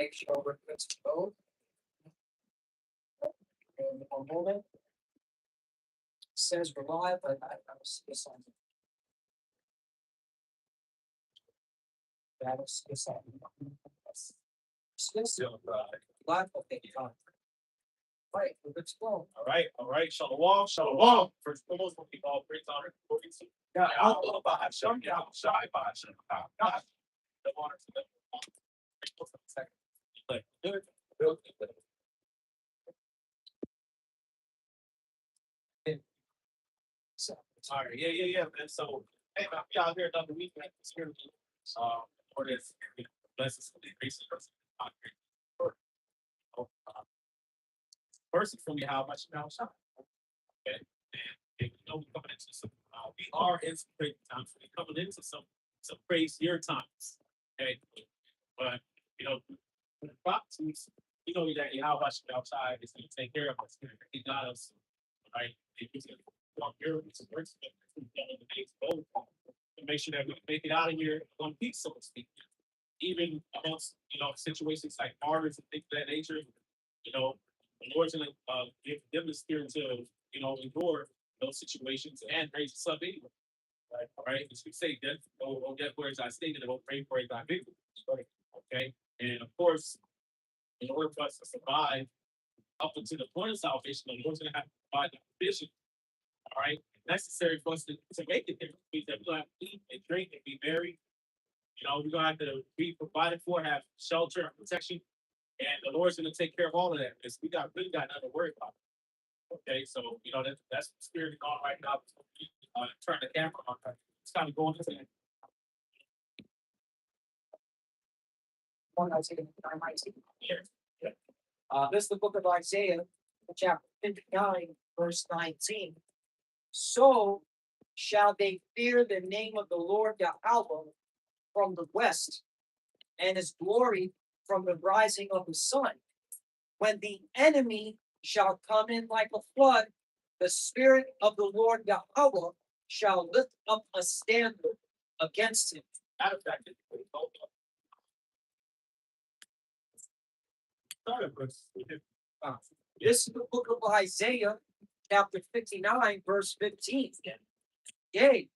Make sure we're good to go. And one moment. Says we're live, but I see something. That was something. Still live. Okay, fine. Right, we're good to go. All right. Shalom. First and foremost, we all praise, honor, and glory to God. Allah, Hashem, Yahweh, Shai, Hashem, God. The honor to them. So, all right, yeah, man. So, hey, man, we out here another week, man. For this blessings and grace of first for me, how much now shine. Okay, and you know we coming into some. We are in some crazy times. We're coming into some crazier times. Okay, but you know, the prophecies, you know that how much outside is going to take care of us. He got us right. He's going to walk here with some works to make sure that we make it out of here in one piece, so to speak. Even amongst situations like martyrs and things of that nature, the Lord's gonna give them the spirit to endure those situations and raise us up anyway. Right, all right. As we say, death, death, whereas I stated, don't pray for it, thy people. Okay, and of course, in order for us to survive up until the point of salvation, the Lord's gonna have to provide the provision. All right, necessary for us to make it there. Means that we're gonna have to eat and drink and be married. We're gonna have to be provided for, have shelter and protection, and the Lord's gonna take care of all of that. Because we really got nothing to worry about. Okay, so that's the spirit going right now. Turn the camera on. It's kind of going into that. This is the book of Isaiah, chapter 59, verse 19. So shall they fear the name of the Lord Yahweh from the west, and his glory from the rising of the sun. When the enemy shall come in like a flood, the spirit of the Lord Yahweh shall lift up a standard against him. This is the book of Isaiah, chapter 59, verse 15. Yea,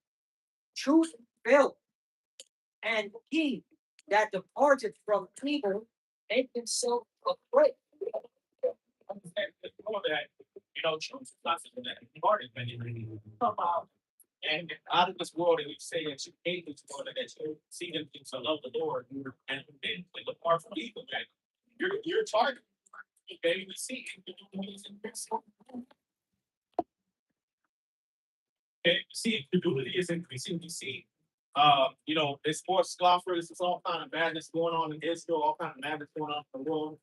truth faileth, and he that departed from evil make himself afraid. Truth is not something that departed come out. And out of this world, and we say that you hate this world, and that you see them things to love the Lord, and then depart from evil, man. You're target. Okay, we see it. Okay, you see credulity is increasing. You see, it's more scoffers. It's all kind of madness going on in Israel. All kind of madness going on in the world.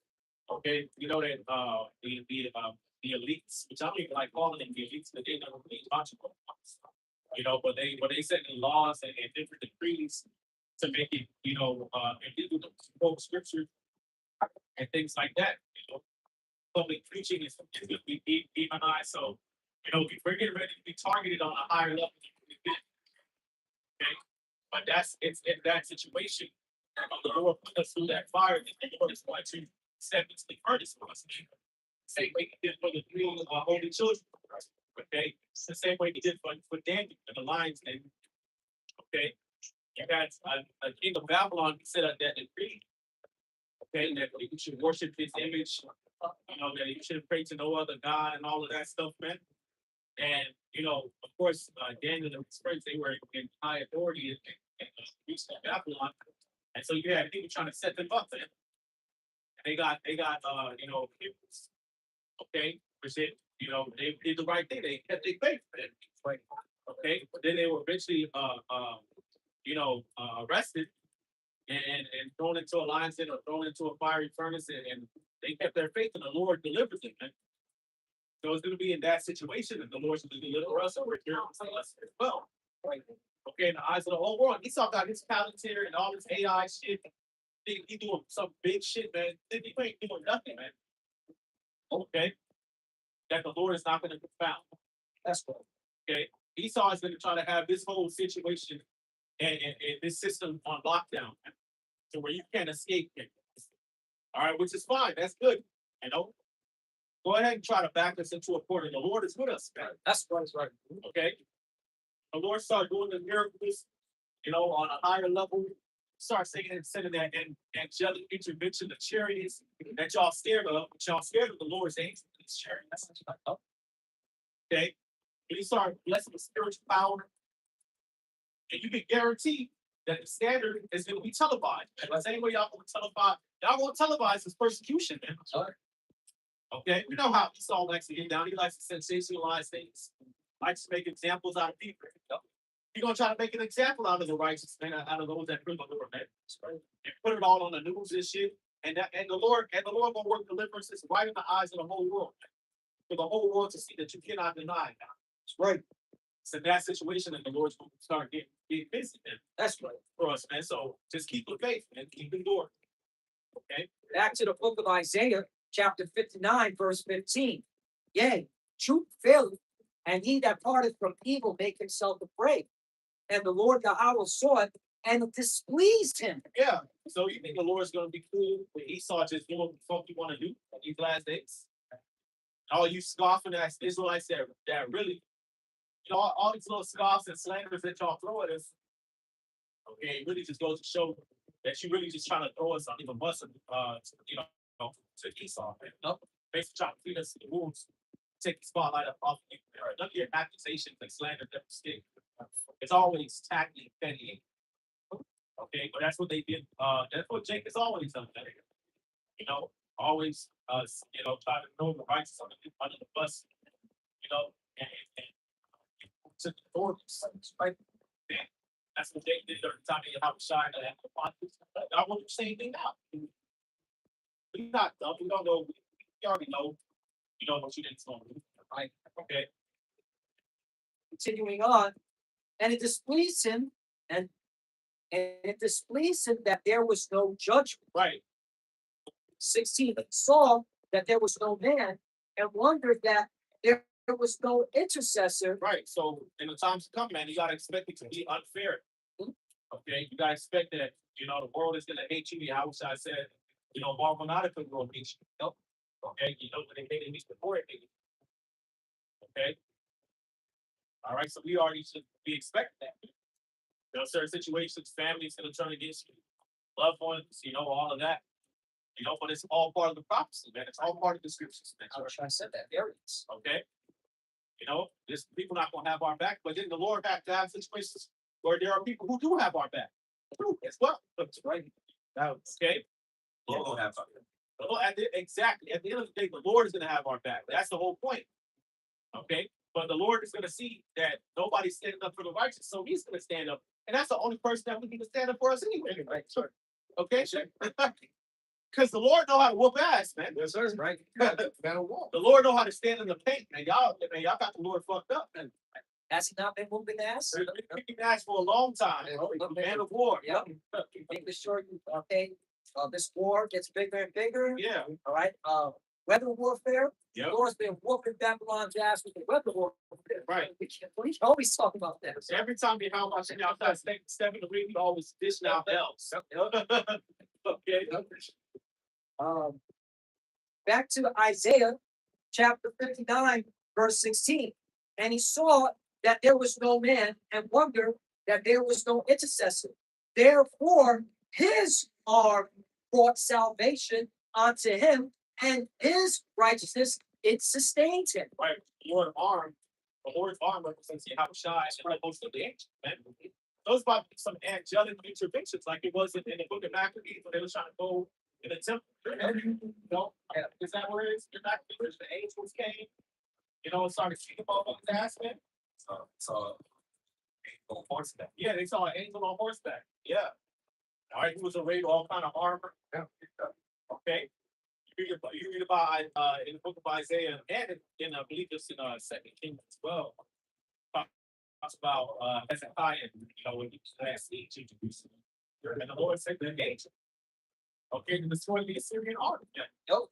Okay, you know that the elites, which I don't even like calling them the elites, but they never really watch about. But they set the laws and different decrees to make it, and people to quote scripture and things like that. Public preaching is going to be demonized. So, we're getting ready to be targeted on a higher level. Okay, but it's in that situation. The Lord put us through that fire, and the Lord is going to step into the furnace for us. Same way he did for the three holy children. Okay, it's the same way he did for Daniel and the lions. And okay, you got a king of Babylon said that decree. Okay, that you should worship his image. That you shouldn't pray to no other god and all of that stuff, man. And of course, Daniel and his friends, they were in high authority in Babylon, and so you had people trying to set them up, man. And they got people. Okay, which they did the right thing. They kept their faith. Okay, but then they were eventually arrested and thrown into a lion's den or thrown into a fiery furnace, and they kept their faith, and the Lord delivered them. Man. So it's going to be in that situation that the Lord's going to deliver us over here as well. Okay, in the eyes of the whole world, Esau got his Palantir and all this AI shit. He doing some big shit, man. He ain't doing nothing, man. Okay, that the Lord is not going to confound. That's cool. Okay, Esau is going to try to have this whole situation and this system on lockdown, to where you can't escape it. All right, which is fine. That's good. You know, go ahead and try to back us into a corner. The Lord is with us, man. That's right. Okay. The Lord started doing the miracles, you know, on a higher level. Start singing and sending that angelic intervention, the chariots that y'all scared of, but y'all scared of the Lord's angels in his chariot. That's what you're like, okay. And he started blessing the spiritual power, and you can guarantee that the standard is going to be televised. And the same way y'all going to televise, y'all going to televise this persecution, man. Okay, we know how Esau likes to get down. He likes to sensationalize things, likes to make examples out of people. He's gonna try to make an example out of the righteous man, out of those that fear the Lord, man. And put it all on the news and shit. And the Lord gonna work deliverances right in the eyes of the whole world, man. For the whole world to see that you cannot deny now. That's right. It's in that situation that the Lord's gonna start getting busy, man. That's right. For us, man. So just keep the faith and keep enduring. Okay. Back to the book of Isaiah, chapter 59, verse 15. Yea, truth faileth, and he that parteth from evil make himself afraid. And the Lord Yahweh saw it, and it displeased him. Yeah. So you think the Lord's gonna be cool when Esau just doing what the fuck you want to do in these last days? All you scoffing ass Israelites that really, you know, all these little scoffs and slanders that y'all throw at us, okay, it really just goes to show that you really just trying to throw us on even us, you know, to Esau, man. You know? Basically trying to feed us the wolves, take the spotlight up off of you. None of your accusations and slander never stick. It's always tacky, petty. Okay, but that's what they did. That's what Jake has always done. You know, always, you know, try to throw the righteous under the bus. You know, and to the authorities, right? And that's what they did during the time they have a shine. I want the same thing now. We're not dumb. We don't know. We already know. You know what you didn't know, right? Okay. Continuing on, and it displeased him, and it displeased him that there was no judgment. Right. 16, he saw that there was no man, and wondered that there was no intercessor. Right. So in the times to come, man, you gotta expect it to be unfair. Okay, you gotta expect that, you know, the world is gonna hate you. How I said, you know, Marvel not a will hate you. Nope. Okay, you know when they hated me before it hated you. Okay. All right, so we already should be expecting that. You know, certain situations, families gonna turn against you, loved ones, you know, all of that. You know, but it's all part of the prophecy, man. It's all part of the scriptures, man. I wish I said that. There it is. Okay. You know, there's people not gonna have our back, but then the Lord has to have situations where there are people who do have our back. True, as well. That's right. Okay. Lord will have Exactly. At the end of the day, the Lord is gonna have our back. That's the whole point. Okay. But the Lord is gonna see that nobody's standing up for the righteous, so he's gonna stand up. And that's the only person that we need to stand up for us anyway. Right. Sure. Okay, sure. Because the Lord know how to whoop ass, man. Yes, sir. Right. The Lord know how to stand in the paint, man. Y'all got the Lord fucked up, man. Has he not been whooping ass? He's been kicking ass for a long time. Man of war. Yep. Making sure you this war gets bigger and bigger. Yeah. All right. Weather warfare. Yep. The Lord's been whooping Babylon's ass with the weather warfare. Right. We always talk about that. Every time we have our shit outside, step in the ring, we always dish out else. Okay. Back to Isaiah chapter 59, verse 16. And he saw that there was no man, and wondered that there was no intercessor. Therefore, his arm brought salvation unto him, and his righteousness, it sustains him. Right. The Lord's arm represents the Yahushua and most of the angels, man. Those might be some angelic interventions, like it was in the book of Maccabees when they were trying to go in the temple. You know, is that where it is? In Maccabees, the angels came, you know, and started kicking off on his ass, man. on horseback. Yeah, they saw an angel on horseback. Yeah. All right, he was arrayed with all kind of armor. Yeah. Okay. You read about in the book of Isaiah, and in I believe it's in 2 Kings as well. Talks about Hezekiah, you know, when he was last siege in Jerusalem. And the Lord said to engage him. Okay, to destroy the Assyrian army. Yeah. Nope.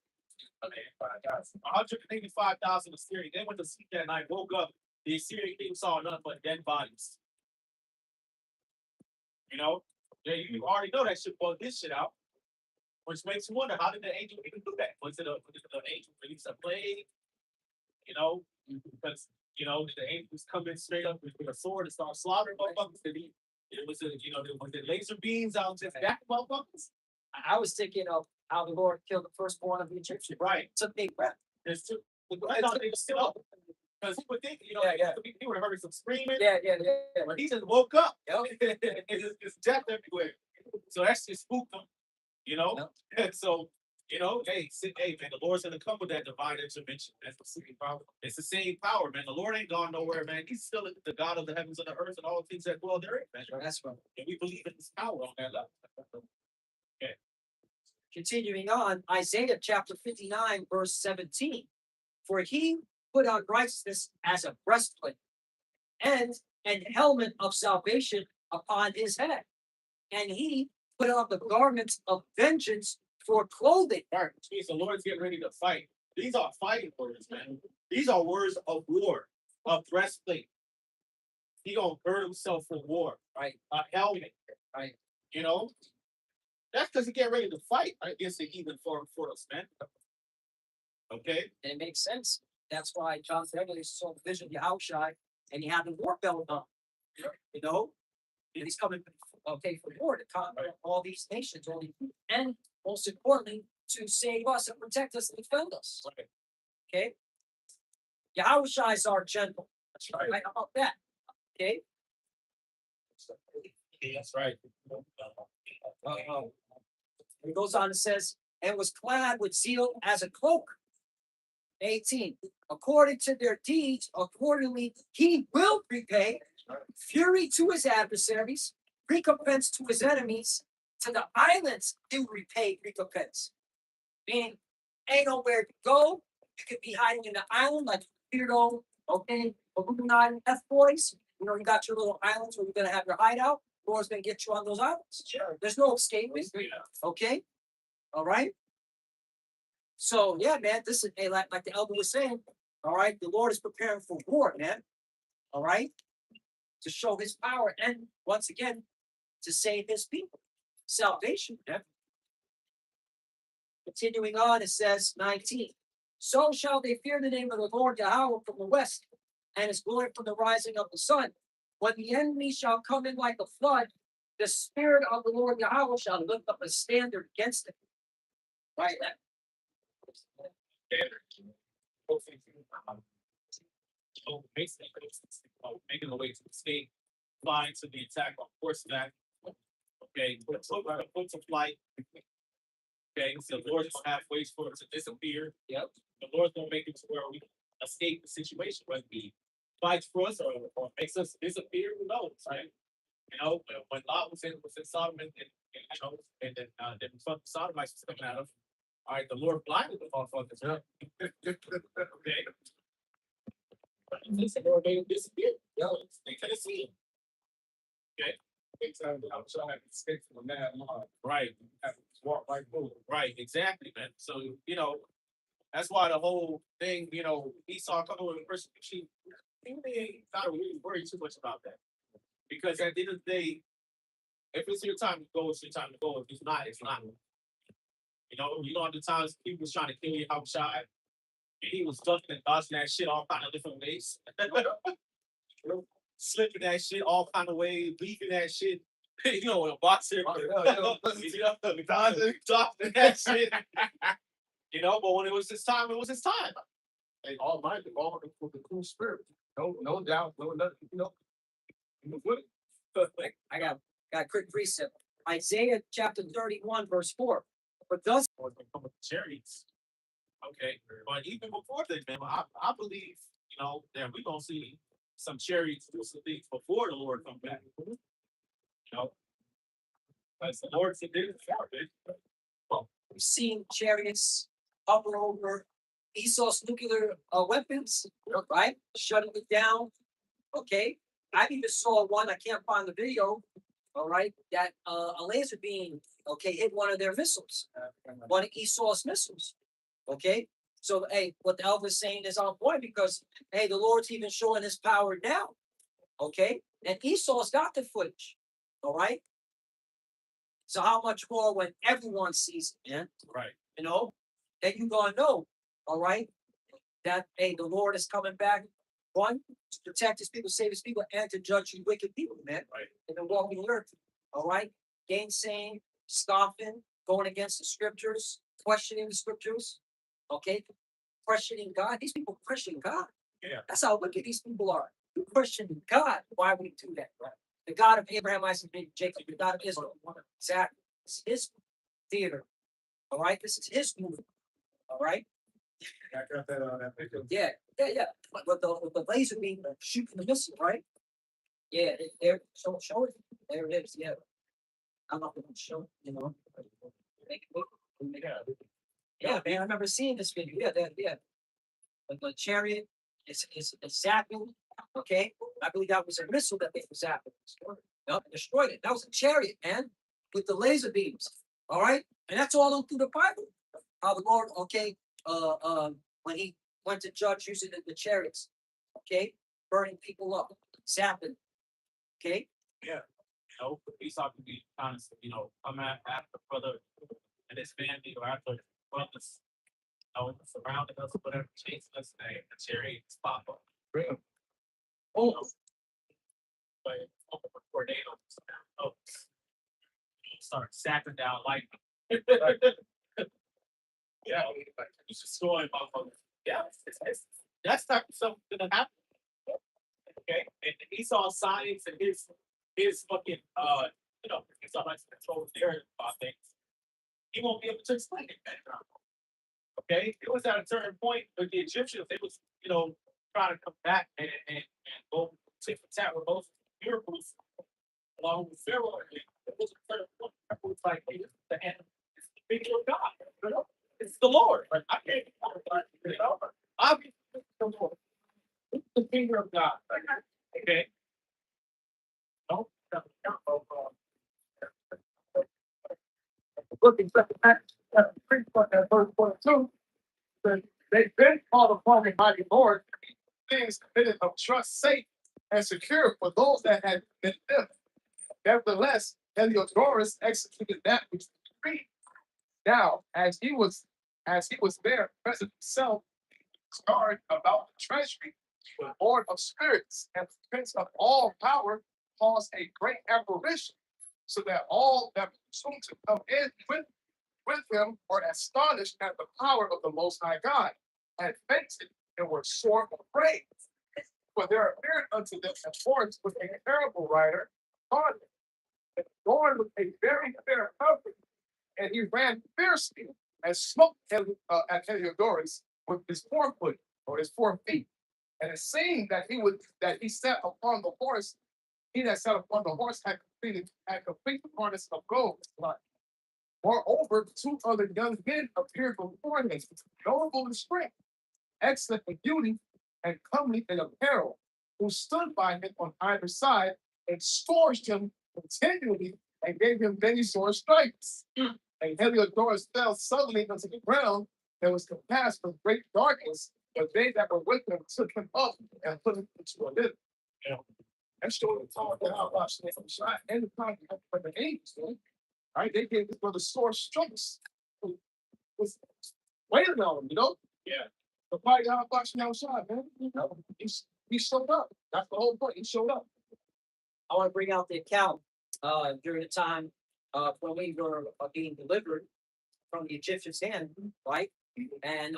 185,000 Assyrians. They went to sleep that night, woke up. The Assyrian king saw nothing but dead bodies. You know, yeah, you already know that shit bug this shit out. Which makes you wonder, how did the angel even do that? Was it the angel release a plague? You know, because did the angels come in straight up with a sword and start slaughtering motherfuckers? It was was it laser beams out just back motherfuckers? I was thinking of how the Lord killed the firstborn of the Egyptians. Right. Took their breath. There's two. I thought they were still up. Because he would think, he would have heard some screaming. Yeah. But he just woke up. Yep. It's death everywhere. So that's just spooked him. And so, hey, man, the Lord's gonna come with that divine intervention. That's the same power. It's the same power, man. The Lord ain't gone nowhere, man. He's still the God of the heavens and the earth and all things that dwell therein, man. That's right. And we believe in his power on that level. Continuing on, Isaiah chapter 59, verse 17. For he put on righteousness as a breastplate and an helmet of salvation upon his head. And he put on the garments of vengeance for clothing. Right. Jeez, the Lord's getting ready to fight. These are fighting words, man. These are words of war, a breastplate. He gonna burn himself for war. Right. A helmet. Right. That's because he get ready to fight against the heathen for us, man. Okay. And it makes sense. That's why John Beverly saw the vision of Yahushua and he had the war belt on. And he's coming for war to conquer all these nations, and most importantly, to save us and protect us and defend us. Right. Okay. Yahushua is our general. That's right. How about that? Okay. That's right. It goes on and says, and was clad with zeal as a cloak. 18. According to their deeds, accordingly, he will repay fury to his adversaries, recompense to his enemies. To the islands, he will repay recompense. Meaning, ain't nowhere to go. You could be hiding in the island like Peterdo, Balloon Island F boys. You got your little islands where you're gonna have your hideout. Lord's gonna get you on those islands. Sure. There's no escaping. Okay. All right. So yeah, man, this is like the elder was saying. All right, the Lord is preparing for war, man. All right, to show His power and once again to save His people, salvation. Man. Continuing on, it says 19. So shall they fear the name of the Lord Yahweh from the west, and His glory from the rising of the sun. When the enemy shall come in like a flood, the Spirit of the Lord Yahweh shall lift up a standard against it. Right. Basically, making the way to escape, flying to the attack on horseback. Okay, put to flight. Okay, so the Lord's gonna have ways for it to disappear. Yep. The Lord's gonna make it to where we escape the situation, whether He fights for us or makes us disappear. Who knows, right? When Lot was in Sodom and then the Sodomites was coming out of. All right, the Lord blinded the motherfuckers. Yeah. Okay. The Lord made them disappear. They couldn't see him. Okay. I'm trying to escape from the mad mob. Right. Walk right through. Right, exactly, man. So, that's why the whole thing, Esau coming with persecution, he ain't not really worried too much about that. Because at the end of the day, if it's your time to go, it's your time to go. If it's not, it's not. At the times people was trying to kill you outside, and he was ducking and dodging that shit all kind of different ways. Slipping that shit all kind of ways, leaving that shit. A boxer. Dodging that shit. But when it was his time, it was his time. Hey, Almighty, all with the cool spirit. No doubt, no nothing, I got a quick precept. Isaiah chapter 31, verse 4. But thus come with chariots. Okay, but even before that, man, I believe that we're gonna see some chariots do some things before the Lord comes back. As the Lord said, we've seen chariots hover over Esau's nuclear weapons, right? Shutting it down. Okay. I even saw one, I can't find the video, all right, that a laser beam, hit one of their missiles, one of Esau's missiles. Okay. So, hey, what the elder's saying is on point because, hey, the Lord's even showing His power now. Okay. And Esau's got the footage. All right. So how much more when everyone sees it, man? Right. You know, then you gonna know, all right, that hey, the Lord is coming back. One, to protect his people, save his people, and to judge you wicked people, man. Right. In the walking earth. All right. Gainsaying, scoffing, going against the scriptures, questioning the scriptures. Okay. Questioning God. These people question God. Yeah. That's how wicked these people are. You question God. Why would he do that? Right? The God of Abraham, Isaac, and Jacob, the God of Israel. Exactly. This is his theater. All right. This is his movie. All right. I got that on that picture. Yeah. With the laser beam shooting the missile, right? Yeah. There. Show it. There it is. Yeah. I'm not going to show. You know. Make it look. Yeah, man. I remember seeing this video. Yeah. The chariot is zapping. Okay, I believe that was a missile that they were zapping. Nope, destroyed it. That was a chariot, man, with the laser beams. All right, and that's all through the Bible. How the Lord, okay, when he went to judge using the chariots, okay, burning people up, zapping. Okay, Yeah. You know, Esau can be honest, you know, come after brother and his family or after his brothers, you know, surrounding us, whatever, chasing us, and the chariots pop up. Bring 'em. Oh, but open for tornadoes, oh, start sapping down like, yeah, he's destroying motherfuckers. Yeah, that's type of stuff gonna happen. Okay, and Esau signs and his fucking you know, Esau likes to control the narrative about things. He won't be able to explain it back now. Okay, it was at a certain point with the Egyptians, they was, you know, trying to come back and go tit for tat with those miracles along with Pharaoh. And it was a certain point where it was like, hey, this is the end, it's the figure of God, you know, it's the Lord. Like, I can't, you know, obviously, it's the Lord. It's the finger of God. Okay. No, Looking at verse 42, that they've been called upon the mighty Lord, things committed of trust safe and secure for those that had been them. Nevertheless, Heliodorus executed that which was decreed. Now, as he was there present himself, charged about the treasury, the Lord of spirits and the Prince of all power caused a great apparition, so that all that presumed to come in with him were astonished at the power of the Most High God, and fainted and were sore afraid. For there appeared unto them a horse with a terrible rider on it, and adorned with a very fair covering, and he ran fiercely and smote at Heliodorus with his forefoot or his 4 feet. And it seemed that he sat upon the horse. He that sat upon the horse had complete the harness of gold. Moreover, 2 other young men appeared before him, notable in strength, excellent in beauty, and comely in apparel, who stood by him on either side and scourged him continually and gave him many sore stripes. And Heliodorus fell suddenly unto the ground and was compassed with great darkness. But they that were with him took him up and put him into a litter. You know, that's showing the power that our watching from shot and the power of the angels. Right? They gave this brother sore strokes. Was waiting on him, you know? yeah, The party God watching outside, man. You know, he showed up. That's the whole point. He showed up. I want to bring out the account during the time when we were being delivered from the Egyptians' hand, right? And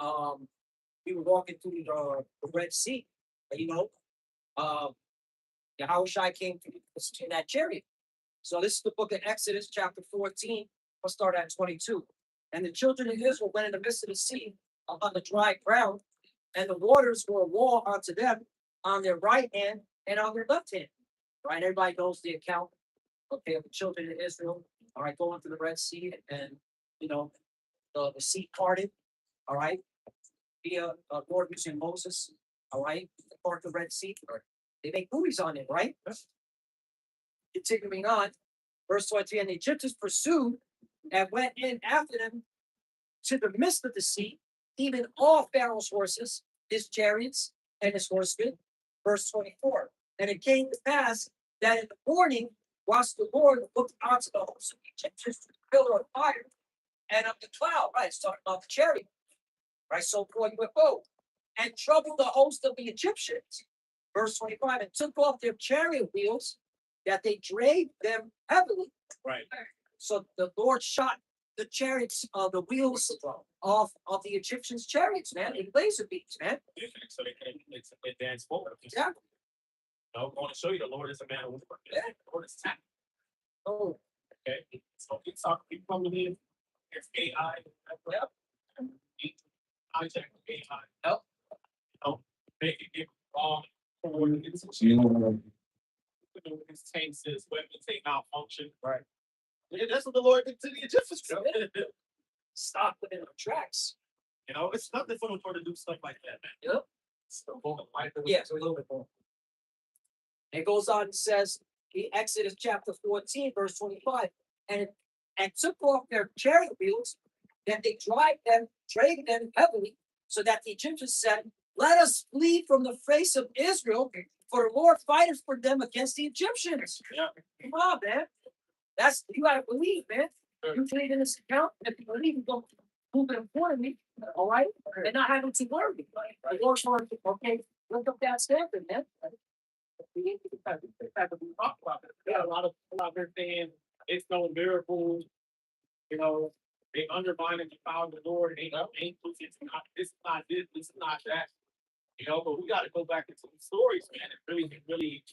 we were walking through the Red Sea. You know, Yahushua came to that chariot. So this is the book of Exodus, chapter 14. We'll start at 22. And the children of Israel went in the midst of the sea on the dry ground, and the waters were a wall unto them on their right hand and on their left hand. Right? Everybody knows the account, okay, of the children of Israel. All right, going through the Red Sea, and you know, the sea parted. All right, via Lord using Moses. All right, to part the Red Sea. They make buoys on it, right? Continuing on, verse 23, and the Egyptians pursued and went in after them to the midst of the sea, even all Pharaoh's horses, his chariots, and his horsemen. Verse 24. And it came to pass that in the morning whilst the Lord looked onto the host of the Egyptians through the pillar of fire and of the cloud. Right, it's talking about the chariot. Right, so going with both and troubled the host of the Egyptians. Verse 25, and took off their chariot wheels that they drave them heavily. Right. So the Lord shot the chariots, the wheels off of the Egyptians' chariots, man, in laser beams, man. So they can advance forward. Exactly. I want to show you the Lord is a man of war. Yeah. The Lord is tactical. Oh, Okay. So it's talking coming in. There's AI. Yep. Contact with AI. Yep. They can get wrong coordinates. His tank says weapons they malfunction. Right. Yeah, that's what the Lord did to the Egyptians. Stop within the tracks. You know, it's nothing for the Lord to do stuff like that, man. Yep. So, Yeah, so a little bit more. It goes on and says, in Exodus chapter 14, verse 25, and took off their chariot wheels, that they drave them heavily, so that the Egyptians said, let us flee from the face of Israel, for the Lord fighteth for them against the Egyptians. yeah. Come on, man. That's you gotta believe, man. You believe in this account, if you believe you don't move it in front of me, all right? And not having to worry. The Lord's going to, okay, look up that standard, man. We talk about it. Yeah, a lot of they're saying it's no miracles. You know, they undermine and defile the Lord. Ain't it's not this, not this, this is not that. You know, but we got to go back into the stories, man, and really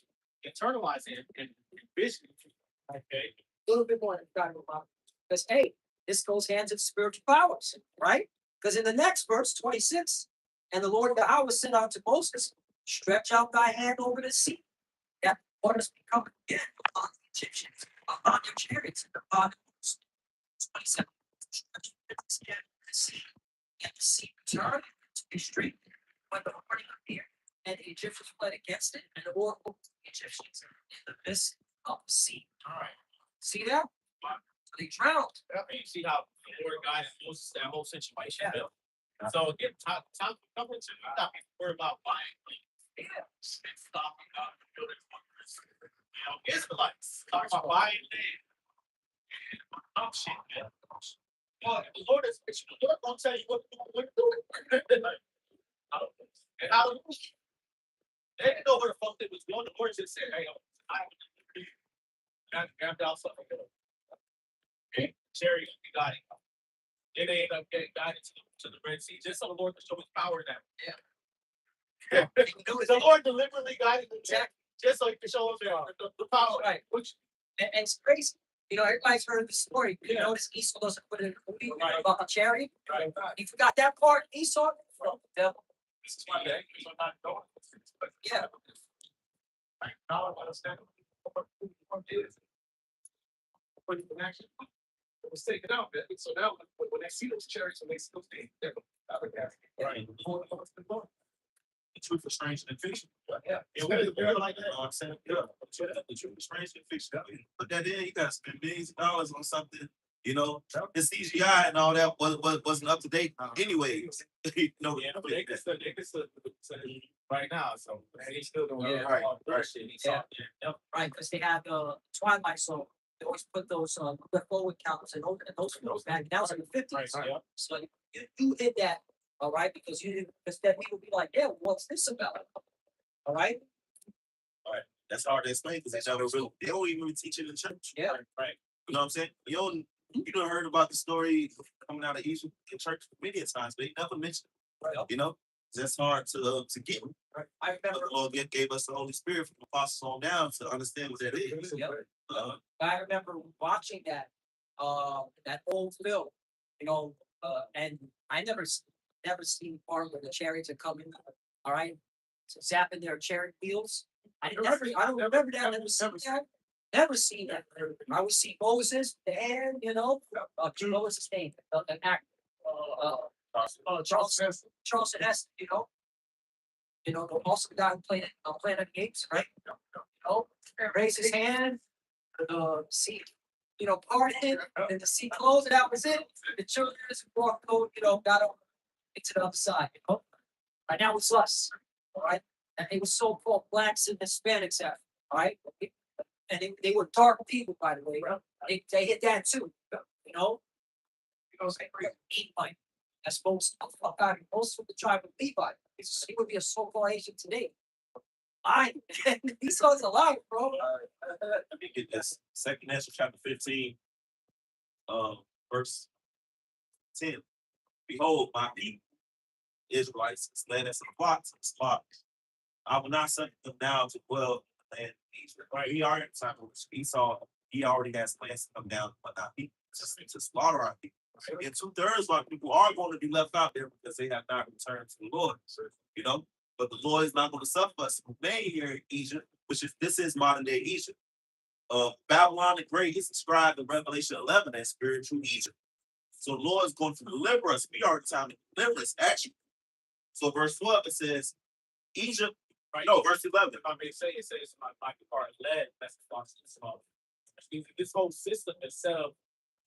internalize it and envision it. Okay. A little bit more than talking about. Because hey, this goes hands in spiritual powers, right? Because in the next verse, 26, and the Lord Yahweh said unto Moses, stretch out thy hand over the sea, that waters become again upon the Egyptians, upon their chariots, and upon the host. 27. Stretch his hand over the sea, and the sea returned to be straight when the morning appeared, and the Egyptians fled against it, and the Lord put the Egyptians in the midst of the sea. All right. See that? So they drowned. You see how the Lord guided Moses that whole situation. Yeah. So again, time to cover to not be worried about buying Yeah. and stopping up building wonders. You know, Israelites talk about buying land. Oh shit, man. Well, the Lord is the Lord gonna tell you what to do. And how they didn't know where the fuck they was going. The Lord just said, hey, I grabbed out something. Okay, Jerry, you got it. Then they end up getting guided to the Red Sea, just so the Lord to show his power now. Yeah. The Lord deliberately guided them Exactly. just so he can show us the power. Right. Which And it's crazy. You know, everybody's heard the story. You notice Esau doesn't put it in the movie about a chariot. right. You forgot that part, Esau? From the devil. This is why they are not going. Yeah. Right now, I understand what is. Put it in action. It was taken out, man. So now, when they see those chariots and they see those things, they're right. The truth is strange than fiction. Yeah. We're like that. I'm saying, yeah. The truth is strange than fiction. Put that in, you gotta spend millions of dollars on something. You know, the CGI and all that wasn't up to date anyways. You know, Yeah, but they can still right now. So they still doing Yeah, right, bullshit. Yeah. Right, because they have Twilight Zone. They always put those forward counters and those back. That was in the 50s. Right, yeah. So you did that, all right, because you didn't, because then people be like, yeah, what's this about? All right. that's hard to explain because they don't even teach it in church. Yeah. Right. You know what I'm saying? You done heard about the story coming out of Egypt in church many times, but he never mentioned it. Right. You know, that's hard to get. Right. I But remember. the Lord gave us the Holy Spirit from the apostles on down to understand what that is. Yep. I remember watching that old film, you know, and I never seen part where the chariots are coming, all right, so zapping their chariot wheels. I don't remember that. Never seen that. Never seen that. I would see Moses, and you know, what was his name? An actor, Charleston Heston, you know, the awesome guy who played Planet of the Apes, right? You know, raise his hand, see, you know, parted, and the sea closed, and that was it. The children walked over, you know, got over into the other side, you know. Right now it's us, all right? And it was so-called blacks and Hispanics, all right? And they were dark people, by the way. They hit that too. You know, Edomite. That's most of the tribe of Levi. He would be a so-called Asian today. Esau's alive, bro. Let me get this. Second Ezra chapter 15, verse 10. Behold, my people, Israelites, is led as a flock to the slaughter. I will not send them down to dwell in the land of Egypt. Right, he already Esau, he already has plans to come down, but not people to slaughter our people. And 2/3 of our people are going to be left out there because they have not returned to the Lord. You know, but the Lord is not going to suffer us to remain here in Egypt, this is modern day Egypt. Babylon the Great is described in Revelation 11 as spiritual Egypt. So the Lord is going to deliver us. We are in time to deliver us, actually. So verse 12, it says, Egypt, right? No, verse 11. If I may say, it says, my people are led, that's the lost small. This whole system is set up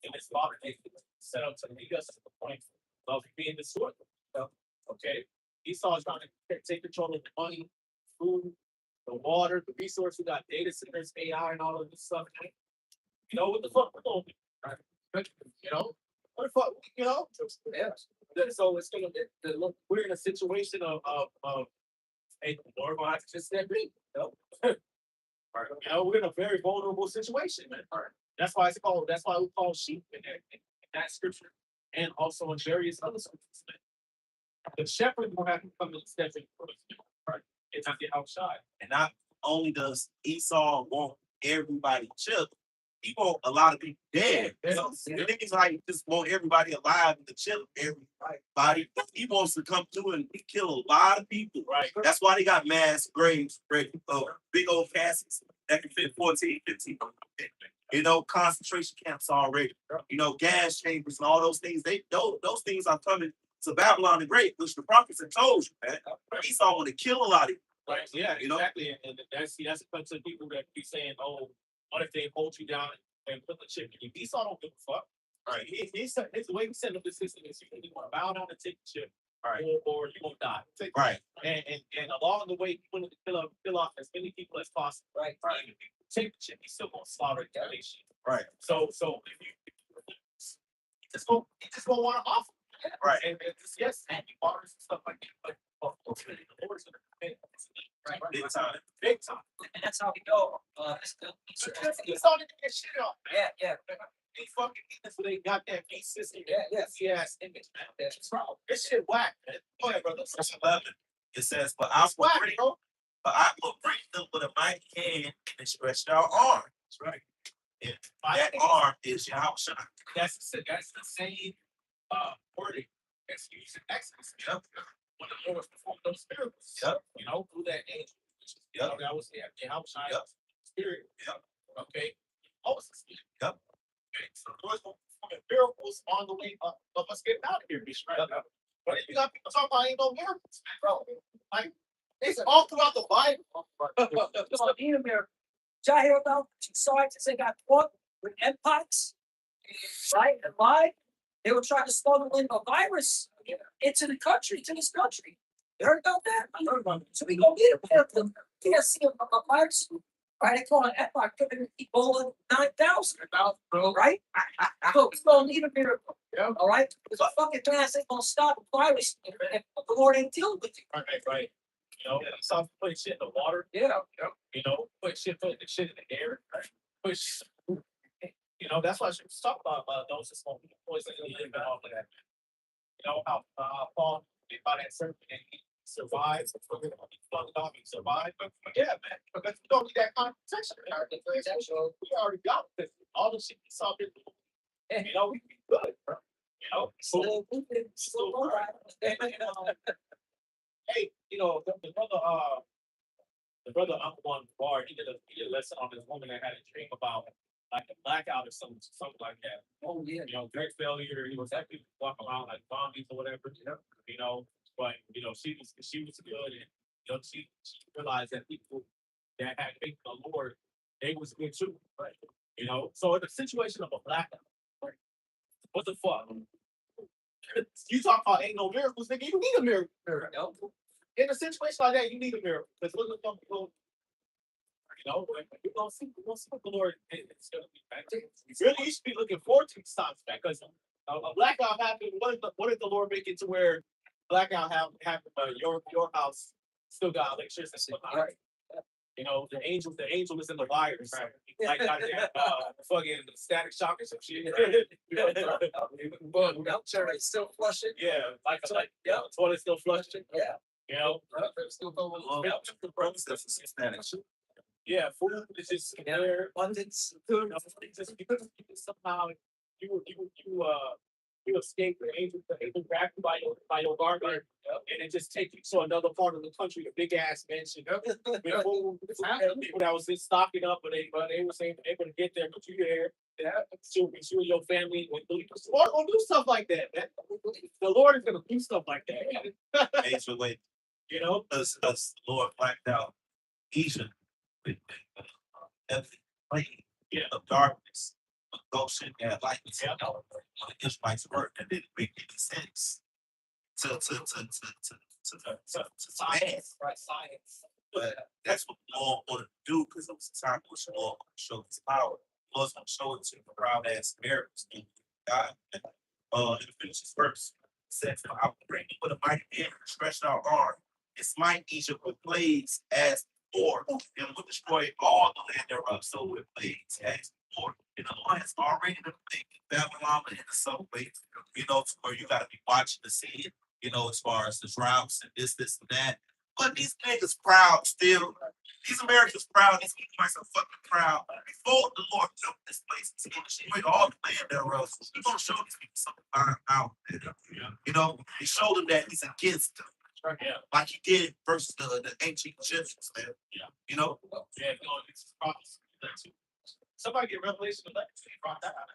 in this modern day, set up to lead us to the point of being destroyed. Okay. Esau is trying to take control of the money, food, the water, the resources. We got data centers, AI, and all of this stuff. You know what the fuck we're going to do, right? You know, what the fuck, you know? Yeah. So it's gonna look. We're in a situation of hey, Lord, gonna have to just step in. You know? You know, we're in a very vulnerable situation, man. That's why it's called. That's why we call sheep in that scripture, and also in various other scriptures. The shepherd will have to come and step in first, right? And not get outside. And not only does Esau want everybody chill, he want a lot of people dead. Yeah, So the niggas like just want everybody alive and to chill everybody. He wants to come through and kill a lot of people. Right. That's why they got mass graves, big old caskets that can fit 14, 15. You know, concentration camps already. You know, gas chambers and all those things. Those things are coming to Babylon the Great, which the prophets have told you, man. Esau want to kill a lot of you. Right. Yeah, exactly. And that's a bunch of people that be saying, "Oh, what if they hold you down and put the chip in you?" Esau don't give a fuck. Right. It's the way we set up the system is you want to bow down and take the chip, right, or you won't die. Right. And along the way, you want to kill off as many people as possible. Right. Even if you take the chip, you still gonna slaughter the nation. Right. So if you just gonna want to offer. Right. And yes, and you waters and stuff like that, but ultimately the Lord's gonna come in. Right. Big time. And that's how we go. He's on to get shit off. Yeah. They fucking so they got that beast system. Yeah. Yes, image, man. That's wrong. This shit whack, man. Go ahead, brother. Verse 11, it says, but I will bring them with a mighty hand and stretch out arm. That's right. And that arm is Yahushua. That's the same wording as used in Exodus. Yep. When the Lord was performing those miracles. Yep. You know, through that angel. Yep. That was Yahushua. Yep. Spirit. Yep. Okay. Moses. Yep. Okay. So the Lord's performing miracles on the way of us getting out of here, bitch. Right. Yep. But you got people talking about ain't no miracles, man, bro. Like it's all throughout the Bible. Just like here, did I hear about two scientists that got caught with mpox? Right? And why? They were trying to smuggle in a virus into this country. You heard about that? I heard about it. So we go get a can't see a virus. Right? They call it mpox, Ebola 9,000, right? So we gonna need a miracle. Yeah. All right? Because a fucking class ain't gonna stop a virus if the Lord ain't dealing with you. Right. You know, stop putting shit in the water. Yeah. You know, putting shit in the air. Right? Push. You know, that's why I should talk about those that smoke poison and live and all of that. You know, how Paul did by that serpent and he survived. He fucked off, he survived. But yeah, man, because we don't need that kind of protection. We already got it. All the shit we saw here. And you know, we be good, bro. You know, Still all right. hey, you know, the brother Uncle on the bar, he did a lesson on this woman that had a dream about like a blackout or something like that. Oh yeah. You know, great failure. He was actually walking around like zombies or whatever. You know, but you know, she was good, and you know, she realized that people that had faith in the Lord, they was good too. Right. You know, so in the situation of a blackout, right, what the fuck? You talk about ain't no miracles, nigga. You need a miracle. In a situation like that, you need a miracle. Because look at You know, we're gonna see what the Lord is gonna be back. Really, you should be looking forward to these times back because a blackout happened. What did the Lord make it to where blackout happened? Your house still got electricity. Right. You know, the angel is in the wires. Like got fucking static shock or some shit. Well, I'm sure it's still flushing. Yeah, yeah, the toilet's still flushing. Yeah. You know, It's still going. yeah, food is just there. Abundance. You know, it's just because somehow you escape the angel grab you by your garment and it just take you to another part of the country, a big ass mansion. People that was just stocking up, but they were saying able to get there, but you there. Yeah, you and your family. The Lord gonna do stuff like that, man. The Lord is gonna do stuff like that. Angel wait, You know, us, the Lord blacked out Egypt with every plane of darkness, of Goshen and lightness. Yeah. The Israelites work and didn't make any sense to science, right? Science. But that's what the Lord wanted to do because it was a time which the Lord wanted to show his power. The Lord's going to show it to the proud ass miracles. God, in the finishes verse says, I will bring you with a mighty hand, stretched out arm, and smite Egypt with plagues as before, and will destroy all the land thereof. So with plagues as before. And the Lord has already been making Babylon in the subway, you know, to where you got to be watching to see it, you know, as far as the droughts and this, and that. But these niggas proud still. These Americans proud. These people are so fucking proud. Before the Lord built this place, he's going to destroy all the land thereof. He's going to show these people something out. You know, he showed them that he's against them. Yeah. Like he did versus the ancient Egyptians, man. Yeah. You know? Yeah, it's prophets. Somebody get Revelation 11. They brought that out.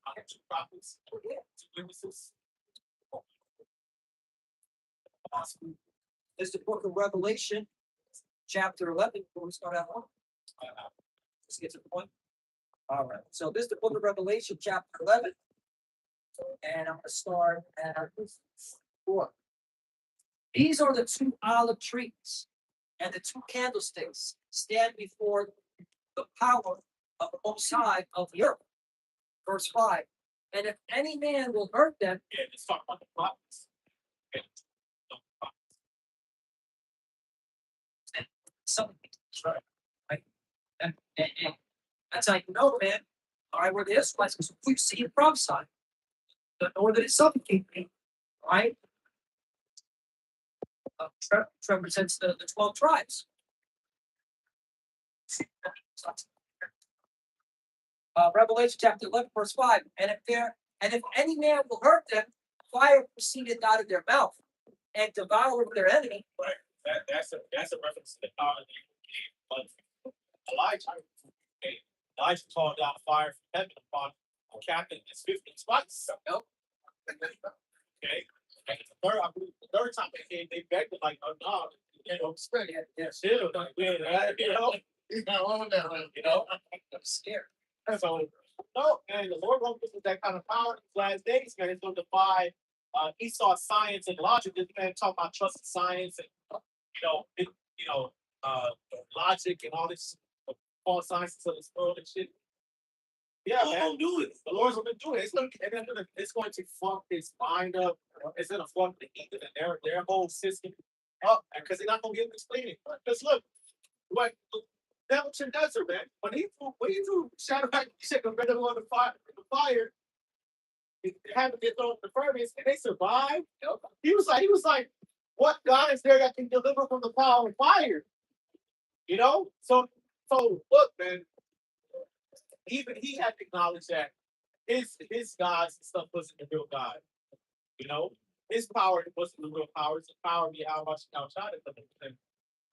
I have two prophets, two witnesses. This is the book of Revelation, chapter 11, before we start out on. Let's get to the point. All right. So this is the book of Revelation, chapter 11. And I'm going to start at 4. These are the 2 olive trees and the 2 candlesticks stand before the power of the Most High of the earth. Verse 5. And if any man will hurt them, Yeah, let's talk about the prophets. Okay. something right? And that's how you know, man. All right, where the Israelites, because we see it prophesied. The northern is suffocating me, right? Represents the 12 tribes. Revelation chapter 11, verse 5. And if any man will hurt them, fire proceeded out of their mouth and devoured their enemy. Right. That's a reference to the power that he gave. But Elijah called down fire from heaven upon the captain and 50 spices. Nope. Okay. And the third time they came, they begged him like, oh no, you know, chill, you know. He's not on that one. You know, I'm scared. so no, and the Lord won't give us that kind of power in these last days, man. It's going to defy Esau's science and logic. This man talking about trusted science and logic and all this false sciences of this world and shit. Yeah, Lord man. gonna do it. The Lord's gonna do it. It's going to fuck his mind up. It's gonna fuck the Egypt and their whole system up because they're not gonna get this cleaning. Because look, what Nebuchadnezzar, man, when he threw Shadrach, Meshach, and Abednego on the fire, they had to get thrown in the furnace, and they survived. He was like, what God is there that can deliver from the power of fire? You know, so look, man. Even he had to acknowledge that his gods and stuff wasn't the real God. You know, his power wasn't the real power. It's the power of Yahweh outside of them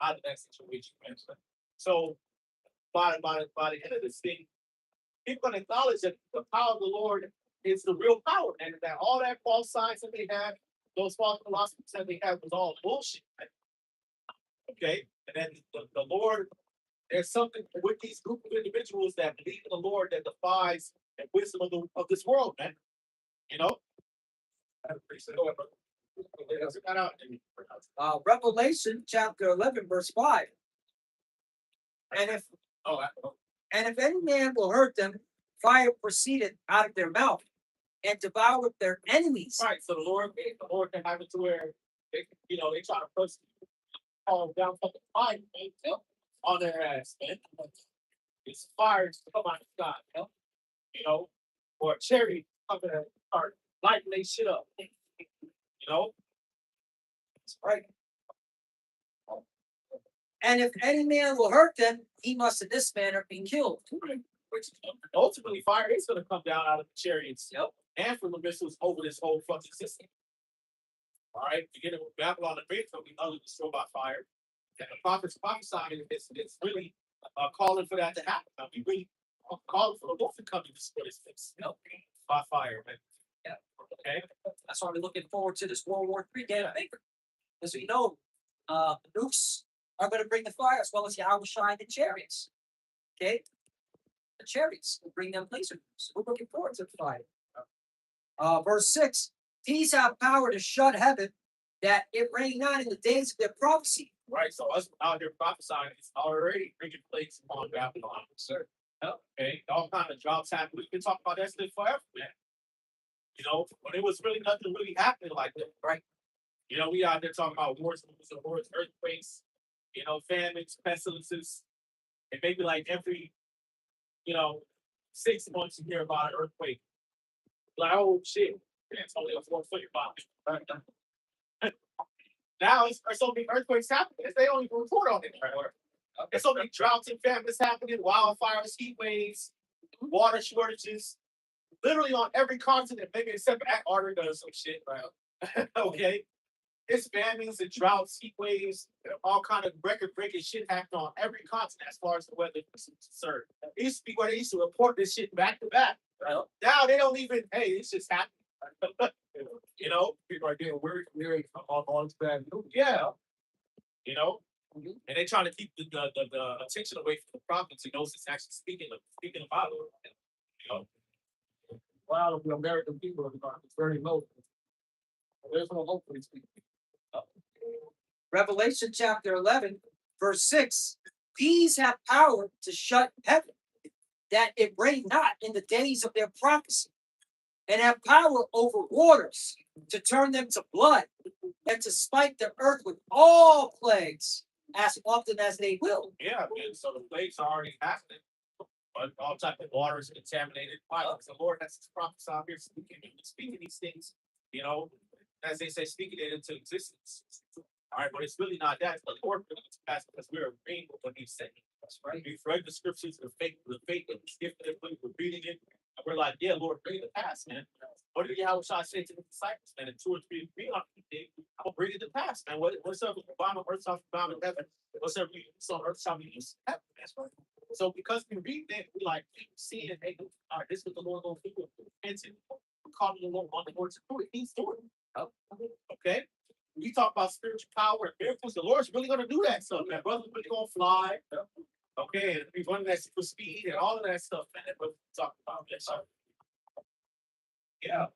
out of that situation. Man. So by the end of this thing, people gonna acknowledge that the power of the Lord is the real power, and that all that false science that they have, those false philosophies that they have, was all bullshit. Right? Okay, and then the Lord. There's something with these group of individuals that believe in the Lord that defies the wisdom of this world, man. You know? Revelation chapter 11, verse 5. And if And if any man will hurt them, fire proceeded out of their mouth and devoured their enemies. Right. So the Lord can have it to where they, they try to push all down from the fire, man, on their ass, man. It's fire to come out of the sky, or a cherry coming and start lighting they shit up. That's right. And if any man will hurt them, he must in this manner be killed. Which ultimately fire is gonna come down out of the chariots, and from the missiles over this whole fucking system. All right, beginning with Babylon, the Great will be utterly destroyed by fire. And the prophets prophesying it's really calling for that to happen. I mean, really calling for the Lord to come and destroy this thing, by fire, man. Yeah. Okay. That's why we're looking forward to this World War III game maker. As we know, the nukes are going to bring the fire as well as Yahweh shine the chariots. Okay? The chariots will bring them laser nukes. We're looking forward to the fire. Verse 6, these have power to shut heaven, that it rain not in the days of their prophecy. Right, so us out here prophesying is already bringing place upon Babylon, sir. Okay, all kind of droughts happen. We've been talking about that stuff forever, man. When it was really nothing really happening like that, right? We out there talking about wars, earthquakes, famines, pestilences, and maybe like every, 6 months you hear about an earthquake. Like, oh shit, it's only a 4-foot bomb. Now there's so many earthquakes happening. They don't even report on it anymore. There's so many droughts and famines happening, wildfires, heat waves, water shortages, literally on every continent, maybe except Antarctica or some shit, right? Okay. It's famines and droughts, heat waves, all kind of record-breaking shit happening on every continent as far as the weather is concerned. It used to be where they used to report this shit back to back. Right? Now they don't even, hey, it's just happening. People are getting weary on bad news. Yeah. And they're trying to keep the attention away from the prophets and those that's actually speaking about it. A lot of the American people are very low. There's no hope for these people. Revelation chapter 11, verse 6, these have power to shut heaven, that it rain not in the days of their prophecy, and have power over waters to turn them to blood, and to smite the earth with all plagues as often as they will. Yeah, man. So the plagues are already happening. But all type of water is contaminated. The Lord has his prophets out here speaking these things, as they say, speaking it into existence. All right, but it's really not that. It's the Lord bringing it to pass because we're agreeing with what he's saying. That's right. We've read the scriptures, the faith that he's given it, we're reading it. And we're like, yeah, Lord, bring it to pass, man. What did Yahweh say to the disciples, man? And 2 or 3 agree on it, I'll bring it to pass, man. Whatsoever you bind on earth shall be bound in heaven. Whatsoever you loose on earth shall be loosed in heaven. That's right. So because we read that, we like seeing, hey, all right, this is what the Lord going to do. And we're calling the Lord on the Lord to do it. He's doing it. Okay? We talk about spiritual power and miracles. The Lord's really going to do that stuff, man. Brother's really going to fly. Okay, and we running that super speed and all of that stuff, man. That we're talking about. Yes, sir. Yeah.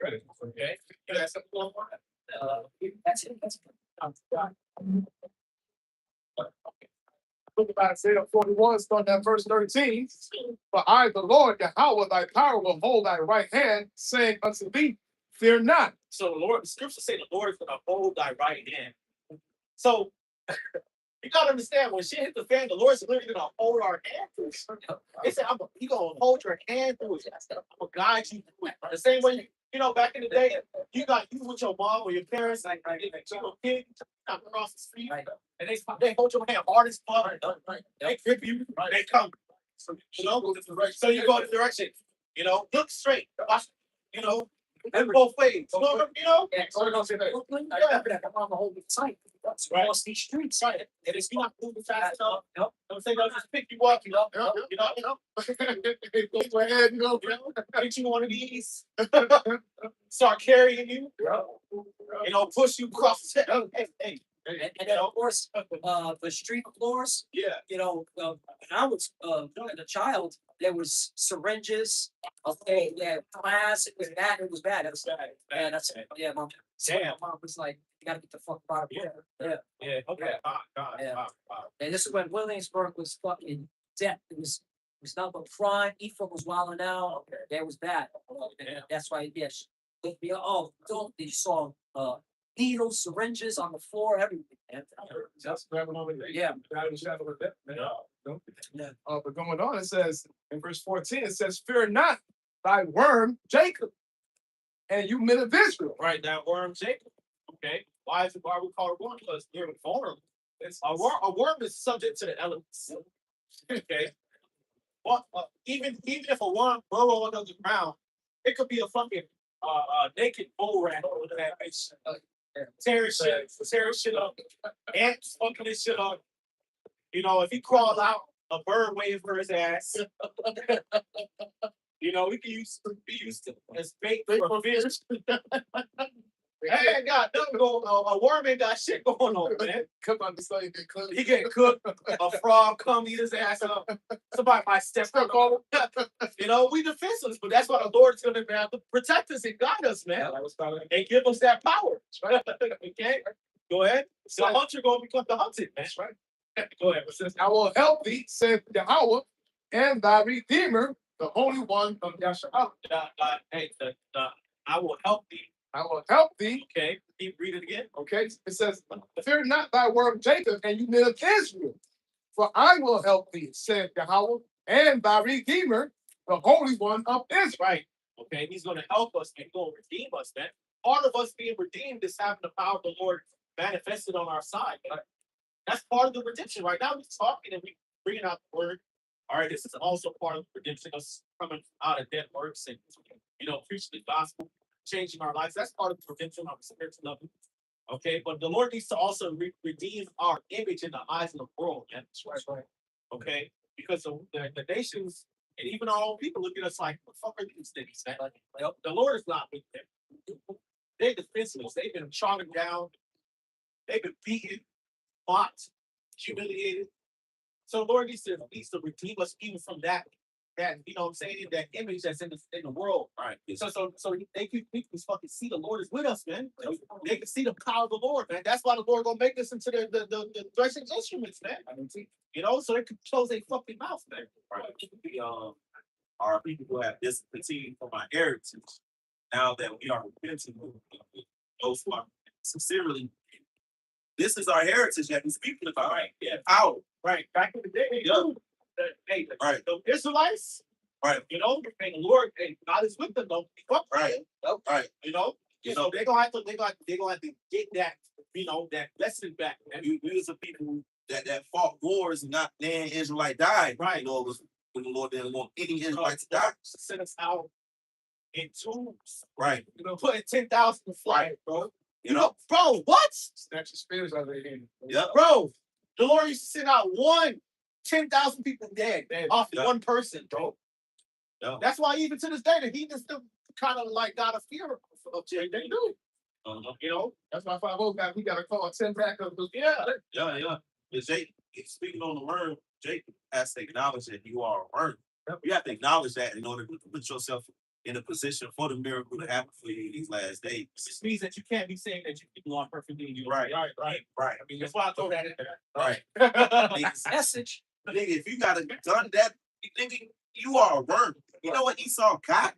Ready? Okay. You got something going on? That's it. That's it. Look about Isaiah 41, starting at verse 13. For I, the Lord, Yahweh, thy power will hold thy right hand, saying unto thee, fear not. So the scriptures say the Lord is going to hold thy right hand. So you got to understand, when shit hit the fan, the Lord's literally going to hold our hand. They said, He's going to hold your hand through it. I'm going to guide you through it. The same way, back in the day, you with your mom or your parents, like you kid, across the street, and they hold your hand hard as fuck. They grip you, they come. So you go in the direction. Look straight. Watch, and both ways. Yeah, so they're gonna say that. I'm on the whole site. That's across these streets. Right. And if you're not moving fast enough, don't say they'll just pick you up, Go ahead, get you one of these. Start carrying you. Push you across the hey. And then of course, the street floors, Yeah. when I was a child, there was syringes. Okay, yeah, glass. It was bad. It was bad. It was bad. And that's yeah, mom. Damn. Mom was like, "You gotta get the fuck out of here." Yeah. Yeah. Okay. God. Yeah. Wow. And this is when Williamsburg was fucking dead. It was not but crime. Ephraim was wilding out. That was bad. And that's why, yes. Don't you saw needles, syringes on the floor, everything. Man. Just grabbing over there. Yeah. Grabbing the shadow of that. Man. Yeah. Don't- Yeah. But going on, it says in verse 14, it says, "Fear not thy worm, Jacob, and you men of Israel." Right. That worm, Jacob. Okay. Why we call it worm? Because they're vulnerable. It's a worm is subject to the elements. Okay. Well, even if a worm burrow under the ground, it could be a fucking naked bull rat over that bitch. Tearing shit up. Ants fucking this shit up. If he crawls out, a bird waiting for his ass. We can use as bait for fish. I ain't got nothing going on. A worm ain't got shit going on, man. Come on, the slave get cooked. He get cooked. A frog come eat his ass up. Somebody might step on him. We defenseless, but that's why the Lord's gonna have to protect us and guide us, man. And give us that power. Okay? Go ahead. The hunter gonna become the hunted, man. That's right. Go ahead. It says, "I will help thee," said Yahweh, "and thy Redeemer, the Holy One of Yahshua. Hey, I will help thee. I will help thee." Okay, read it again. Okay, it says, "Fear not thy worm, Jacob, and you men of Israel, for I will help thee," said Yahweh, "and thy Redeemer, the Holy One of Israel." Right. Okay, he's going to help us and going to redeem us, man. Part of us being redeemed is having the power of the Lord manifested on our side. Man. That's part of the redemption. Right now, we're talking and we bringing out the word. All right, this is also part of the redemption, us coming out of dead works and preaching the gospel, changing our lives. That's part of the redemption on the spiritual level. Okay, but the Lord needs to also redeem our image in the eyes of the world, man. That's right. Okay, because the nations and even our own people look at us like, "What the fuck are these things?" Man? The Lord is not with them. They're defenseless. They've been trodden down. They've been beaten, mocked, humiliated. So the Lord needs to redeem us even from that that image that's in the world. Right. So they can fucking see the Lord is with us, man. They can see the power of the Lord, man. That's why the Lord gonna make us into the threshing instruments, man. So they can close their fucking mouth, man. Right. We are people who have discontinued from our heritage. Now that we are repenting, those who are sincerely, this is our heritage that we're speaking about. Right. Yeah. Power. Right. Back in the day, Yeah. Right. The Israelites, Right. and the Lord, and God is with them, though. Right. Right. They're gonna have to get that, that lesson back. And We was the people that fought wars and not then Israelite died. Right. When the Lord didn't want any Israelites to die. Send us out in tombs. Right. Putting 10,000 to flight, bro. Bro, what? Snatch the spirits out of their hand. Yeah. Bro, the Lord used to send out 10,000 people dead off one person, bro. Yeah. That's why even to this day, the heathens still kind of like got a fear of Jay. They do. That's why 5-0 guy, we got to call 10 back up. Yeah. Yeah. But Jake, speaking on the word, Jake has to acknowledge that you are a word. You have to acknowledge that in order to put yourself in a position for the miracle to happen for you these last days. This means that you can't be saying that you people are perfectly in you. Right. Right. Right. I mean, that's why I throw that in there. Right. Message. Nigga, if you gotta done that, nigga, you are a worm. You know what Esau got?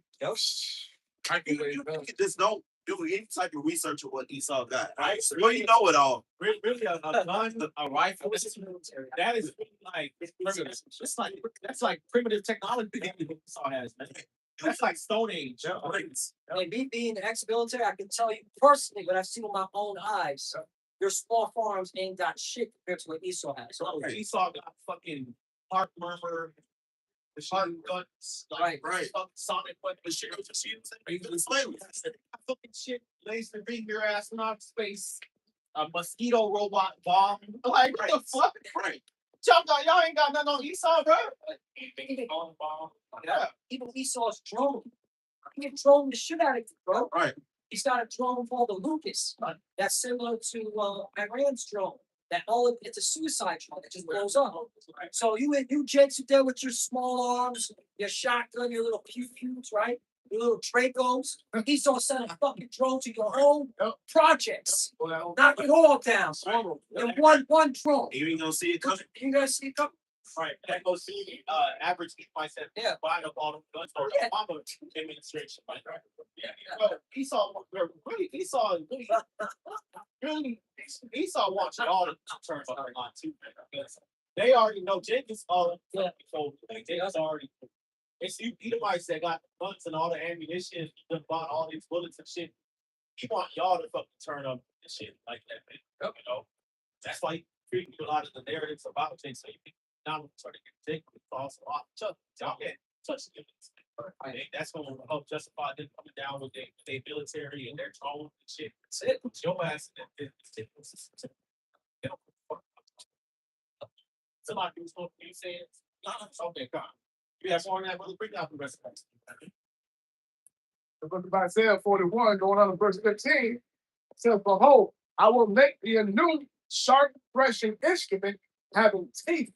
I can You just don't do any type of research of what Esau got. Right. Well, you know it all. Really, a gun, a rifle. That is really like that's like primitive technology that Esau has, man. That's like Stone Age. And me being ex-military, I can tell you personally what I've seen with my own eyes. Their small farms ain't got shit compared to what Esau has. Esau got fucking heart murmur, machine guns, Right. sonic weapons, fucking shit, laser beam your ass in outer space, a mosquito robot bomb. Like what the fuck? Right. Y'all ain't got nothing on Esau, bro. Yeah. Even Esau's drone. He can drone the shit out of you, bro. Right. He's got a drone called the Lucas, that's similar to Iran's drone. It's a suicide drone that just blows up. So you gents are there with your small arms, your shotgun, your little pew-pews, right? Your little Dracos. He's gonna send a fucking drone to your own projects. Well, Knock it all down. In one drone. You ain't gonna see it coming. You gonna see it coming? Right, that goes to average myself. Yeah. Buying up all the guns for Yeah. the Obama administration. Right? Yeah. Well, Esau really, Esau wants y'all to turn up a lot too, man. Because they already know Jenkins all so like they already. It's you Edomites that got the guns and all the ammunition, that bought all these bullets and shit. He want y'all to fucking turn up and shit like that, man. You know, that's why he created a lot of the narratives about things. So you can now start to get taken false a lot. Y'all can't touch the evidence. That's going to help justify them coming down with their military and their drone and shit. That's it. Put your ass in that. Somebody who's supposed to be saying, no, it's okay, God. You have more than that, brother. Bring out the rest of that. the book of Isaiah 41, going on to verse 15, says, behold, I will make thee a new sharp threshing instrument having teeth.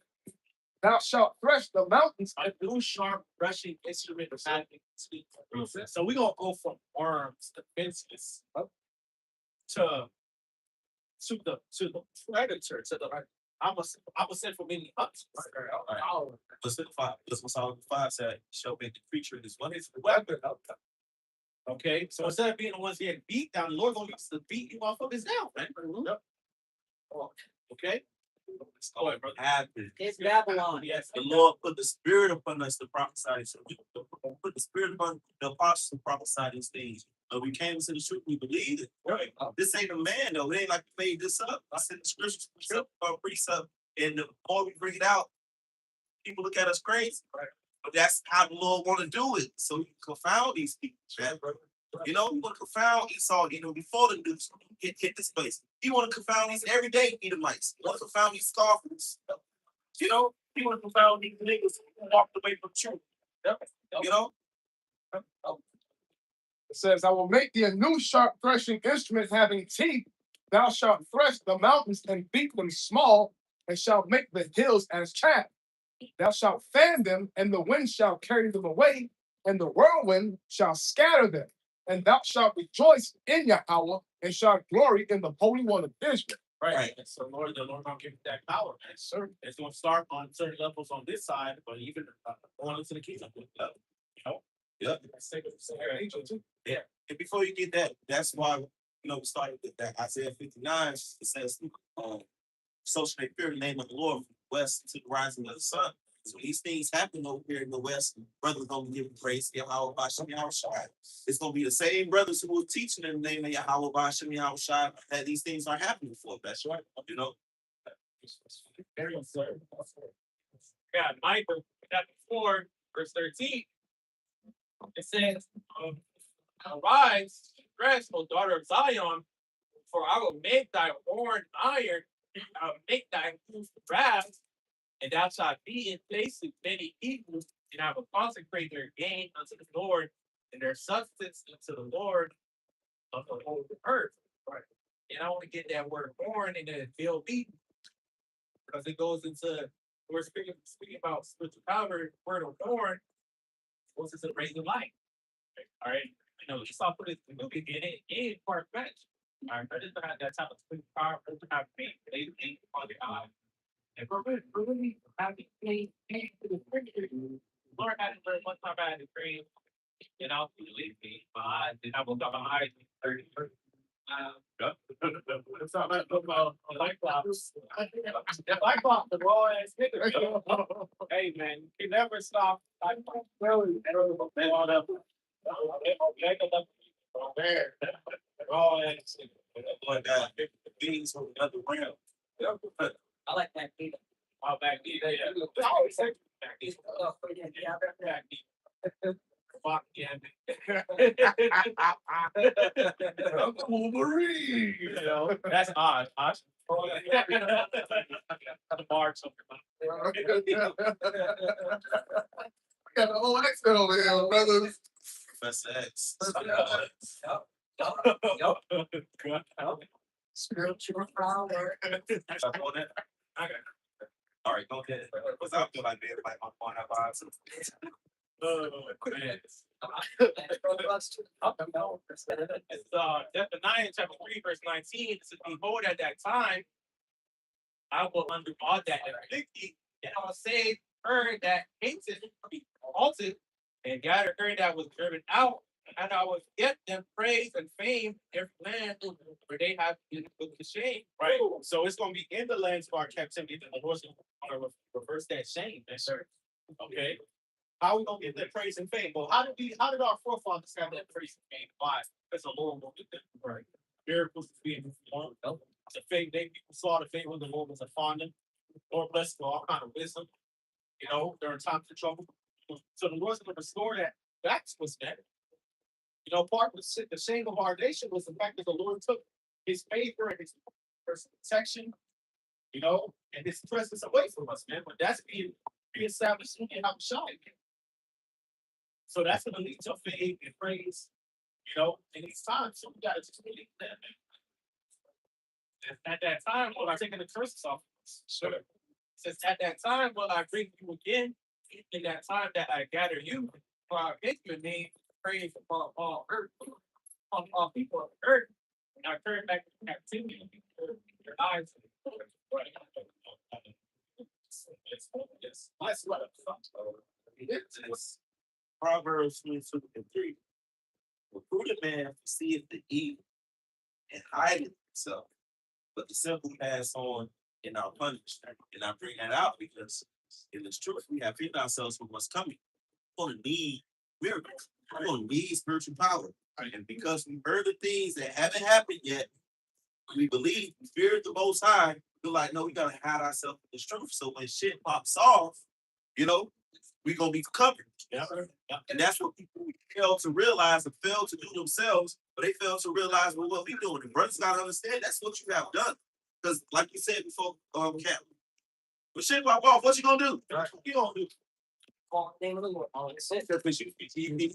Thou shalt thresh the mountains. A new sharp brushing instrument of having teeth. So we're gonna go from worms to fences to the predator, to the I'm a send for many hunters. Listen, this was all the 5 said, shall make the creature his weapon. His weapon. Okay, so instead of being the ones getting beat down, the Lord gonna use to beat you motherfuckers down, man. Okay. Go ahead, brother. It's Babylon. Yes, The Lord put the spirit upon us to prophesy. So we put the spirit upon the apostles to prophesy these things. But we came into the truth, we believe it. Right. This ain't a man though. It ain't like we made this up. I said the scriptures precept, and the more we bring it out, people look at us crazy. Right. But that's how the Lord want to do it. So you can confound these people, man, bro. You know, you want to confound Esau, before the news hit this place. You want to confound these everyday Edomites. You want to confound these scoffers. You know, you want to confound these niggas who walked away from truth. You know? It says, I will make thee a new sharp threshing instrument having teeth. Thou shalt thresh the mountains and beat them small, and shalt make the hills as chaff. Thou shalt fan them, and the wind shall carry them away, and the whirlwind shall scatter them. And thou shalt rejoice in Yahweh, and shalt glory in the Holy One of Israel. Right. And so the Lord gonna give you that power, man. Sure. It's gonna start on certain levels on this side, but even going into the kingdom. You know? Yep. Yeah. And before you get that, that's why we started with that Isaiah 59. It says, so shall they fear the name of the Lord from the west to the rising of the sun. So these things happen over here in the west. Brothers gonna give praise to Yahweh Bashem Yahushai. It's gonna be the same brothers who were teaching in the name of Yahweh Bashem Yahushai that these things are happening for. That's right. You know. Very absurd. Yeah, Micah chapter 4, verse 13. It says, arise, dress, O daughter of Zion, for I will make thy horn iron, I will make thy hoof brass, and thou shalt be in place with many people, and I will consecrate their gain unto the Lord, and their substance unto the Lord of the whole earth. Right. And I want to get that word horn in the VLB, because it goes into, we're speaking about spiritual power, word of horn, goes into raising light. All right. Esau put it in the movie, and it ain't far fetched. All right. But it's not that type of spiritual power, it doesn't have faith. They ain't on the eye. And for really having faith to the scripture, Lord had to learn one time I had to pray, believe me, but I will talk about eyes 30. It's not about light clocks. The light clock, the raw ass nigga. Hey man, you never stop. Really, all up. Raw ass nigga. Beings from another realm. I like that beat. All back D. I always say back D. Back D. Fuck yeah. Wolverine. That's odd. The bar Got the whole accent over here, brothers. Professor X. Spiritual power. All right, go ahead. What's up? Feel like being like on that vibe. Oh, man. It's Zephaniah chapter 3, verse 19. It says, behold, at that time, I will undo all that iniquity, and I will say, her that hates it be halted, and gather her that was driven out, and I will get them praise and fame in every land where they have been put to shame. Right. So it's going to be in the lands of our captivity that the Lord's going to reverse that shame. Yes, sir. Okay. How we gonna get that praise and fame? Well, how did our forefathers have that praise and fame? Why? Because the Lord wanted them. Right. Miracles being performed. The faith they people saw the favor of the Lord was upon them. Lord bless for all kind of wisdom. You know, during times of trouble. So the Lord's gonna restore that. That's what's that. You know, part of the shame of our nation was the fact that the Lord took his favor and his protection, you know, and his presence away from us, man. But that's being reestablished in our shine. So that's gonna lead to fame and praise, you know, in these times. So we gotta just believe that, man. And at that time, will I take the curses off? Sure. Since at that time will I bring you again, in that time that I gather you, for I make your name praise upon all earth, on all people of the earth, and I turn back to captivity your eyes. Yes, that's what I'm talking about. Proverbs 22:3. The prudent man seeth the evil and hideth himself, but the simple pass on and are punished. And I bring that out because in this truth, we have hidden ourselves from what's coming. We're going to need miracles. We're going to need spiritual power. And because we heard the things that haven't happened yet, we believe, we fear the Most High. We're like, no, we got to hide ourselves in this truth. So when shit pops off, you know, we're going to be covered. Yeah. And that's what people fail to realize and fail to do themselves, but they fail to realize, well, what we doing. The brothers got to understand that's what you have done. Because, like you said before, Cap, when shit pop off, what you going to do? What you going to do? Call the name of the Lord. All it says. Because he's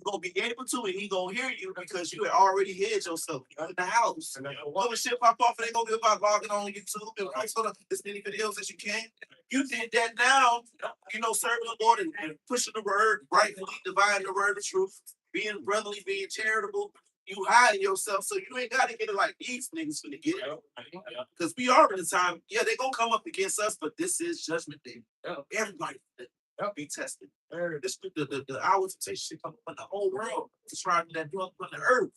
going to be able to, and he's going to hear you because you had already hid yourself in the house. Well, when shit pop off, and they going to be about logging on YouTube and all sort of as many videos as you can. You did that now, you know, serving the Lord and pushing the word, rightfully dividing the word of truth, being brotherly, being charitable. You hide yourself, so you ain't got to get it like these niggas finna get it. Because we are in the time, yeah, they going to come up against us, but this is judgment day. Everybody. They'll be tested. The hour of temptation come upon the whole world to try that dwell upon the earth.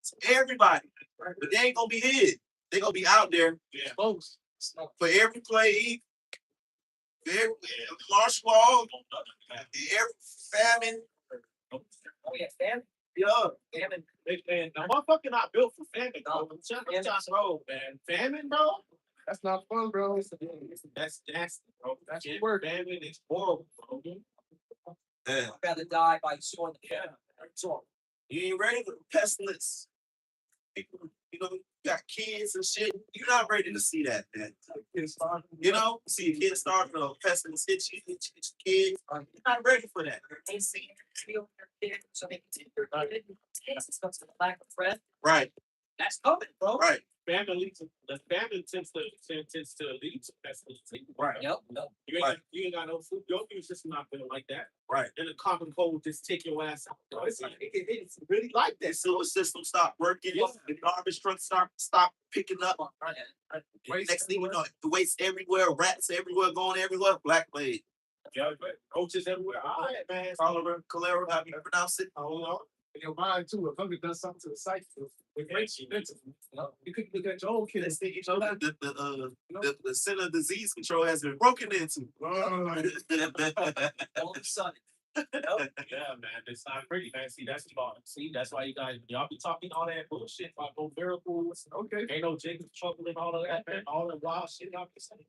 So everybody, but they ain't gonna be hid. They gonna be out there exposed for every plague, for every martial law, every famine. Oh yeah, famine. Yeah, Famine. Man, now motherfucker not built for famine, bro. Bro, man. Famine, bro. That's not fun, bro. That's nasty, bro. That's Yeah, work. Famine is horrible, bro. yeah. I'd rather die by sword than sword. You ain't ready for the pestilence. People, you know, you got kids and shit. You're not ready to see that, man. You know, see a kid starting a pestilence hit you, hit your kids. You're not ready for that. They see feel their kid, so they can take their kid. Taste because of the lack of breath. Right, That's coming, bro. right. The famine tends to lead to pestilence. Right. Yep. You ain't got no food. Your immune system not feeling like that. Right. Then the common cold just take your ass out. Bro. It's like it's really like that. That sewer system stop working. Yeah. The garbage trucks stop picking up. Next thing you know, the waste everywhere, rats everywhere, going everywhere. Black plague, Yeah, but roaches everywhere. All right, man. cholera, how you pronounce it? I don't know. In your mind too, if hunger does something to the psyche, it makes you mental. You could look at your own kids. That's you know the Center of Disease Control has been broken into. All of a sudden. Yeah, man, it's not pretty, man. See, that's the part. See, that's why you guys y'all be talking all that bullshit about no miracles. Okay. Ain't no Jacob trouble and all of that, man. All that wild shit y'all be saying.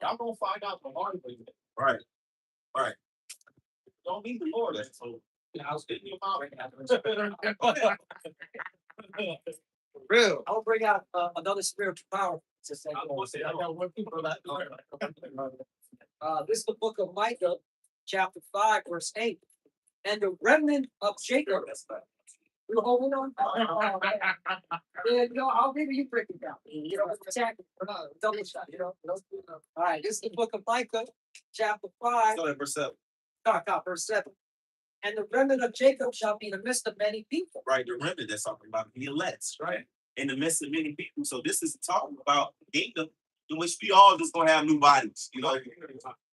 Y'all gonna find out the hard way. Right, right. Don't need the Lord. So I was getting your mouth right now. Real. I'll bring out another spiritual power. To say, I got one people that this is the book of Micah, chapter 5, verse 8. And the remnant of Jacob We're holding on. Yeah, you know, I'll maybe you break it down. You know, exactly. Double shot, you know. All right, this is the book of Micah, chapter 5, Go ahead, verse 7. verse 7. And the remnant of Jacob shall be in the midst of many people. Right, the remnant that's talking about the elect, right? In the midst of many people. So this is talking about a kingdom in which we all just gonna have new bodies, you know,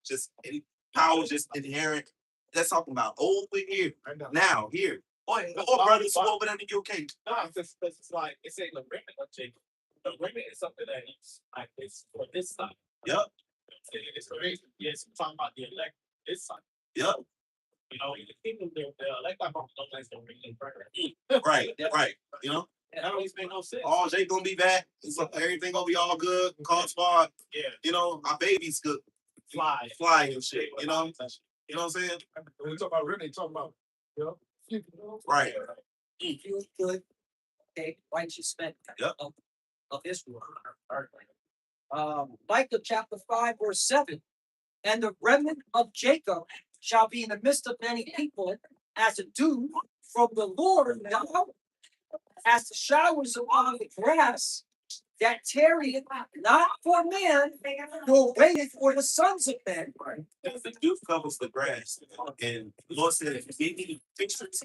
just any power just inherent. That's talking about over here, now, here. Boy, brothers over there in the UK. No, it's like it's saying the remnant of Jacob. The remnant is something that is like it's for this side. Yep. It's crazy. Yes, we're talking about the elect this side. Yep. You know, in the kingdom, the elect are don't like the remnant. Right, right. You know, That don't even make no sense. all Jay gonna be back. It's like everything gonna be all good. Call squad. Yeah, You know, our baby's good. fly. Flying and shit. You know what I'm saying? When we talk about really talking about, you know, Right. Feel good. Okay, righteous men Yep. of Israel. Micah chapter 5, verse 7. And the remnant of Jacob shall be in the midst of many people, as a dew from the Lord, as the showers upon the grass, that tarry not for man, nor waited for the sons of men. Because the dew covers the grass. And the Lord said, if you give me the pictures,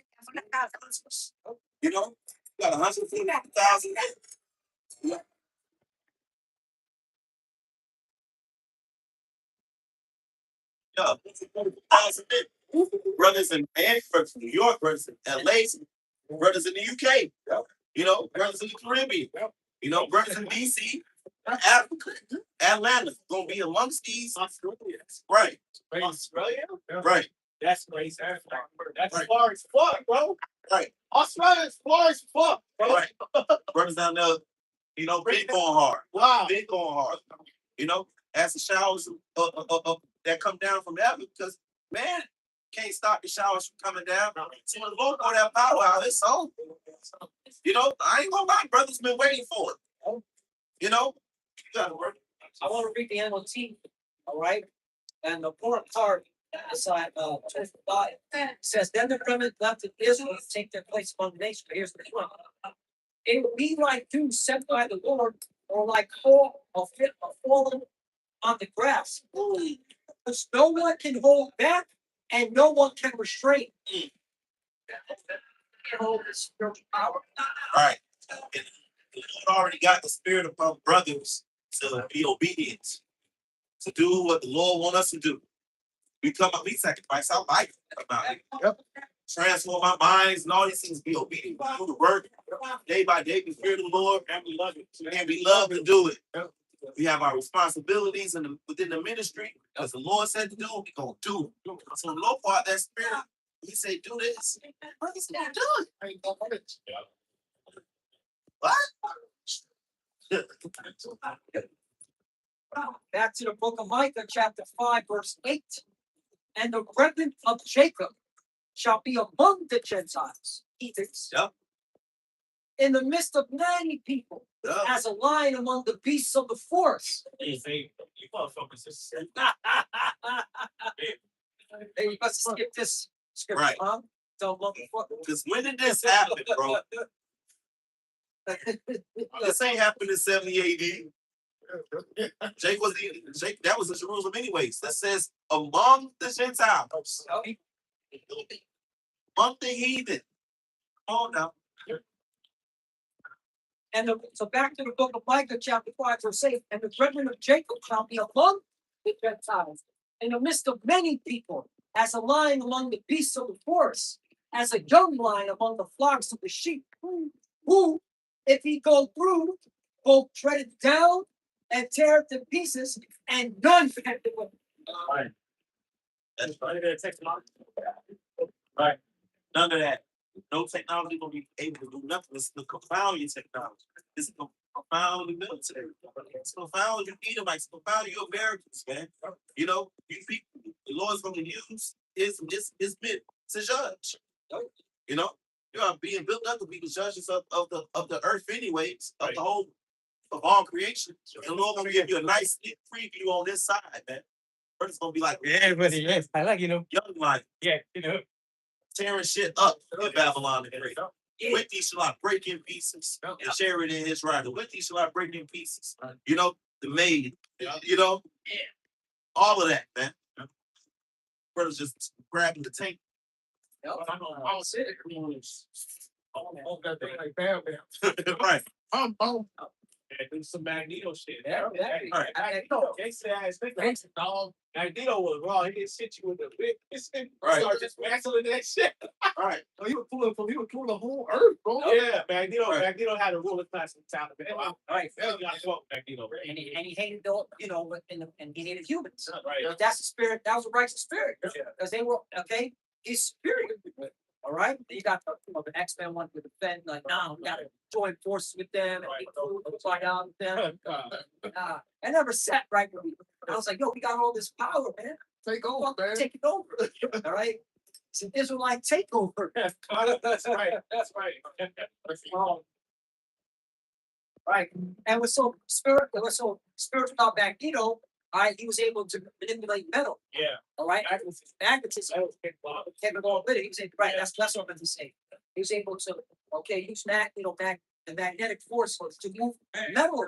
you know, you got 150,000. Yeah, 1,000 brothers in brothers in New York, brothers in LA, brothers in the UK, you know, brothers in the Caribbean, you know, brothers in DC, Africa, Atlanta, gonna be amongst these. Right, Australia? right, That's crazy. That's Right. far as fuck, bro. right, Australia is far as fuck, bro. right. Brothers down there, you know, big going hard. Wow. Big going hard. You know, as the showers that come down from heaven, because man can't stop the showers from coming down. So when the Lord pour that power out, it's on. You know, I ain't gonna lie, brothers been waiting for it. You know, you gotta work. I want to read the NLT, all right? And the fourth part, aside, 25, says, then the remnant left of Israel to take their place among the nations. But here's the point. It will be like dew sent by the Lord, or like hail or fallen on the grass, which no one can hold back and no one can restrain. Can hold the spiritual power. Right. And the Lord already got the spirit upon brothers to be obedient, to do what the Lord want us to do. We come up, we sacrifice our life about it. Yep. Transform our minds and all these things, be obedient, do the work day by day, the fear of the Lord, And we love it. and we love to do it. Yep. We have our responsibilities within the ministry, as the Lord said to do, we gonna do it. So the Lord part that spirit, he say, do this. Brothers gonna do it. I ain't gonna let it. What? Back to the book of Micah, chapter 5, verse 8. And the remnant of Jacob shall be among the Gentiles, heathens, Yep. in the midst of many people, Yep. as a lion among the beasts of the forest. You motherfuckers. Hey, you must skip this scripture, Right. huh? Don't motherfucker. Because when did this happen, bro? This ain't happened in 70 AD. Jake, that was in Jerusalem anyways. That says among the Gentiles, among the heathen. Oh no. And so back to the book of Micah, chapter 5, verse 8. And the remnant of Jacob shall be among the Gentiles, in the midst of many people, as a lion among the beasts of the forest, as a young lion among the flocks of the sheep, who, if he go through, will tread it down and tear it to pieces, and none can do it. That's Right there, technology. none of that. No technology gonna be able to do nothing. It's to confound your technology. It's to confound the military. It's to confound your Edomites, confound your Americans, man. You know, you people, the Lord's gonna use his men to judge. You know, you are being built up to be the judges of the earth anyways, of the whole of all creation. The Lord gonna give you a nice preview on this side, man. First, it's gonna be like, Yes, I like young life Yeah, tearing shit up in Babylon the Great. Yeah. With these shall I break in pieces and share it in his rider. With these shall I break in pieces. You know, the maid, you know, Yeah. all of that, man. Brothers just grabbing the tank. Yep. I'll sit it. Oh, that thing like bam, bam. Right. Yeah, do some Magneto shit. Yeah, exactly. Right. Magneto, gangsta ass nigga. Thanks, dog. Magneto was raw. He didn't hit you with the big. Right. Start just wrestling that shit. Right. Oh, he was pulling the whole earth, bro. Yeah, Magneto. Right. Magneto had a ruler class mentality. Man. All right. Yeah, you gotta quote Magneto. And he hated the, and he hated humans. Right. But that's the spirit. That was a righteous spirit. Yeah. Because they were okay. He's superior. All right. You got the X-Men one to defend. Like, no, we gotta join forces with them and Right. fight out with them. Uh, I never sat right with me. I was like, yo, we got all this power, man. Take over, man. Take it over. All right. It's an Israelite takeover. that's right. That's right. Right. And what's so spiritual about Magneto, all right, he was able to manipulate metal. Yeah. All right. Magnetism. Magnetism. That was big block. Can't go with it. He was able, right. That's what I meant to say. He was able to use the magnetic force to move metal.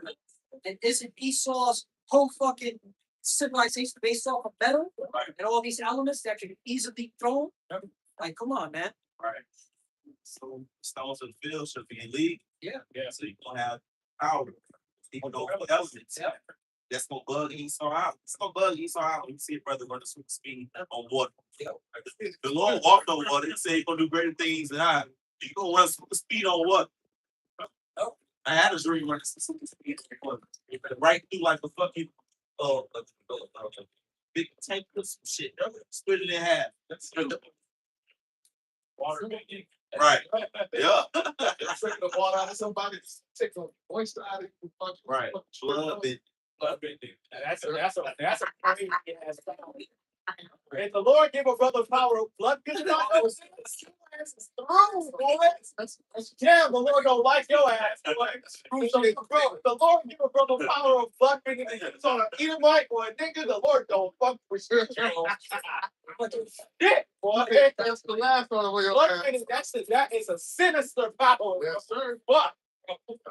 And isn't Esau's whole fucking civilization based off of metal and all these elements that can easily thrown? Like, come on, man. Right. So stones in the field should be in league. Yeah. Yeah. So you gonna have power. Even though elements. Yeah. That's gonna bug Esau out. It's gonna bug Esau out. You see a brother running super speed on water. Yeah. The Lord walked on water. He said he's gonna do greater things than I. You gonna run super speed on what? Oh. I had a dream running super speed on water. Right through like a fucking big tank or some shit. Split it in half. Water. Right. Yeah. Take the water out of somebody, take the moisture out of you. Right. Love it. That's a crazy ass power. And the Lord gave a brother power of blood. That's yeah, the Lord don't like your ass. The Lord give a brother power of blood. It's on an Edomite or a nigga. The Lord don't fuck with you. Shit, boy. That's the last one of your That is a sinister power. Yes, sir. Fuck.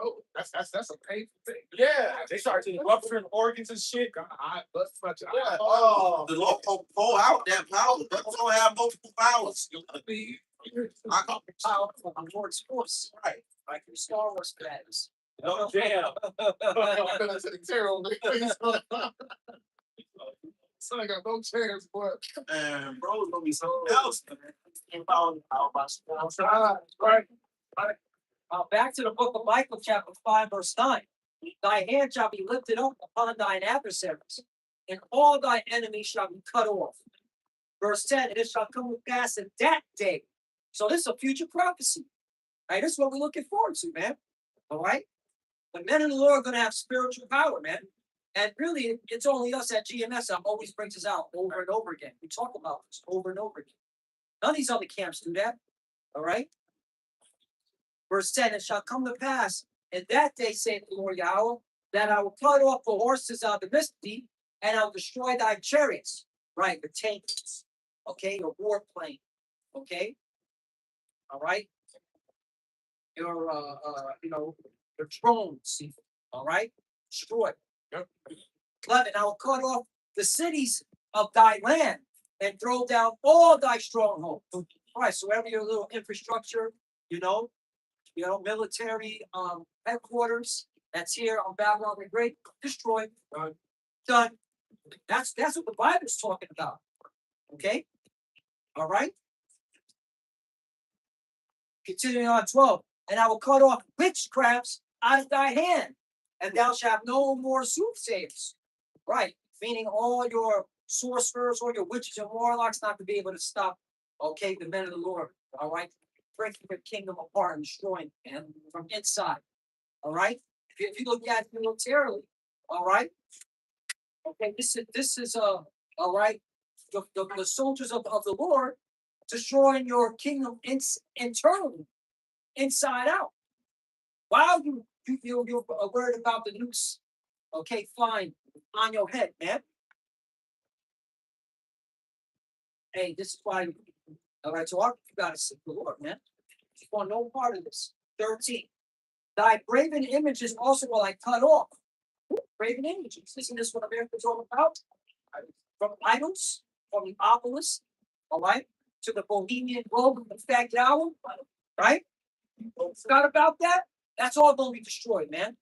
Oh, that's a painful thing. Yeah, they start to rupturing organs and shit. Yeah. Oh, The Lord gonna pour out that power. Brothers don't have multiple powers. I got the power of the Lord's force. Right. Like your Star Wars fans. no damn. So I got no chance, boy. And bro, it's gonna be something else. Right. Back to the book of Michael, chapter 5, verse 9. Thy hand shall be lifted up upon thine adversaries, and all thy enemies shall be cut off. Verse 10, and it shall come to pass in that day. So this is a future prophecy. Right? This is what we're looking forward to, man. All right? The men of the Lord are going to have spiritual power, man. And really, it's only us at GMS that always brings us out over and over again. We talk about this over and over again. None of these other camps do that. All right? Verse 10, it shall come to pass in that day, saith the Lord Yahweh, that I will cut off the horses out of the midst of thee, and I'll destroy thy chariots. Right, the tanks. Okay, your war plane. Okay? All right? Your your drones, all right? Destroy. 11, I will cut off the cities of thy land and throw down all thy strongholds. All right, so every little infrastructure, military headquarters that's here on Babylon the Great, destroyed. Done. That's what the Bible's talking about. Okay? All right. Continuing on 12, and I will cut off witchcrafts out of thy hand, and thou shalt have no more soothsayers. Right, meaning all your sorcerers, all your witches and warlocks not to be able to stop, okay, the men of the Lord. All right, breaking the kingdom apart and destroying and from inside. All right, if you look at it militarily, all right. Okay, this is all right. The soldiers of the Lord destroying your kingdom internally, inside out. While you're worried about the nukes, okay, flying on your head, man. Hey, this is why. All right, so you gotta seek the Lord, man. You want no part of this. 13. Thy graven images also will I cut off. Graven images. Isn't this what America's all about? From idols, from the obelisk, all right, to the Bohemian Grove and the Fat Hour, right? Forgot about that? That's all going to be destroyed, man.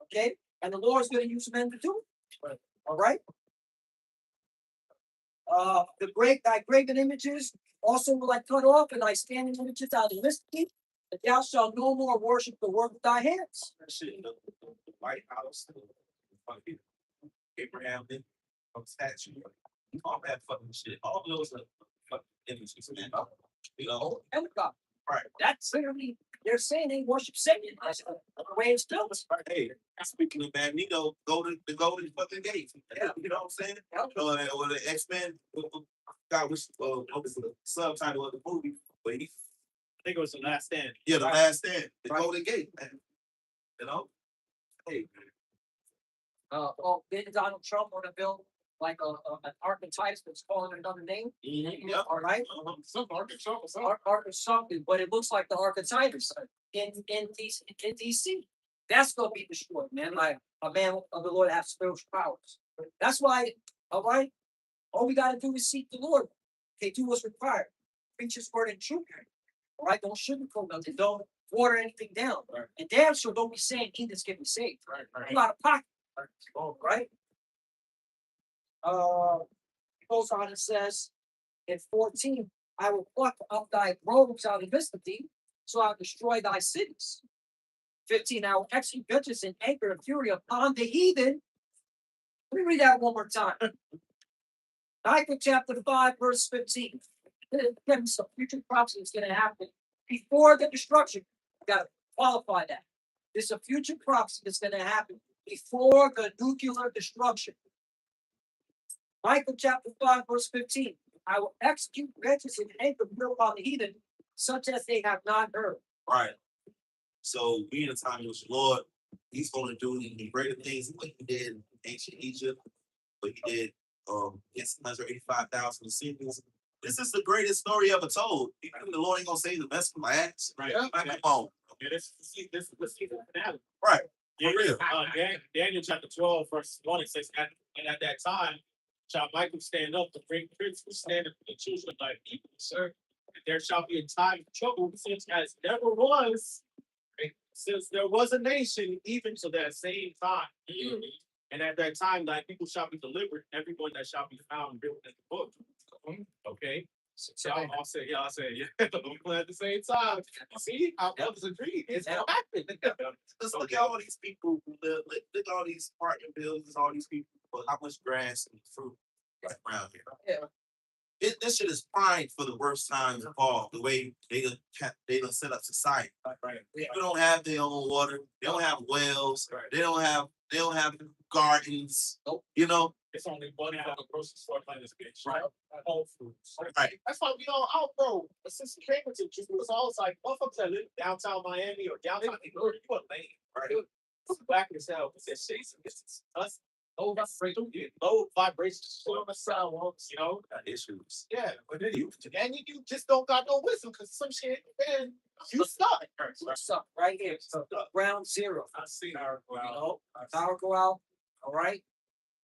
Okay? And the Lord's going to use men to do it. All right? Thy graven images also will I cut off, and thy standing images out of the thee, that thou shalt no more worship the work of thy hands. That shit, the White House, the fucking Abraham Lincoln statue, all that fucking shit. All those are fucking images, man. You know, And God. right? That's literally, they're saying they worship Satan. That's the way it's built. Hey, speaking of Magneto, go to the Golden fucking Gate. Yeah, you know what I'm saying? Yeah. Or the X-Men. God, what was the subtitle of the movie? But I think it was The Last Stand. yeah, the Last Stand, the Right. Golden Gate, man. You know, hey, Didn't Donald Trump want to build like an Archetypes that's calling it another name? yeah, All right. Some Arkansas or something. Ark of something, but it looks like the Archetypes in DC. That's gonna be destroyed, man. Like a man of the Lord has spiritual powers. That's why, all right, all we gotta do is seek the Lord. Okay, do what's required. Preach his word in truth. All right, don't sugarcoat nothing. Don't water anything down. Right. And damn sure don't be saying heathens get me saved. Right. You out of pocket. Right? Goes on and says in 14, I will pluck up thy groves out of midst of thee, so I'll destroy thy cities. 15, I will execute vengeance and anger and fury upon the heathen. Let me read that one more time. Micah chapter 5, verse 15. Again, some future prophecy is going to happen before the destruction. You got to qualify that. There's a future prophecy that's going to happen before the nuclear destruction. Micah chapter 5, verse 15. I will execute vengeance and anger upon the heathen, such as they have not heard. right. So we in a time in which the Lord, He's going to do the greater things than what He did in ancient Egypt, what He did against 185,000 Assyrians. This is the greatest story ever told. Even the Lord ain't gonna say the best of my acts. Right. Like, come on. Yeah, this is the finale. Right. Yeah, For real. Daniel chapter 12, verse 1, it says, and at that time shall Michael stand up, the great prince will stand up for the children of thy people, sir. And there shall be a time of trouble, since as never was, right, since there was a nation, even to that same time. And at that time, thy people shall be delivered, everyone that shall be found written in the book. Okay. So I'll say, yeah, at the same time. See, our brothers agree. It's gonna happen. Just look at all these people who live, look at all these apartment buildings, all these people, but how much grass and fruit is around here. Yeah. This shit is primed for the worst times involved, the way they done set up society. Right. People don't have their own water, they don't have wells, they don't have gardens. Nope. You know, It's only one out of the grocery store like this bitch. Right. Whole Foods. right. That's why we all out, bro. Since we came into it was always like motherfuckers that live downtown Miami or downtown New York, you a lame, right? It's black as hell. It's that shit. It's us. Low vibration, low vibrations, sound, you know. Got issues. Yeah, but then you just don't got no wisdom because some shit, man, you stuck. What's up right here? Ground zero. I see her go You out. know, power go out. All right.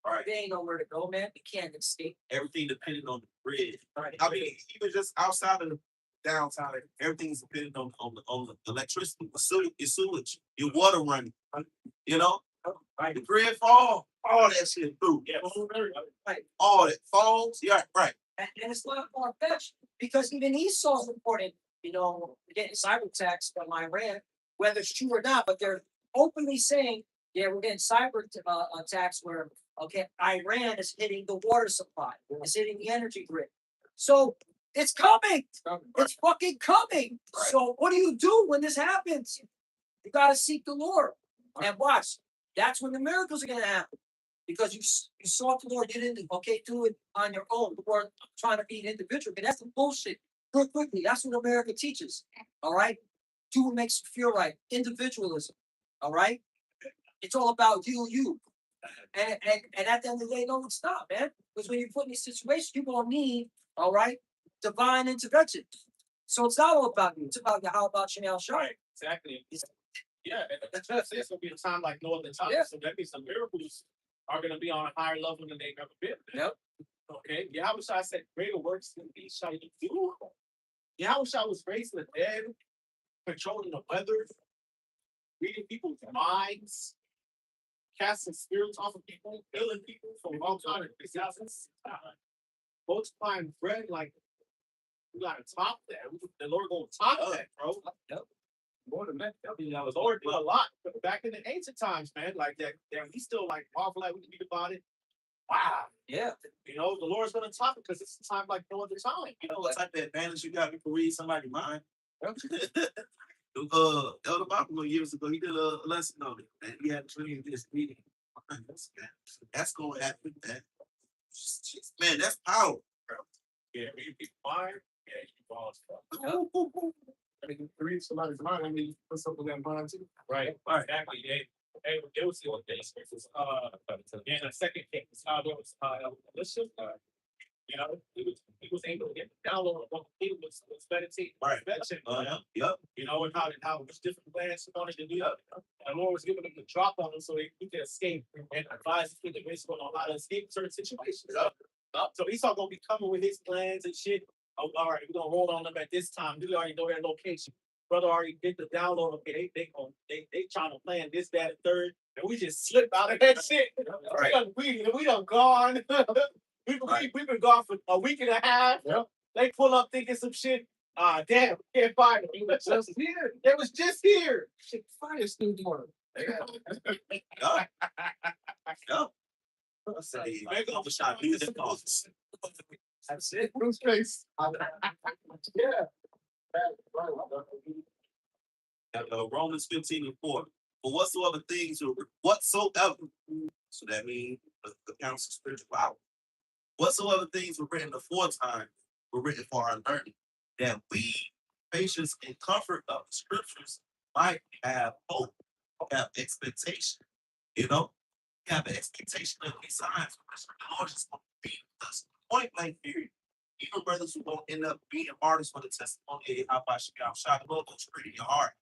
Right. There ain't nowhere to go, man. We can't escape. Everything depending on the grid. Right. I mean, even just outside of the downtown, everything's dependent on the electricity, your sewage, your water running. You know, Right. the grid fall, all that shit through. Yeah, Right. All that falls. Yeah, right. And it's not far fetched because even Esau's reporting, you know, getting cyber attacks from Iran, whether it's true or not, but they're openly saying, yeah, we're getting cyber attacks where, okay, Iran is hitting the water supply, it's hitting the energy grid. So it's coming. It's fucking coming. Right. So what do you do when this happens? You got to seek the Lord and watch. That's when the miracles are going to happen. Because you sought the Lord, you didn't do it on your own. You weren't trying to be an individual. But that's the bullshit. Real quickly, that's what America teaches. All right, do what makes you feel right. Individualism. All right, it's all about you. And at the end of the day, no, it's not, man. Because when you're put in these situations, people don't need, all right, divine intervention. So it's not all about you. It's about how about Chanel Sharp. Right, exactly. Yeah, and that's it's gonna be a time like no other time. Yeah. So that means the miracles are gonna be on a higher level than they've ever been. Yep. Okay. Yahushua said, greater works than these shall you do. Yahushua was raising the dead, controlling the weather, reading people's minds, casting spirits off of people, healing people from all kinds of diseases, multiplying bread like we gotta top that. The Lord gonna top that, bro. Yep. More than that, the Lord did a lot back in the ancient times, man. Like that, we still like marvel at. We can read about it. Wow. Yeah. You know, the Lord's gonna top it because it's a time like no other time. You know what type of advantage you got? You can read somebody's mind. Elder Buffalo years ago, he did a lesson on it, and he had to read this meeting. That's gonna happen, man. Man, that's power. Yeah, read people's mind. Yeah, you balls. I mean, to read somebody's mind, I mean, you put something in their mind too. Right, exactly. It was the days. In the second case, there was Alicia. You know, he was able to get the download of what he was meditating. Right. Yep. You know, and how much different plans he wanted to do. And the Lord was giving him the drop on him so he could escape and advise him to on how to escape certain situations. So Esau gonna be coming with his plans and shit. Oh, all right, we're gonna roll on them at this time. We already know their location. Brother already did the download. Okay, they trying to plan this, that, and third, and we just slip out of that shit. Right. We done gone. We've been gone for a week and a half. Yep. They pull up thinking some shit. Damn, can't find them. It was just here. It was just here. Shit, find a student one. Yep. I say, man, go shot me the causes. That's it. Bruce face. Yeah. Romans 15:4. For whatsoever, so that means the counsel of spiritual power. Whatsoever things were written aforetime were written for our learning, that we, patience and comfort of the scriptures, might have hope, have expectation. You know, have an expectation of these signs, which the Lord is going to be with us. Point blank period. Even brothers who won't end up being martyrs for the testimony, how about you got shot above those in your heart.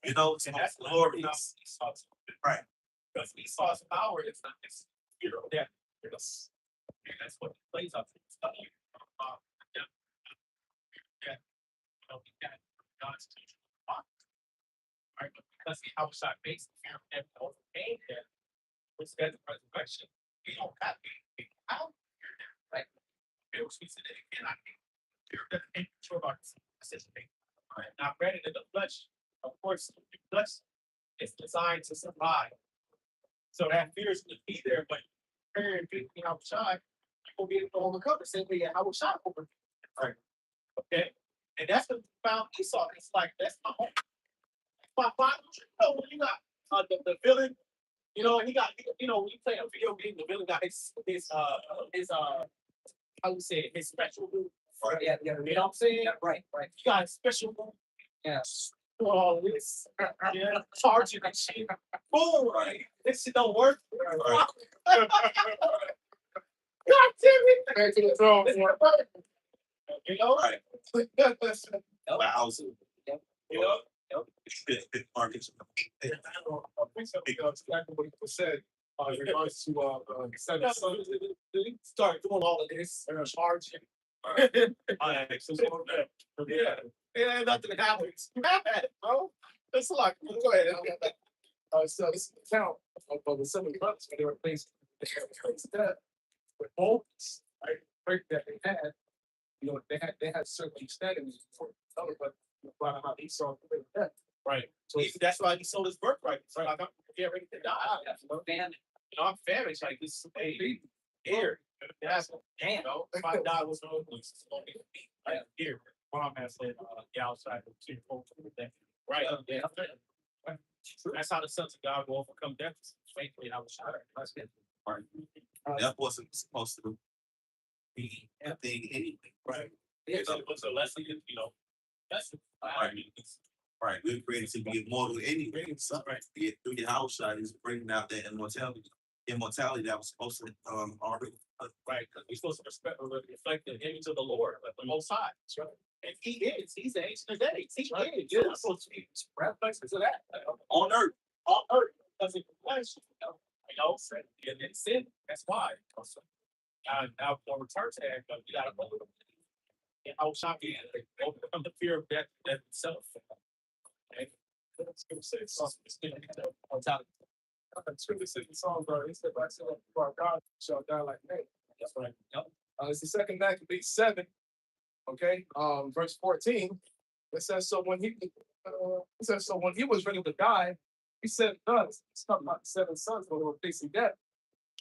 You know, And that's glorious. Esau's Right. because Esau's power is not this hero that and that's what he plays up to. He got God's teaching. Right, but because he outside makes the fear of him overcame him, which that's the resurrection. We don't have to be out here, right? It was we said that again. I think fear doesn't take control of our decision making. Right. Now, granted, in the flesh, of course, the flesh is designed to survive. So that fear is going to be there, but preparing people outside, you will be able to overcome the same way I was shot over. Right. Okay. And that's the found Esau. It's like that's my home. My final, when you got the villain, you know, he got, you know, when you play a video game, the villain got his how you say it, his special move. Right. Yeah. You know what I'm saying? Yeah, right. He got a special move. Yes. Oh, this, yeah, charging and shit. Boom, right? This shit don't work. Right. God damn it! Back to the throne. You know, Right. Thousand. you know. Markets. Because exactly what he said in regards to seven sons. Start doing all of this and charging. Yeah, it ain't nothing happens. Bro, it's like, go ahead. So this is the count of the seven brothers when they were placed dead with boldness, right? Break that they had. You know, they had certain understanding before the other, but brought them out Esau dead. Right. So that's why he sold his birthright. So like, I'm getting ready to die. Man, You know, I'm famished. Like this, hey, here. That's damn. you know, if I die with no influence, it's gonna be right here. Mom has said, outside of 2 folks with that. Right. Yeah. That's how the sons of God will overcome death. Faithfully, I was shot. That's good. Right. That wasn't supposed to be a thing anyway. Right. It was a lesson, you know. That's Right. Right. We're created to be immortal anyway. So right. Through your house shot is bringing out that immortality that was supposed to already. right. Because we're supposed to reflect the image of the Lord, like the Most High. That's right. And he is. He's the ancient of days. He is. Yeah, that's supposed to be references of that. On earth. On earth. Doesn't flesh. You know, and then sin. That's why. Now we'll return to that, but you gotta go with him. And how shocking overcome the fear of death itself. Okay. It's gonna say something. It's really singing song, bro. He said, "I said, for our God shall die like me." That's right. Yep. It's the second Maccabees 7. Okay, verse 14. It says, so when he was ready to die, he said, thus, it's talking about the 7 sons who were facing death.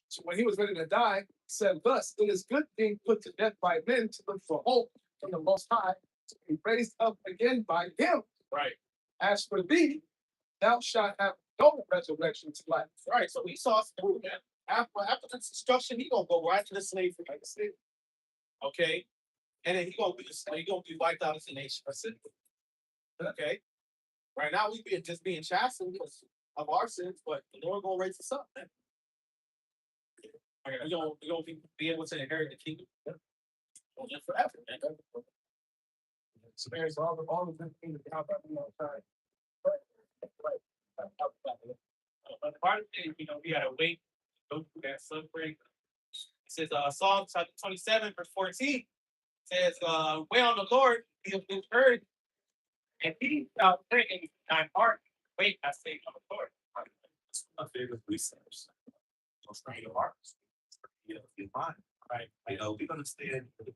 So when he was ready to die, he said, thus, it is good being put to death by men to look for hope from the Most High, to be raised up again by him. Right. As for thee, thou shalt have no resurrection to life. Right. So Esau's through that. After this destruction, he gonna go right to the slavery. Okay. And then he gonna be wiped out as a nation. Okay. Right now we just being chastened because of our sins, but the Lord gonna raise us up, man. We're gonna be able to inherit the kingdom. Forever, man. Experience all the good things that happen all the time. But part of it, we gotta wait, go through that suffering. It says, Psalm chapter 27, verse 14 says, wait on the Lord, he'll be heard, and he shall pray in thine heart. Wait, I say on the Lord. That's my favorite research. Don't strain your hearts. Your mind. Right. We're gonna stay in the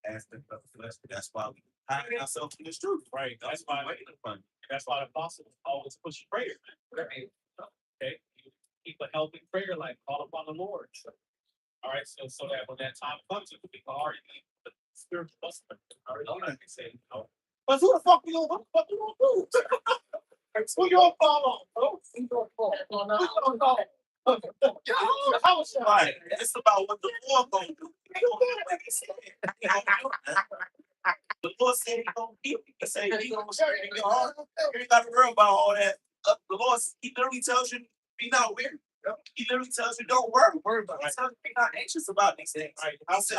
aspect of the flesh. That's why we hide ourselves in this truth. Right. That's why the apostles always push prayer. Right. Okay. Keep a healthy prayer life, call upon the Lord. All right, so that when that time comes, it will be already the spiritual husband. All right, I can say, but who the fuck you gonna do? Who you gonna follow? Who you gonna follow? Right. It's about what the Lord gonna do. The Lord said he gonna keep you. He said he gonna share in your heart. You ain't gotta worry about all that. The Lord, he literally tells you, be not weary. He literally tells you, don't worry about it. He tells you, be not anxious about these things. Right. I'll say,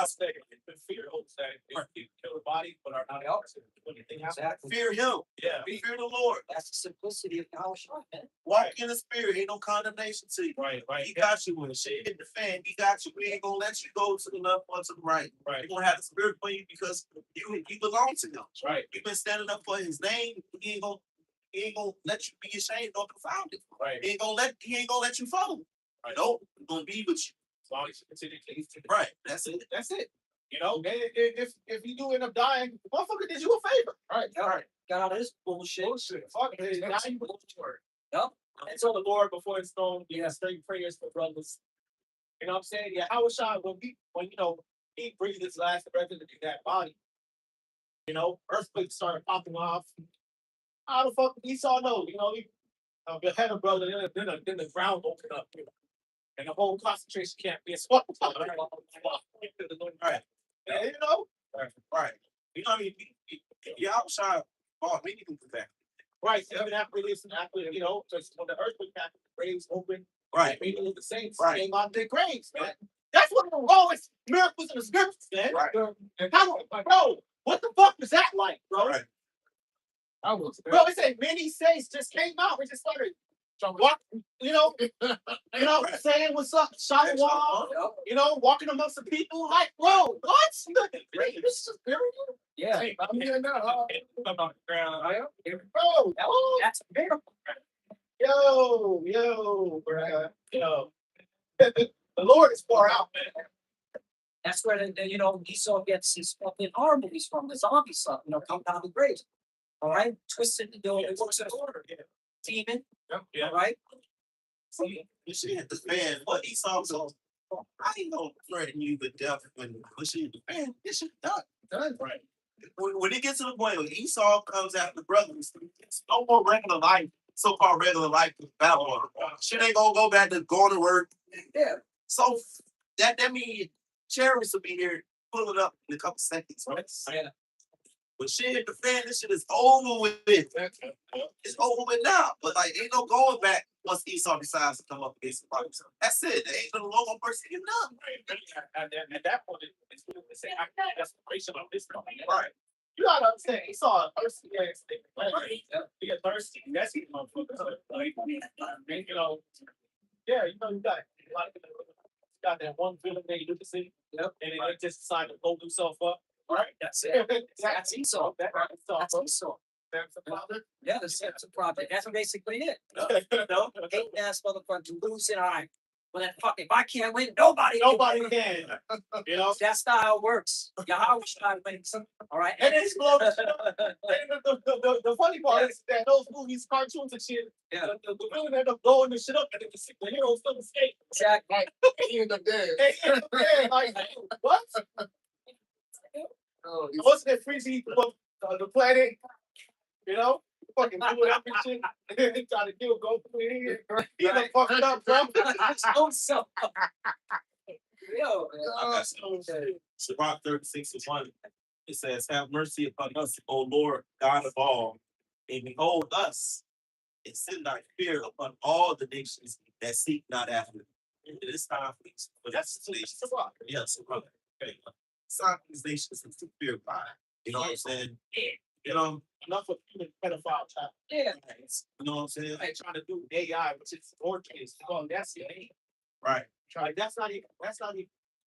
fear holds that you kill the body, but are not opposite. Exactly. Fear him. Yeah. Fear the Lord. That's the simplicity of Yahweh, man. Walk in the spirit. Ain't no condemnation to you. Right. He got you when the shit hit the fan. He got you. We ain't gonna let you go to the left or to the right. Right. You're gonna have the spirit for you because you belong to him. Right. You've been standing up for his name. He ain't gonna let you be ashamed or confounded. Right. He ain't gonna let you fall. Right. Nope. He's gonna be with you. As long as you continue to Right. That's it. If you do end up dying, motherfucker did you a favor. Right. God is bullshit. Fuck it. Dying bullshit. Yep. And so the Lord before his throne, straight prayers for brothers. You know what I'm saying? Yeah, how was Sean when he breathed his last breath into that body? Earthquakes started popping off. How the fuck Esau know? He behead a brother, then the ground opened up, and the whole concentration camp being swept. Right. Yeah, right. You know what I mean? Outside, many people do that. Right. Even after just when the earthquake happened, the graves open. Right. Maybe the saints Right. came out of their graves, man. That's one of the lowest miracles in the scriptures, man. Right. Bro, what the fuck was that like, bro? Right. Bro, it said many saints just came out. We just started walking, saying what's up, shouting walking amongst the people. Like, bro, what? This is very good. Yeah. Hey, I'm here now. Bro, That's a miracle. bro. The Lord is far out, man. That's where Esau gets his fucking armies from, the zombie stuff, come down the graves. All right, twisted the door, it works in order. Demon, Yeah. all right. See, you should hit the fan. What Esau goes, I ain't gonna threaten you with death when push hit the fan. This shit done. Right. When it gets to the point where Esau comes after the brothers, it's no more regular life, so-called regular life with Babylon. Shit ain't gonna go back to going to work. Yeah. So that means chariots will be here pulling up in a couple seconds, right? Yeah. But shit hit the fan, this shit is over with. It's over with now. But ain't no going back once Esau decides to come up against the brothers. That's it. There ain't no longer person you know. At that point, it's really the same desperation of this. Right. You gotta understand, he saw a thirsty ass thing. He get thirsty. That's he motherfuckers. Like, you know, yeah, you know, you got like you got that one villain that you can see. Yep. And then they just decide to blow himself up. Right. That's it. That's Esau. That That's Esau. That's the father. Yeah, that's a project. That's basically it. No, Hate ass motherfucker, losing eye. Well, then fuck, if I can't win, nobody nobody can. You know, That's not how it works. Yahweh trying to win. All right. and it's blow the shit up. The funny part is that those movies, cartoons and shit, Yeah. the villain end up blowing the shit up and then the hero still escape. Exactly. Like, he ended up dead. Yeah, like, what? Oh, he's- Wasn't it Freezy the planet? You know? Fucking blew it up and shit. And then they try to kill Goku in here. He done fucked up, bro. Oh, so. Yo. Shabbat 36:1. It says, "Have mercy upon us, O Lord, God of all, and behold us, and send thy fear upon all the nations that seek not after thee." It is time for That's Shabbat. yes, brother. Okay. It's time for these nations to fear God. You know what I'm saying? You know, Enough of human pedophile child. Yeah. you know what I'm saying? Like trying to do AI, which is more kids. Oh, that's your name. Right. Like that's not even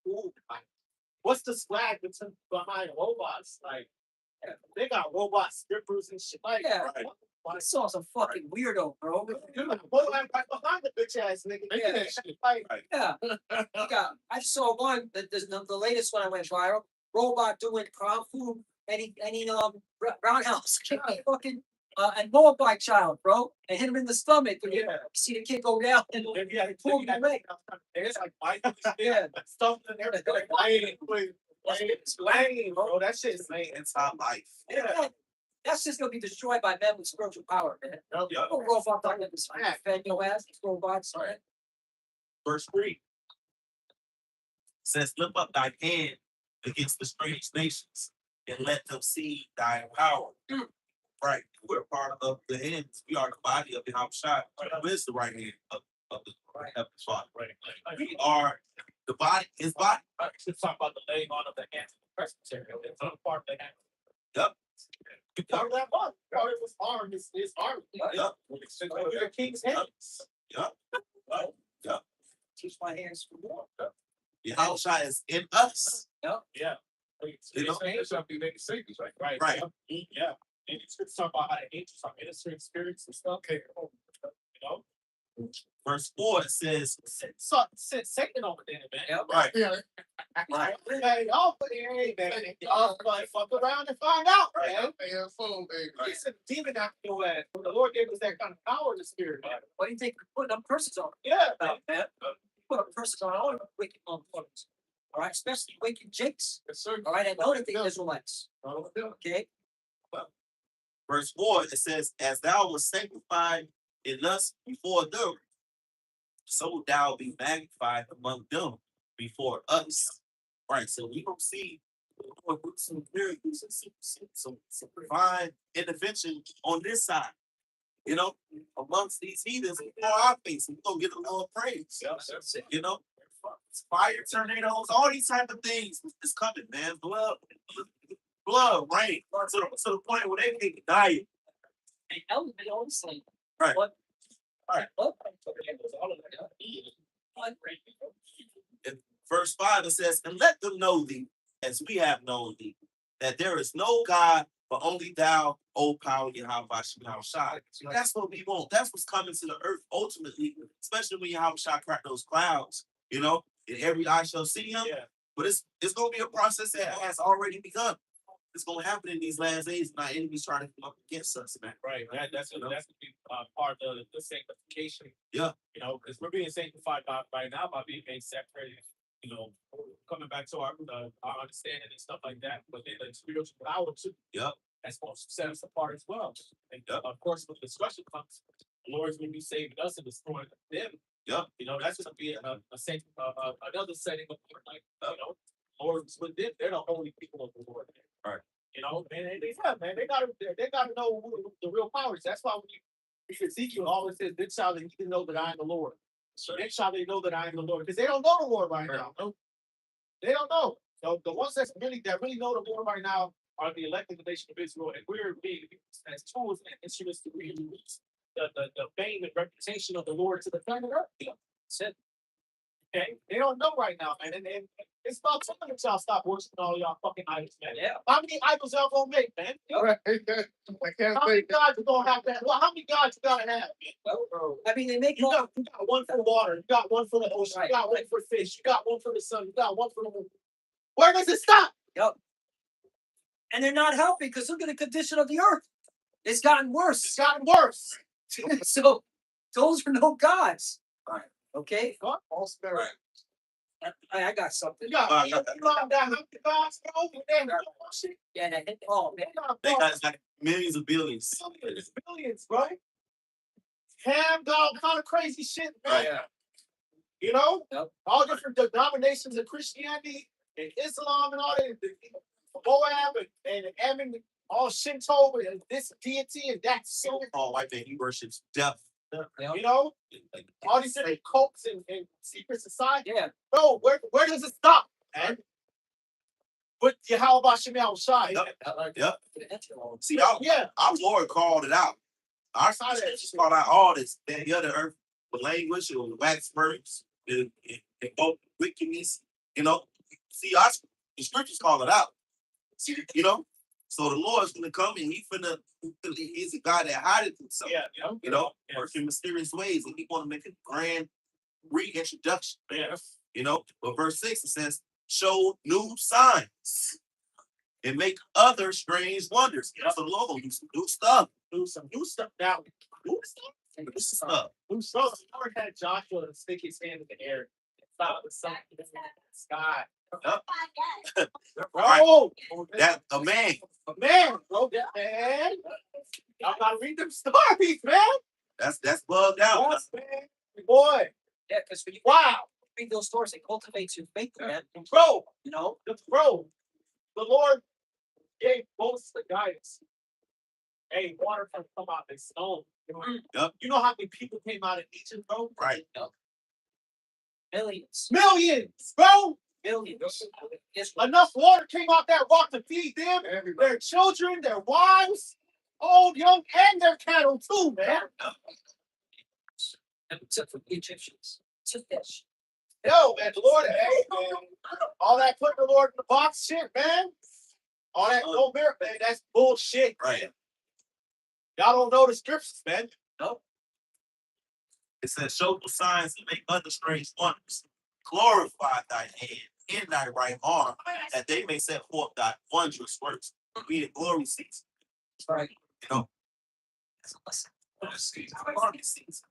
cool. Like, what's the swag behind robots? Like they got robot strippers and shit. Like, Yeah. what? Esau's a fucking weirdo, bro. You're like, what am I behind the bitch ass nigga? Yeah. That shit. Like, Yeah. I saw one, the latest one I went viral, robot doing kung fu, any roundhouse, kick the fucking, and Moabite child, bro, and hit him in the stomach. And you see the kid go down and yeah, pull him away. There's like white Yeah. stuff in there. It's lame, bro. That shit's lame. It's our life. Yeah. That's just gonna be destroyed by men with spiritual power, man. Yup. No robot like this. Fed your ass, these robots. Right? Verse 3 says, "Lift up thy hand against the strange nations, and let them see thy power." Right. We're part of the hands. We are the body of the Yahushua. Who is the right hand of the Heavenly Father? Right. We are the body, his body. Let's talk about the laying on of the hands of the presbytery. It's not part of the hand. Yep. Part of that body. Part of his arm, his arm. Yep. It's the king's hands. Yep. Teach my hands for more. Yahushua is in us. Yeah. You know? It's something they can say, right? Right. Yeah. And it's talk about how the angels are ministering spirits and stuff. Okay. You know? Verse 4 it says, Sit Satan over there, man. Yep. right. Yeah, Right. Hey, y'all put here, hey, man. Y'all like fuck around and find out, man. yeah, fool, baby. It's a demon after your ass. The Lord gave us that kind of power in the spirit, man. What do you think we're putting them curses on? Yeah, About, man? Put up curses on all the wicked motherfuckers. All right, especially wicked jakes. Yes, sir. All right, I know that the Israelites. Okay. Verse 4 it says, "As thou was sanctified in us before them, so thou be magnified among them before us." Right. So we don't see some miracles and some divine intervention on this side. You know, amongst these heathens before our face, we gonna get the Lord praise. You know, fire, tornadoes, all these type of things is coming, man. Blood, rain, to the point where they can die. And elevate all the same. Right. What? Right. What? Verse 5 it says, "And let them know thee, as we have known thee, that there is no God but only thou, O power Yahweh Shai." That's what we want. That's what's coming to the earth ultimately, especially when Yahweh Shai crack those clouds, you know, and every eye shall see him. Yeah. But it's gonna be a process that has already begun. It's gonna happen in these last days, and our enemies trying to come up against us, man. Right. That's gonna be part of the sanctification. Yeah. You know, because we're being sanctified by now by being made separated. You know, coming back to our understanding and stuff like that, but then the spiritual power too. Yep. That's supposed to set us apart as well. And of course, when the discussion comes, the Lord's going to be saving us and destroying them. Yep. You know, that's going to be another setting of like, you know, Lord's with them. They're the only people of the Lord. Right. You know, man, they gotta know who the real power is. That's why when you Ezekiel always says, "Then shall they know that I am the Lord." So then shall they know that I am the Lord, because they don't know the Lord right now. No? They don't know. So the ones that really know the Lord right now are the elected nation of Israel, and we're being used as tools and instruments to reintroduce the fame and reputation of the Lord to the planet Earth. That's it. Okay, they don't know right now, man. And it's about time that y'all stop worshiping all y'all fucking idols, man. Yeah. How many idols y'all gonna make, man? Right. I can't How many say gods you gonna have to have? Well, how many gods you gotta have? Well, I mean, they make You got one for water, you got one for the ocean, Right. you got one for fish, you got one for the sun, you got one for the moon. Where does it stop? and they're not helping because look at the condition of the earth. It's gotten It's worse. gotten worse. So those are no gods. Okay, God, all spirit. I got something. You got you long down how many gods, bro? Damn, shit. Yeah, oh man, They got like millions of billions. Billions, billions, bro. Ham dog, kind of crazy shit, man. Yeah. You know, Yep. all different denominations of Christianity and Islam and all that. Moab and Ammon, all Shinto and this deity and that. So, Oh, white man, he worships death. you know, Like, all these different cults and secret society. yeah, Bro, where does it stop, man? But how about Shemal Shai? Yep. Yep. See, Yeah. our Lord called it out. Our scriptures called out all this, that the other earth, the language, or the wax words, and both wickedness. You know, see, the scriptures call it out. You know, so the Lord's gonna come and he's a God that hideth himself. Yeah, You know, work in mysterious ways, and he want to make a grand reintroduction. yeah. You know, but verse 6 it says, show new signs and make other strange wonders. So the Lord gonna do some new stuff. Do some new stuff now. New stuff. New stuff. New stuff. The Lord had Joshua stick his hand in the air and stop with something in the sky. Bro, That a man. man, bro, that man. I'm not reading them stories, man. That's bugged out. Yes, man. Boy, Yeah, because when you wow, read those stories, it cultivates your faith, man. bro, You know, bro. The Lord gave Moses the guidance. Hey, water can come out of stone. Yep. You know how many people came out of Egypt, bro? Right. millions, Millions, bro. millions. Enough water came out that rock to feed them, their children, their wives, old, young, and their cattle too, man. Except for the Egyptians. It's a fish. Yo, man, the Lord, hey, man. All that putting the Lord in the box shit, man. All that no merit, man. That's bullshit. Right. Y'all don't know the scriptures, man. No, It says, show the signs and make other strange wonders. Glorify thy hand in thy right arm, that they may set forth thy wondrous works. Be the glory seats. that's right. You know, That's a lesson. glory seats.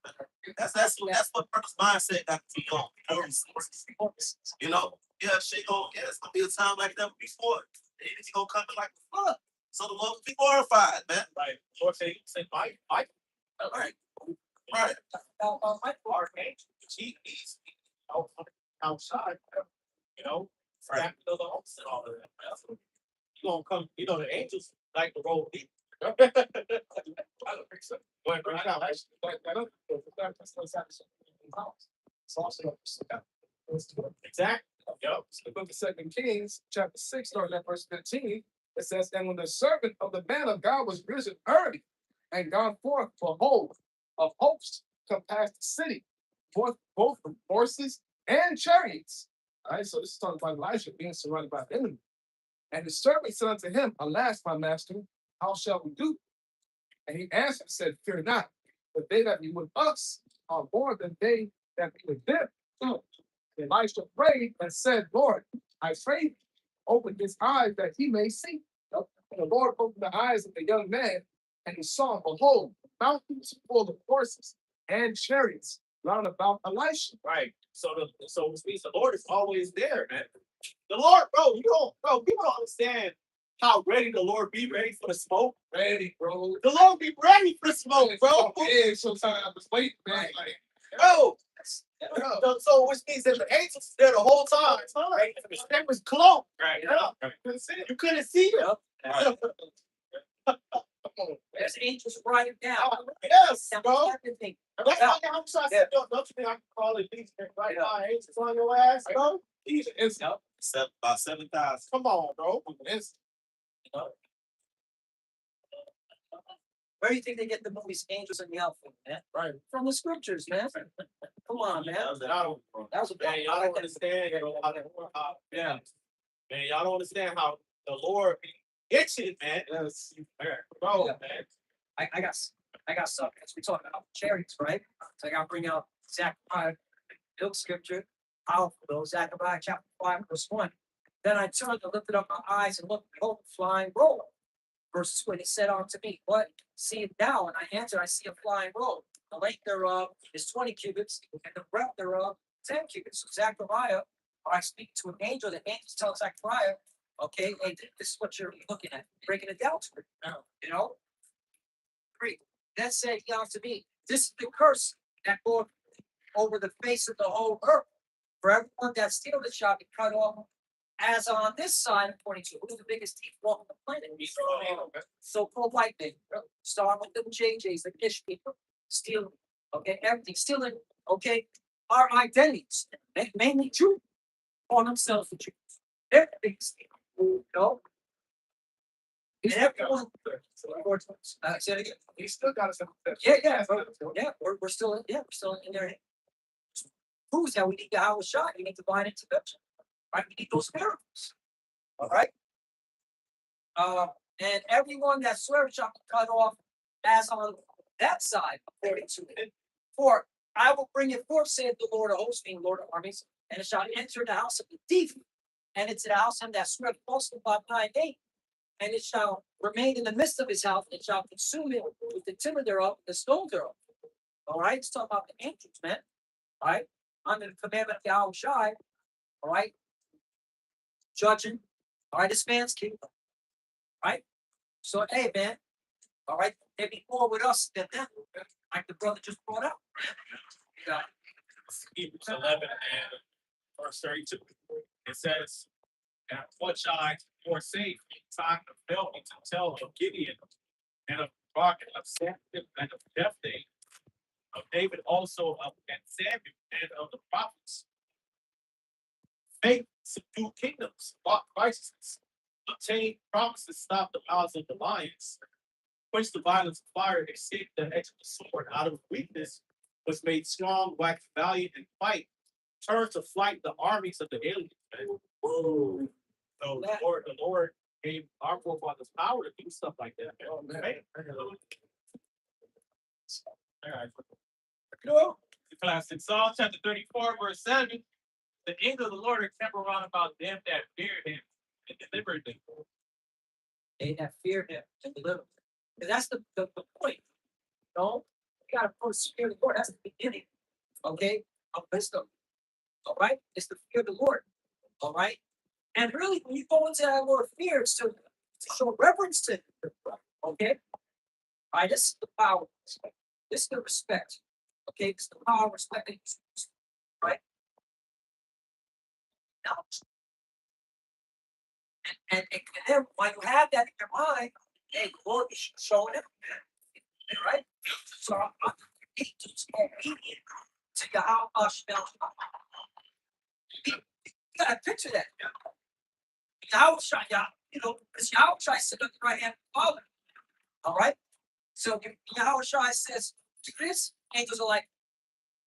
That's what purpose mindset got to be on. Glory seats. You know, yeah, shit gonna it's gonna be a time like never before. It's gonna come like a flood. So the Lord will be glorified, man. Right. Lord say, Mike. All right. Right. My archangel, he's outside, you know, Right. after the homes and all of that. You gonna come, you know, the angels like to roll deep. I don't think so. But right now, exactly. Yep. The book of 2 Kings, chapter 6, starting at verse 15, it says, and when the servant of the man of God was risen early and gone forth, behold, a host compassed the city, both with horses and chariots. All right, so this is talking about Elijah being surrounded by the enemy. And the servant said unto him, alas, my master, how shall we do? And he answered and said, fear not, but they that be with us are more than they that be with them. And Elisha prayed and said, Lord, I pray thee, open his eyes that he may see. And the Lord opened the eyes of the young man, and he saw, behold, mountains full of horses and chariots round about Elisha. Right. So which means the Lord is always there, man. The Lord, bro, people don't understand how ready the Lord be ready for the smoke. Ready, bro. The Lord be ready for the smoke, bro. Yeah, sometimes I was waiting, man. Like, Bro. So which means that the angels was there the whole time. Right? They was cloaked. Right. yeah, You couldn't see them. Right. There's angels riding down. Yes, bro. Everything. That's why I'm trying to say, don't you think I can call it these right now? Angels on your ass, bro. it's About 7,000. Come on, bro. You know? Where do you think they get the movies Angels in the Outfield, man? Right. From the scriptures, man. Come on, man. I don't, That was a man, y'all don't understand, yeah. Man, y'all don't understand how the Lord be itching, man. Yes. Bro, Yeah. man. I got something. As we talk about chariots, right? So I gotta bring out Zechariah, build scripture, powerful, Zechariah chapter 5, verse 1. Then I turned and lifted up my eyes and looked, behold, a flying roll. Verse 2, and he said unto me, what seest thou? And I answered, I see a flying roll. The length thereof is 20 cubits, and the breadth thereof 10 cubits. So Zechariah, I speak to an angel, the angel tells Zechariah, okay, hey, this is what you're looking at, breaking it down to it. You know? Great. Then said he unto me, this is the curse that goeth over the face of the whole earth. For everyone that stealeth shall be cut off, as on this side of 22. Who's the biggest thief walking the planet? So-called white men. Starting with them JJs, the Ish people, stealing, okay, everything, stealing, okay, our identities, mainly Jew, on themselves the Jews. They're the biggest thief, you know? And everyone, say it again. He still got us. Yeah, we're still, we're still in there. Proves that we need the hour shot, we need divine intervention, right? We need those miracles, all right? And everyone that swears shall be cut off as on that side, according to it. For I will bring it forth, saith the Lord of hosts, being Lord of armies, and it shall enter the house of the thief, and into the house of him that sweareth falsely by my name. And it shall remain in the midst of his house, and it shall consume it with the timber thereof, the stone thereof. All right, let's talk about the angels, man. All right, under the commandment of Yahweh Shai, all right, judging, all right, this man's kingdom, right? So, hey, man, all right, there be more with us than them, like the brother just brought up. Yeah. Hebrews 11 and verse 32. It says, and what shall I forsake in time of fail me to tell of Gideon and of Barak and of Samuel and of Jephthah, of David also of and Samuel and of the prophets. Faith subdue kingdoms, fought righteousness, obtain promises, stop the mouths of the lions, quench the violence of fire, escape the edge of the sword, out of weakness was made strong, wax valiant in fight, turn to flight the armies of the aliens. Whoa. So the Lord gave our forefathers power to do stuff like that. Right? All right. Cool. Class in Psalm chapter 34, verse 7. The angel of the Lord kept around about them that feared him and delivered them. They that fear him and deliver them. And that's the point. You know, you gotta first fear the Lord. That's the beginning, okay, of wisdom. All right, it's the fear of the Lord. All right, and really, when you go into that word fear, it's to show reverence to Him. Okay, all right, this is the power. This is the respect. Okay, it's the power, respect, right? Now, and then when you have that in your mind, hey, Lord is showing it, right? So I'm just obedient to Yahweh Shemel. You gotta picture that. Yahweh Shai, you know, because Yahweh Shai sit on the right hand of the Father. All right. So if Yahweh Shai says, do this, angels are like,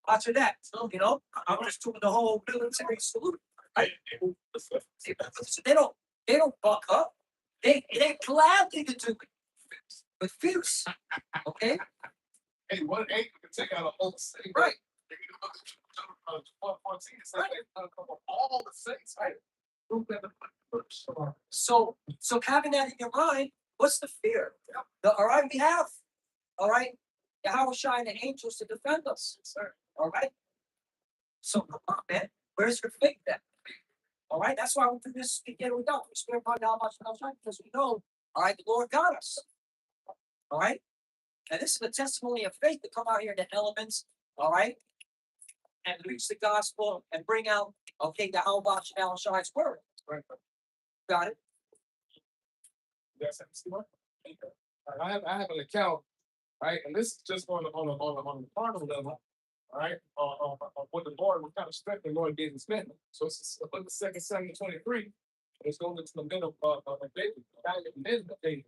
watch for that. So, you know, I'm just doing the whole military salute. Right? So they don't buck up. They gladly to do it with fierce. Okay. Hey, one angel can take out a whole city. Right. If you look at 14, it's like all the saints, right? So having that in your mind, what's the fear? All right, we have, all right, Yahweh Shai and the angels to defend us. Sir. All right. So come on, man. Where's your faith then? All right, that's why we do this together with God. We swear upon Yahweh Shai because we know, all right, the Lord got us. All right. And this is a testimony of faith to come out here in the elements, all right, and preach the gospel and bring out, okay, the Yahweh Shai's word. Right. Got it. Yes, I have an account, right? And this is just on the carnal level, right? On what the Lord, what kind of strength the Lord gave his men. So it's the book of 2 Samuel 23. It's going into the middle of David, of David.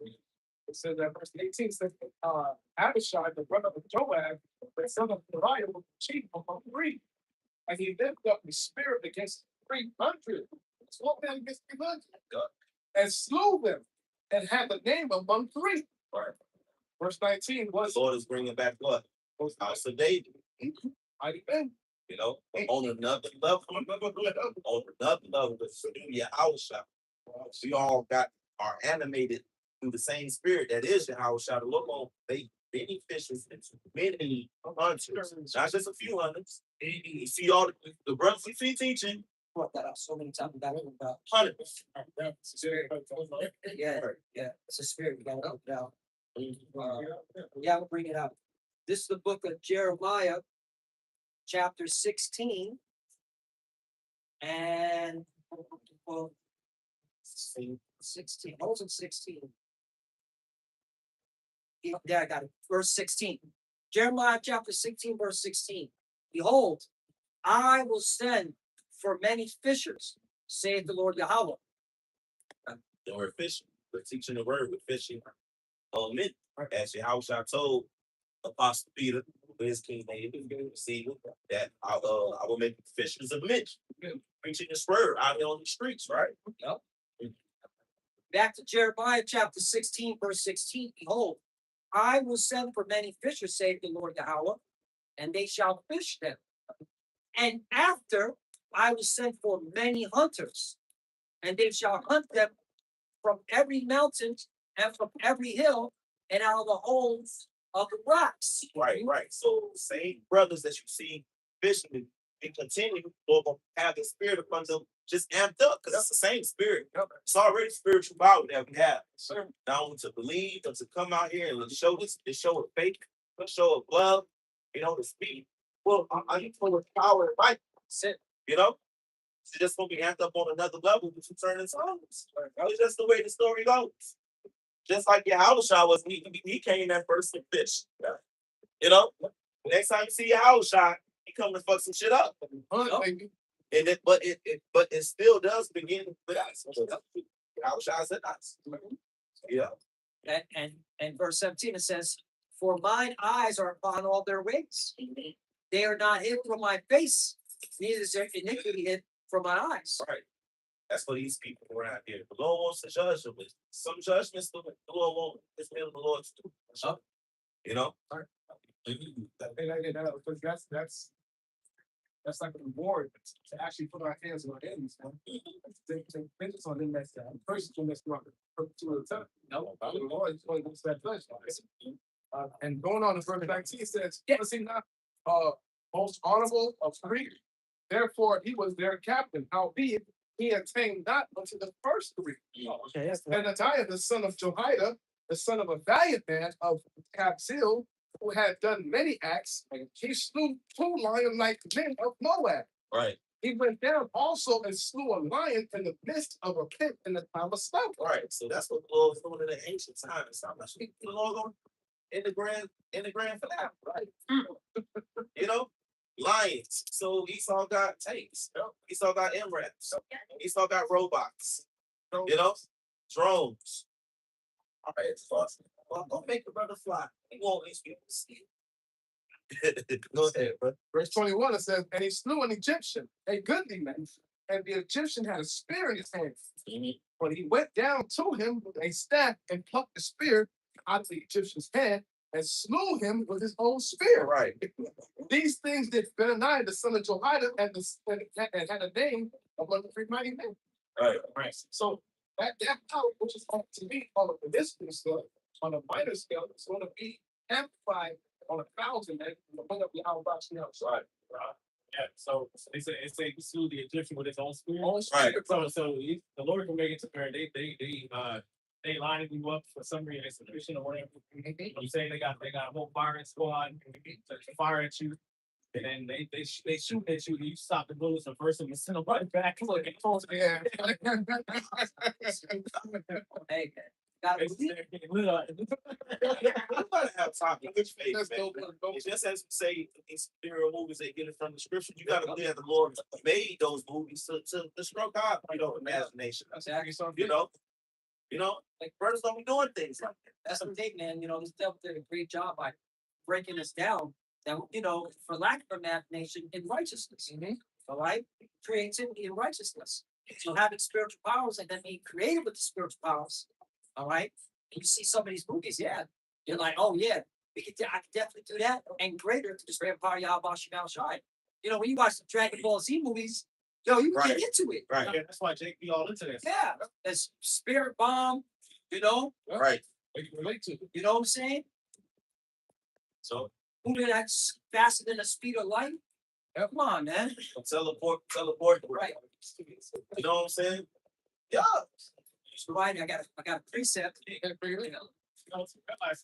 It says that verse 18 says, Abishai, the brother of Joab, the son of Uriah, was the chief among three. And he lifted up the spirit against 300. Spoke down against 300. And slew them, and had the name among three. Right. Verse 19 was The Lord is bringing back what? House of David. mighty men. You know, on another level, with your house shop. We all are animated through the same spirit that is your house shop. Look on, they many fishers, many hunters, not just a few hunters. You see all the brothers we see teaching. Brought that up so many times. We got it about. Hunters. Yeah, yeah. It's a spirit. We got to open it out. Yeah, we'll bring it up. This is the book of Jeremiah, chapter 16. And well, 16. I was in 16. Yeah, I got it. Verse 16. Jeremiah chapter 16, verse 16. Behold, I will send for many fishers, saith the Lord Yahweh. They were fishing. We're teaching the word with fishing. Men, as your house I told Apostle Peter, who is King David, receiver, that I will make fishers of men. Preaching this word out here on the streets, right? Yep. Back to Jeremiah chapter 16, verse 16. Behold, I will send for many fishers, saith the Lord Yahweh, and they shall fish them. And after I will send for many hunters, and they shall hunt them from every mountain and from every hill and out of the holes of the rocks. Right. So same brothers that you see fishing and continue, Lord will have the spirit upon them just amped up because it's the same spirit. It's already spiritual power that we have. Now to believe and to come out here and show this, to show a faith, to show of love, to speak. Well, I need to know with power and might. It's just gonna be amped up on another level with you turning songs. It's just the way the story goes. Just like Yahushua was, he came that first and fish. Next time you see Yahushua, he come to fuck some shit up. And but it still does begin with us. Yahushua said us. Yeah. And verse 17 it says, for mine eyes are upon all their ways. They are not hid from my face, neither is their iniquity hid from my eyes. Right. That's what these people around here. The Lord wants to judge them with some judgments. The Lord wants His will of the Lord to do. Because that's like a reward to actually put our hands on our enemies. Take vengeance on them. That's the person who messed up to the time. No, the Lord is going to that judgment. And going on to verse 19 says, "Was he not most honorable of three? Therefore he was their captain. Howbeit he attained not unto the first three. And Attiah, the son of Jehoiada, the son of a valiant man of Kabzeel, who had done many acts, he slew 2 lion-like men of Moab. Right. He went down also and slew a lion in the midst of a pit in the time of snow." Right. So that's what the Lord was doing in the ancient times. I'm not speaking to the Lord in the grand finale, right? Lions. So Esau got tanks. Esau got MRAPs. Esau got robots. Drones. All right, it's awesome. Well, don't make the brother fly. He won't these people see it. Go ahead, bro. Verse 21, it says, "And he slew an Egyptian, a goodly man, and the Egyptian had a spear in his hand. But he went down to him with a staff and plucked the spear out of the Egyptian's hand and slew him with his own spear." Right. These things did Benaniah, the son of Jehoiada, and had a name among the 3 mighty men. Right. So that power, which is to be on a medicinal scale, on a minor scale, is going to be amplified on 1,000 and bring up the outbox now. Right. Yeah. So they say he slew the Egyptian with his own spear. Right. So the Lord can make it to where they lining you up for some reason, execution or whatever. I'm saying they got a whole firing squad to fire at you. And then they shoot at you, and you stop the bullets and first and send them right back. Look, Yeah. Hey, Gotta It's- believe. we are- I'm gonna have time in which faith, Let's man. go. It's just as we say these superhero movies, they get it from the scripture. You gotta believe that the Lord made those movies to stroke out, imagination. Exactly. Like brothers don't be doing things like that. That's the thing, man. This devil did a great job by breaking us down. That for lack of imagination in righteousness. All right, creativity and righteousness. So having spiritual powers and then being created with the spiritual powers. All right, and you see some of these movies, yeah, you're like, oh yeah, I could definitely do that and greater to just Vampire Yahweh Shemel Shai. When you watch the Dragon Ball Z movies, you can get into it. Right. Yeah, that's why Jake be all into this. Yeah, that's Spirit Bomb. Right. They can relate to it. You know what I'm saying? So Moving that's faster than the speed of light. Come on, man. teleport. Right. You know what I'm saying? Yeah. So right, I got a precept. You know, realize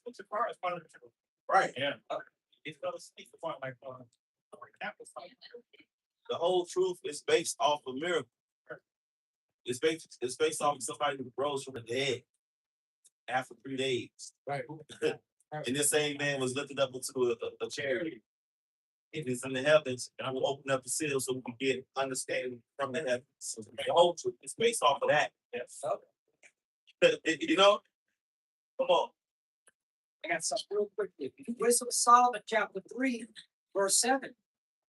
what's your car is part of the truth. Right. Yeah. It's gonna speak the part like The whole truth is based off of miracle. It's based off of somebody who rose from the dead after 3 days. Right. And this same man was lifted up into a charity. It is in the heavens, and I will open up the seal so we can get understanding from the heavens. So the whole truth is based off of that. yes. Come on. I got something real quickly. Wisdom of Solomon, chapter 3, verse 7.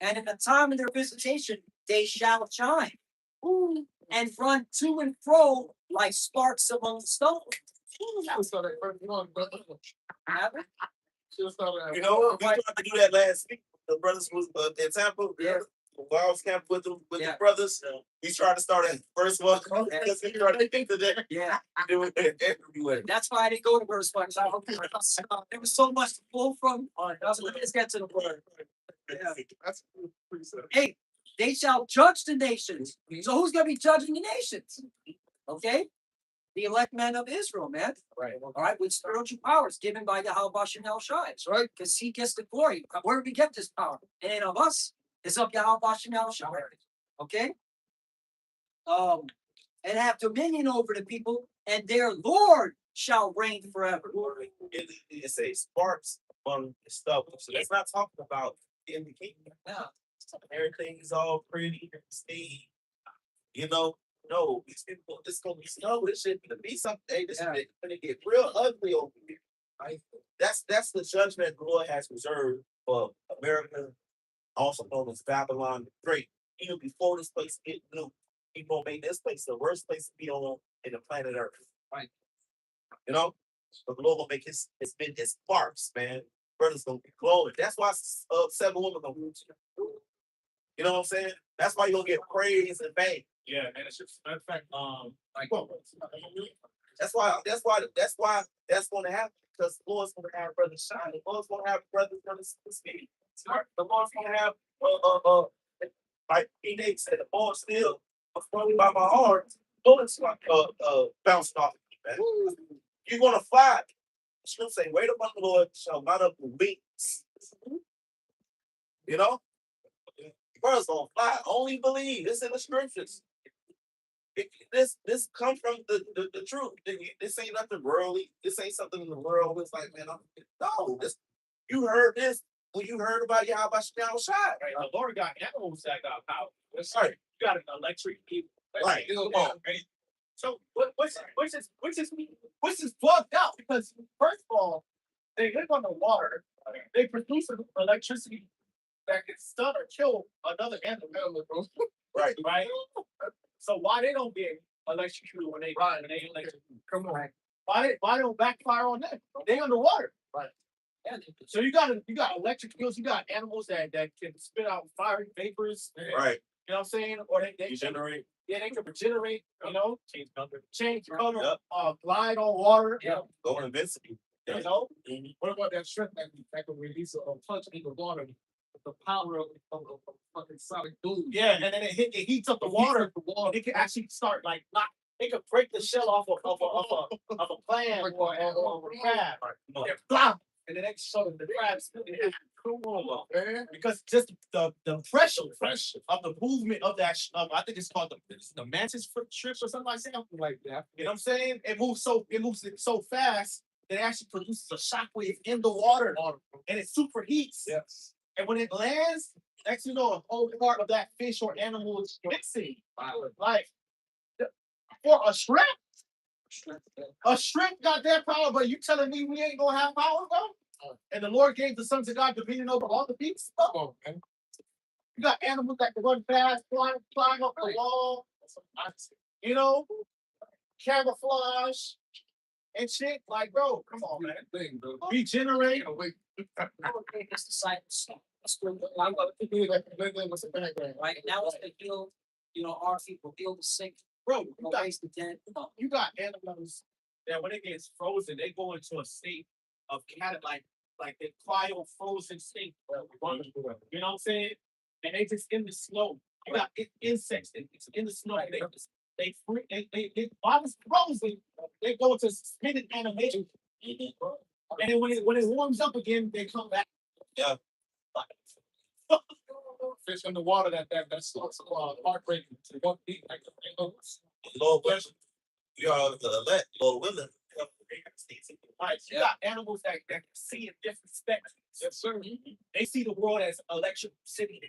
And in the time of their visitation, they shall shine and run to and fro like sparks among the stones. Should start that first one, but Have it? should start that. You know, we tried to do that last week. The brothers was in Tampa. Yeah. While I was camping with the Yeah. brothers, we tried to start at first one. Okay. Because we tried to think today. Yeah. Do it everywhere. That's why I didn't go to verse 1. So I hope there was so much to pull from. So let's get to the word. Yeah. That's pretty sad. Hey, they shall judge the nations. So who's going to be judging the nations? Okay? The elect men of Israel, man. Right. All right, with spiritual powers given by Yahweh Shemel Shai. That's right. Because he gets the glory. Where do we get this power? It ain't of us. It's of Yahweh Shemel Shai. Okay? And have dominion over the people, and their Lord shall reign forever. It says sparks among the stuff. So that's not talking about in the kingdom. Yeah. Everything is all pretty and pristine. No, it's gonna be snow. This shit gonna be something. Hey, this Yeah. is gonna get real ugly over here. Right? That's the judgment the Lord has reserved for America, also known as Babylon the Great. Even before this place get new, He gonna make this place the worst place to be on in the planet Earth. Right. But the Lord gonna make his sparks, man. Brothers gonna be glowing. That's why 7 women gonna lose. You know what I'm saying? That's why you gonna get praise and fame. Yeah, and it's just matter of fact, like That's why that's gonna happen. Because the Lord's gonna have brothers shine. The Lord's gonna have brothers speak. The Lord's gonna have like Nate said, the ball still flowing by my heart. Bullets like bouncing off of me, man. You're gonna fly. The script say, wait upon the Lord shall mount up with wings. Brothers gonna fly. Only believe. This in the scriptures. This comes from the truth. This ain't nothing worldly. This ain't something in the world. It's like, man, you heard this when you heard about Yahweh Shemel Shai. right, the Lord got animals that got power. That's Right. You got an electric people. Right. Come on. Right? So which is plugged out because first of all, they live on the water. They produce electricity that can stun or kill another animal. Right. Right. So why they don't get electrocuted when they electrocuted? Come on. Why they don't backfire on that? They underwater. Right. Yeah, So you got electric fields, you got animals that can spit out fiery vapors. Right. You know what I'm saying? Or they Regenerate. yeah, they can regenerate, change color, Yep. glide on water. Yeah. Go invincible. You know? What about that shrimp that can release a punch in the water? The power of fucking solid glue. Yeah, and then it heats up the water. The water. It can actually start like it could break the shell off of a plant or a crab. Right. Yeah, blah, and the next show the crabs. Come on, man. Because just the pressure Fresh. of the movement of that, I think it's called the mantis foot trip or something like that. Something like that. You know what I'm saying? It moves so fast that it actually produces a shockwave in the water and it superheats. Yes. And when it lands, next you know, a whole part of that fish or animal is missing. Like for a shrimp got that power, but you telling me we ain't gonna have power, bro? And the Lord gave the sons of God dominion over all the beasts. Come on, man. You got animals that can run fast, climb up the wall, you know, camouflage and shit. Like, bro, come on, man. Thing, bro. Regenerate. Wait. Okay, it's the silence. That's what I'm gonna do that. What's the background? right? And now it's to heal, our people, heal the sick, Bro, you got, raise the dead. you got animals that when it gets frozen, they go into a state of like they cryo frozen state. Bro. You know what I'm saying? And they just in the snow. You got insects it's in the snow. While it's frozen, they go into suspended animation. And then when it warms up again, they come back. Yeah. Fish in the water that's heartbreaking to one beat like Lord willing, we are the elect, Lord willing. Right, you got animals that can see in different spectrums. yes, sir. They see the world as electricity,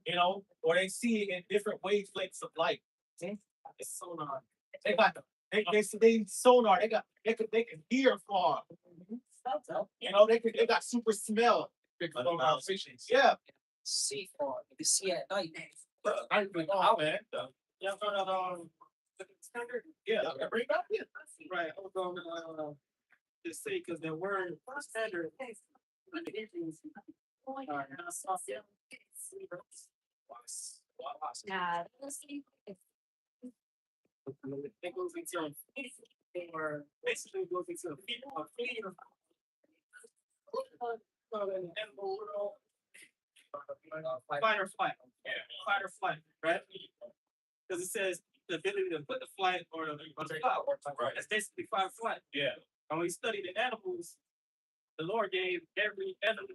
you know, or they see it in different wavelengths of light. It's sonar. They got they sonar. They can hear far. You know, they got super smell. Yeah. See far, you can see at night. I like, oh man. Yeah, standard. Yeah, bring back. Yeah, right. I was going to just say because the word standard. It goes into or basically goes into a feeder. Fight or flight. Yeah. Fight or flight, right? Because it says the ability to put the flight or the Right. That's basically fight or flight. Yeah. And when we study the animals, the Lord gave every animal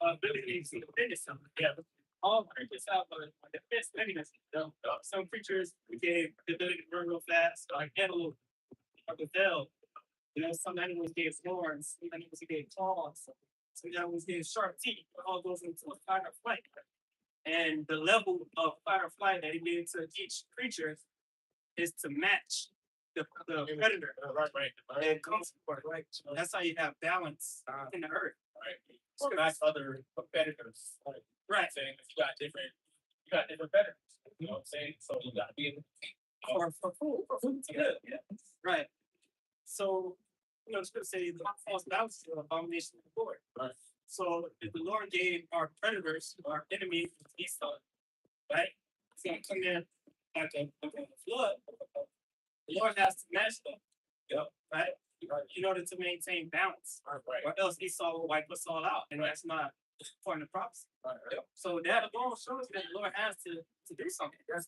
ability to defend itself. Yeah. All creatures have a defense mechanism. Some creatures we gave the ability to run real fast, like antelope or gazelle. Some animals gave horns, some animals gave claws, some animals gave sharp teeth. It all goes into a fight or flight. And the level of fight or flight that he gave to each creature is to match the predator. And comfort, right? So that's how you have balance in the earth. Right. So that's other competitors. Right. Saying you got different predators. You know what I'm saying? So you gotta be able to for food. Yeah. Right. So it's gonna say the false balance is an abomination of the Lord. Right. So if the Lord gave our predators, our enemy, Esau, right? It's gonna come in like a flood. The Lord has to match them. Right? In order to maintain balance. Right. Or else Esau will wipe us all out. And that's not part of the prophecy. Right. So that alone shows that the Lord has to do something. Right.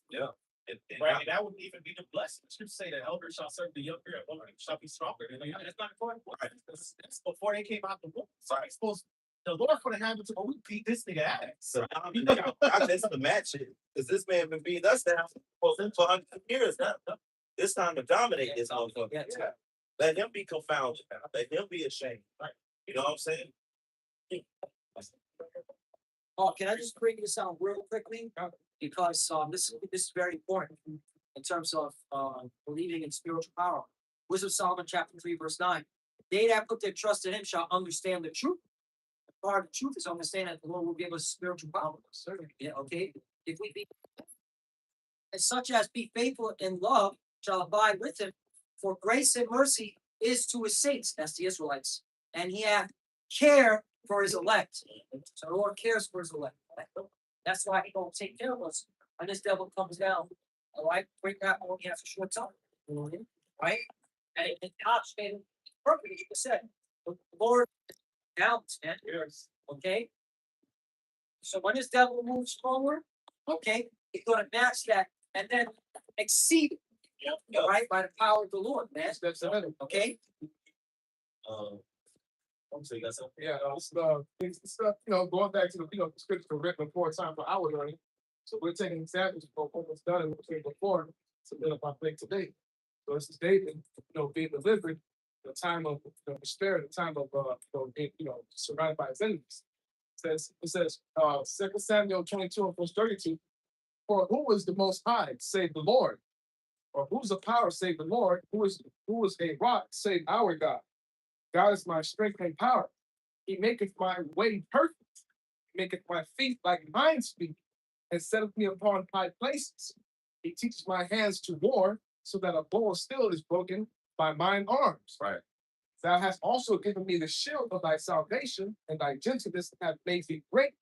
And that would even be the blessing. The scripture say the elder shall serve the younger, and woman shall be stronger. That's not important. Right. That's before they came out the womb. So I suppose the Lord could have handled to we beat this nigga ass. So I just to match it, because this man been beating us down for 100 years now. It's time to dominate this motherfucker. Yeah. Let him be confounded. Let him be ashamed. Right. You know what I'm saying? Oh, can I just break this out real quickly? Because this is very important in terms of believing in spiritual power. Wisdom of Solomon chapter 3, verse 9. They that put their trust in him shall understand the truth. Part of the truth is understanding that the Lord will give us spiritual power. Yeah, okay. If we be and such as be faithful in love shall abide with him, for grace and mercy is to his saints, that's the Israelites, and he hath care for his elect. So the Lord cares for his elect. That's why he gonna take care of us when this devil comes down. All right, break that only after a short time. Right? And God's made it perfect, you said. The Lord balance, man. Okay. So when this devil moves forward, okay, he's gonna match that and then exceed it. Right, by the power of the Lord, man. That's the Okay. So you got something? Yeah, it's stuff, going back to the scripture written before time for our learning. So we're taking examples of what was done and what came before to build up our faith today. So this is David, being delivered the time of despair, the time of being, surrounded by his enemies. It says 2 Samuel 22 and verse 32, for who is the most high, save the Lord? Or who's the power, save the Lord? Who is a rock, save our God? God is my strength and power. He maketh my way perfect. He maketh my feet like hinds feet, and setteth me upon high places. He teaches my hands to war, so that a bow of steel is broken by mine arms. Right. Thou hast also given me the shield of thy salvation, and thy gentleness hath made thee great.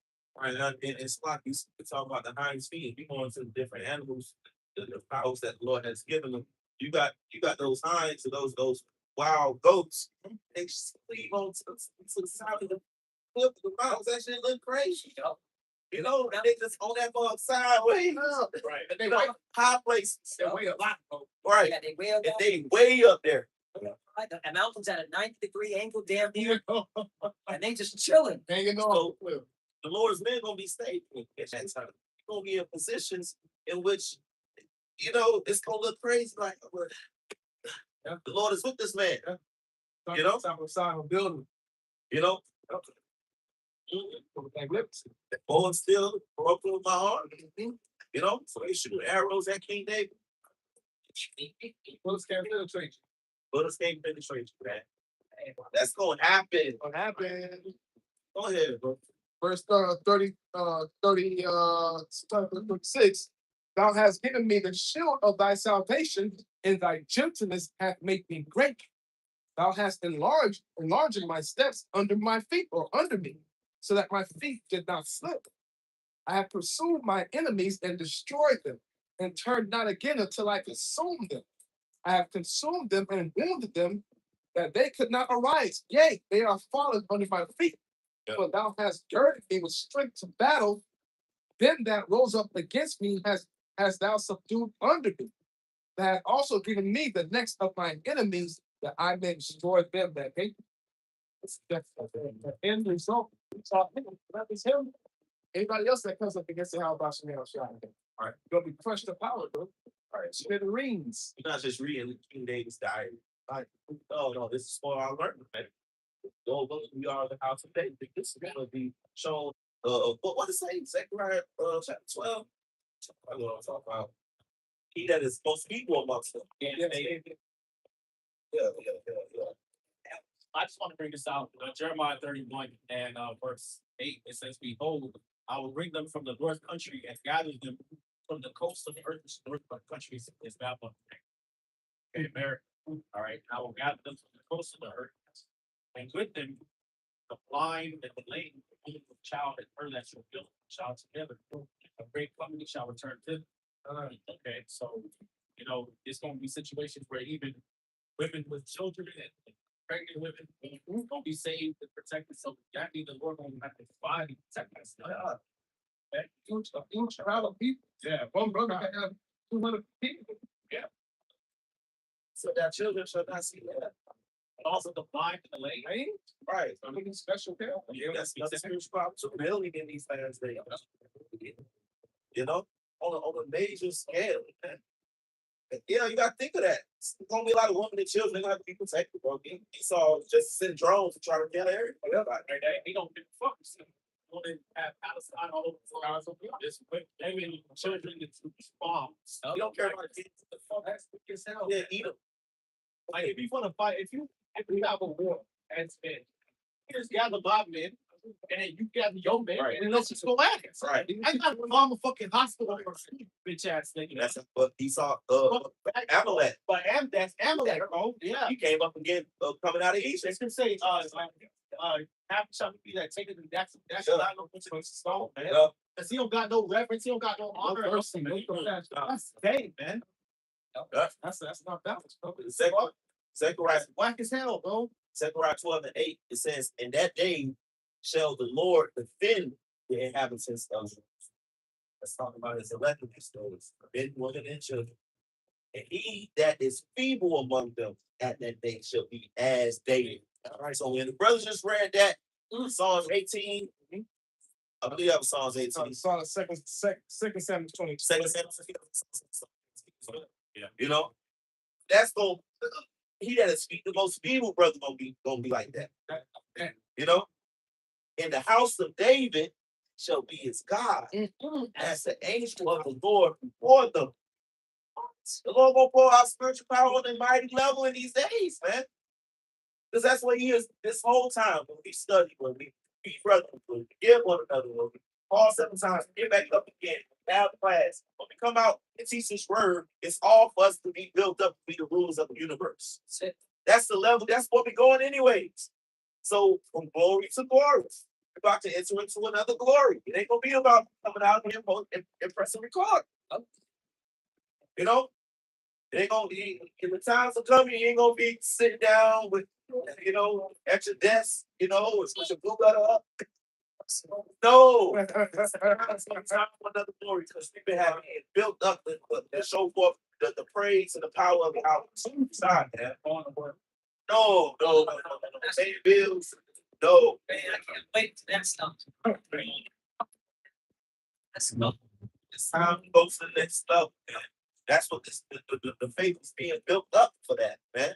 Right, and it's like you talk about the hinds feet. If you go into the different animals, the powers that the Lord has given them, you got those hinds, those wild goats. They just leave on to the side of the flip of the mountains. That shit look crazy, and they just on that bug sideways. Right. And they like high places. They weigh a lot, though. Right. Yeah, they way up. And they way up there. The mountains at a 90-degree angle damn near, Yeah. and they just chilling. Hanging So, on the cliff. The Lord's men gonna be stable at that time. You're gonna be in positions in which it's gonna look crazy. Like the Lord is with this man. Top of side of a building. You know, Magnificent. the bow still broken with my heart. So they shoot arrows at King David. Bullets can't penetrate you. Bullets can't penetrate you, man. That's gonna happen. What happened? Go ahead, bro. Verse 36. Thou hast given me the shield of thy salvation, and thy gentleness hath made me great. Thou hast enlarged my steps under my feet, or under me, so that my feet did not slip. I have pursued my enemies and destroyed them, and turned not again until I consumed them. I have consumed them and wounded them, that they could not arise. Yea, they are fallen under my feet. Yeah. For thou hast girded me with strength to battle. Them that rose up against me has thou subdued under me. Thou hast also given me the necks of my enemies, that I may destroy them that hate me. That's the end result. That is him. Anybody else that comes up against the how about Chanel shot? All right, you're gonna be crushed to power, bro. All right, smithereens. You're not just reading King David's diary. Like, no, this is for our learning, man. We are the house of David. This is gonna be shown. What does it say? Zechariah chapter 12. I'm gonna talk about he that is supposed to be born amongst them. Yeah. I just want to bring this out. Jeremiah 31 and verse 8. It says, behold, I will bring them from the north country and gather them from the coast of the earth, which the north countries is Babylon. Okay, America. All right. I will gather them from the coast of the earth, and with them the blind and the lame, the child and her that shall build the child together. A great company shall return to them. Okay, so it's going to be situations where even women with children and pregnant women who gonna be saved and protected. So that means the Lord gonna have to find and protect us. A huge crowd of people. Yeah, One brother had 200 people. So that children shall not see that. and also the blind and the lame. Right. I'm looking special care. Yeah, that's spiritual problem too. Building in these last days. On a major scale. Man. You gotta think of that. It's gonna be a lot of women and children. They're gonna have to be protected, bro. Esau just send drones to try to kill everybody. They don't give a fuck. When they have Palestine all over the world, it's women and children into bombs. You don't care about kids. The fuck, that's what gets hell. Yeah, eat them. Like if you want to fight, if you have a war and spend, you just gather my men, and then you gather your men, Right. and then let's just go at it. Right. I got to bomb a fucking hospital or bitch ass nigga. That's what Esau. Amalek. But that's Amalek, bro. Yeah. He came up again, coming out of Egypt. They can say, half shall be that taken, that's not no stone, man. Cause he don't got no reverence, he don't got no honor. That's vain, man. That's not balance, bro. Zechariah Whack as hell, bro. Zechariah 12 and 8, it says, in that day shall the Lord defend the inhabitants of. Let's talk about his elected stories. Men, women, and children. And he that is feeble among them at that day shall be as David. All right, so when the brothers just read that, Psalms 18, I believe that was Psalms 18. Psalm second Samuel 20. Second Samuel. Yeah. You know, that's going he that is the most feeble brother gonna be like that. You know, in the house of David shall be his God, as the angel of the Lord before them. The Lord will pour out spiritual power on a mighty level in these days, man. Because that's what he is this whole time when we study, when we be brothers, when we give one another, when we fall 7 times, get back up again, have class. When we come out and teach this word, it's all for us to be built up to be the rulers of the universe. That's the level, that's what we're going anyways. So from glory to glory, we're about to enter into another glory. It ain't gonna be about coming out here and pressing record. You know? It ain't gonna be, in the times of coming, you ain't gonna be sitting down with, you know, at your desk, you know, with your blue letter up. No, it's time for another glory because we've been having it built up to show forth the praise and the power of our side, man. No, pay bills. No, Man, I can't wait to that stuff. Let's go. it's time to go to the next level, man. That's what the faith is being built up for that, man.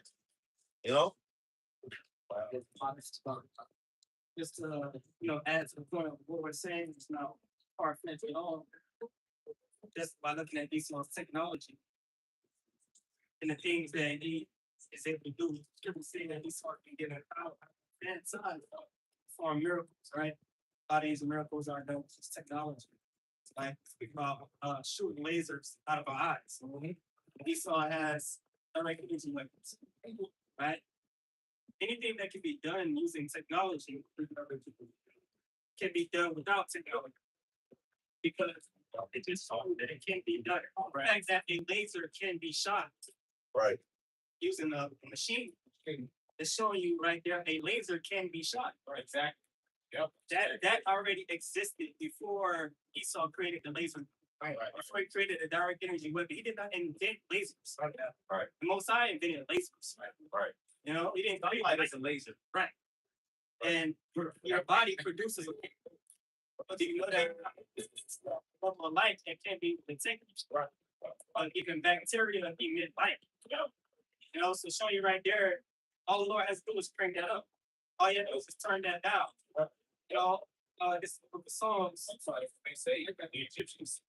You know? Just to add to the point of what we're saying, it's not far-fetched at all. Just by looking at Esau's technology and the things that he is able to do, you can see that Esau can get it out and side for miracles, right? A lot of these miracles are done with technology. Like speak about shooting lasers out of our eyes. Esau has direct energy weapons, right? Anything that can be done using technology can be done without technology because it just shows that it can be done. The fact that a laser can be shot Right. using a machine is showing you right there a laser can be shot. Right, exactly. Yep. That already existed before Esau created the laser. Right. Before he created a direct energy weapon, he did not invent lasers. Right. The Most High invented lasers. Right. You know, he didn't Like it's a laser. right. And your body produces a do you know that level of light that can be detected? Right. Even bacteria emit light. You know, so showing you right there, all the Lord has to do is crank that up. All you have to do is turn that down. You know, this is the book of Psalms. They say the Egyptians.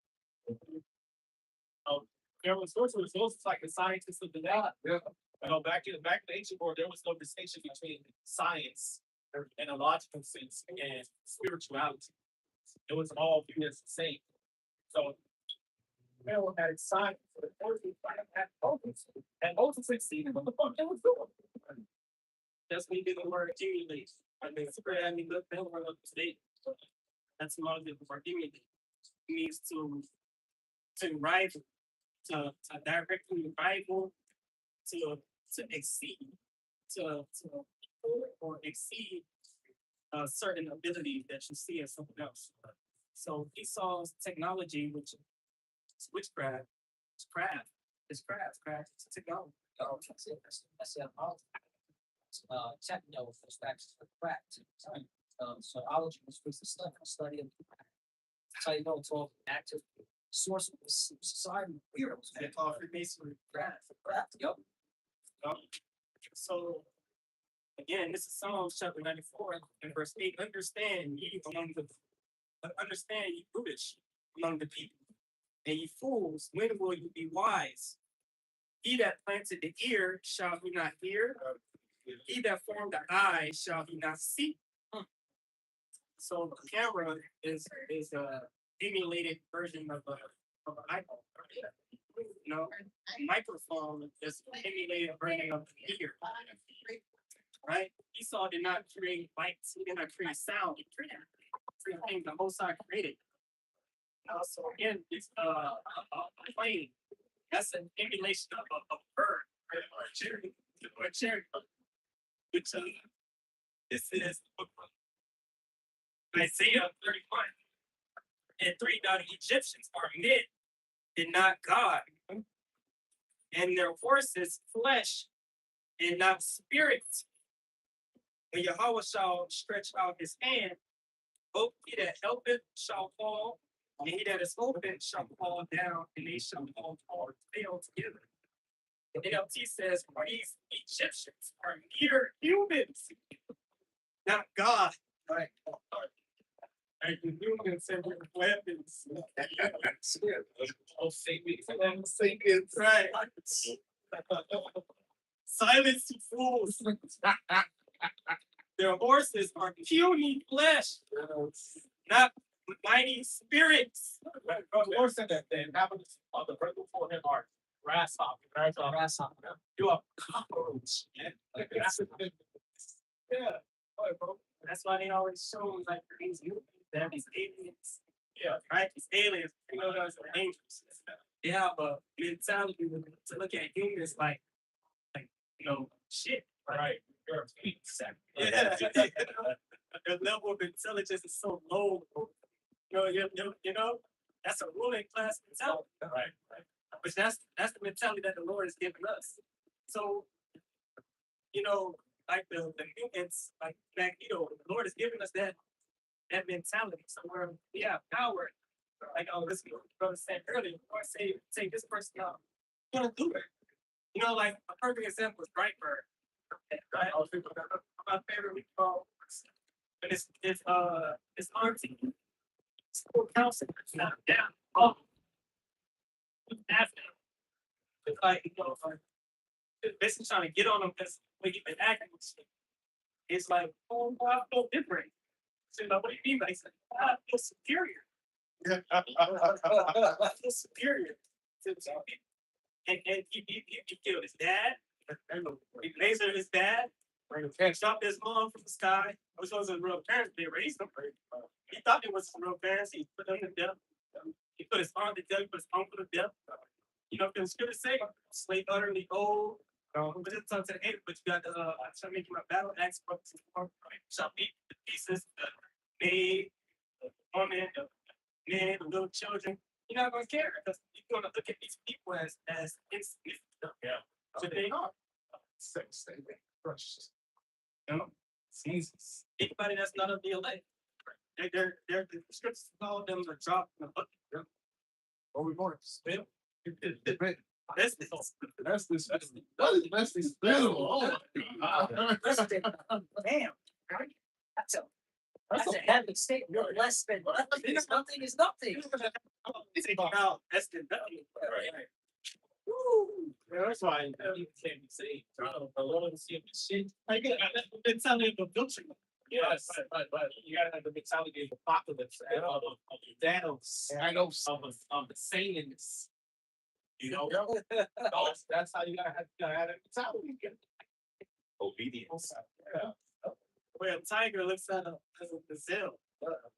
There was those like the scientists of the day. You know, back in the ancient world, there was no distinction between science and a logical sense and spirituality. It was all viewed as the same. So Pharaoh had science for the first had Moses. And Moses succeeded what the fuck they was doing. That's when you get the word accumulate. I mean, look, that word up to date. That's a lot of the word accumulate. It means to rival, to directly rival, to exceed, to or exceed a certain ability that you see in someone else. So Esau's technology, which is witchcraft, it's craft, it's technology. That's it. That's it. Techno is facts for craft. Zoology is for the study of the craft. That's how you know it's all active source of society. Weirdos. They call it Freemasonry craft. Craft. Yep. So again, this is Psalms chapter 94 and verse 8. Understand ye brutish among the people, and ye fools, when will you be wise? He that planted the ear, shall he not hear? He that formed the eye, shall he not see? So the camera is a emulated version of an iPhone. You know, a microphone is an emulated version of the ear. Right? Esau did not create lights, he did not create sound, he created three things the Most High created. So again, it's a plane. That's an emulation of a bird, right? Or a cherry. Which this is Isaiah 31. And 3 now the Egyptians are men and not God. and their horses flesh and not spirit. When Yahweh shall stretch out his hand, both he that helpeth shall fall, and he that is open shall fall down, and they shall all fail together. The NLT says, for these Egyptians are mere humans, not God. Right. And the humans and their weapons. Oh, Satan. Right. Silence, you fools. Their horses are puny flesh, not mighty spirits. The Lord said that the inhabitants of the earth before him are grasshopper. Grasshopper. You are cockroach. Yeah. That's why they always show like these humans, they're these aliens. Yeah, right? These aliens, you know, those are angels. They have a mentality to look at humans like shit. Right. You're a tweet. Yeah. Their level of intelligence is so low. You know, that's a ruling class mentality. Right. But that's the mentality that the Lord has given us. So, like the humans, like Magneto, the Lord has given us that mentality. So we have power. Like this brother said earlier, or say this person gonna do it. Like a perfect example is Brightbird. Right? My favorite we call, but it's auntie. School counselor. It's not down. Oh, after. It's like basically trying to get on them because when you've been acting, it's like, oh, I feel different. So what do you mean? Like, I feel superior. I feel superior to people. And you kill his dad, he laser his dad, shot his mom from the sky, which wasn't real parents, they raised him. He thought it was his real parents, he put them to death. He put his aunt to death, he put his uncle to death. The scripture say, slave utterly old. But it's up to the end, but you got I shall make you my battle axe, shall beat the pieces, the maid, the woman, the men, the little children. You're not gonna care because you're gonna look at these people as insignificant. Yeah. So they are. Precious. Jesus. Anybody that's not of the elect, they're the scriptures call them a drop in the bucket. Or we going to spin? That's That's the spin. Damn. That's a heavy statement. You're less than nothing. Nothing is nothing. Now, that's the Right. Yeah, that's why you can't be saved. The Lord is giving shit. I get that mentality of the filter. Yes, but you gotta have the mentality of apocalypse, of Thanos, of the Satanists. That's how you gotta have that mentality. Obedience. Yeah. Where a tiger looks at a gazelle.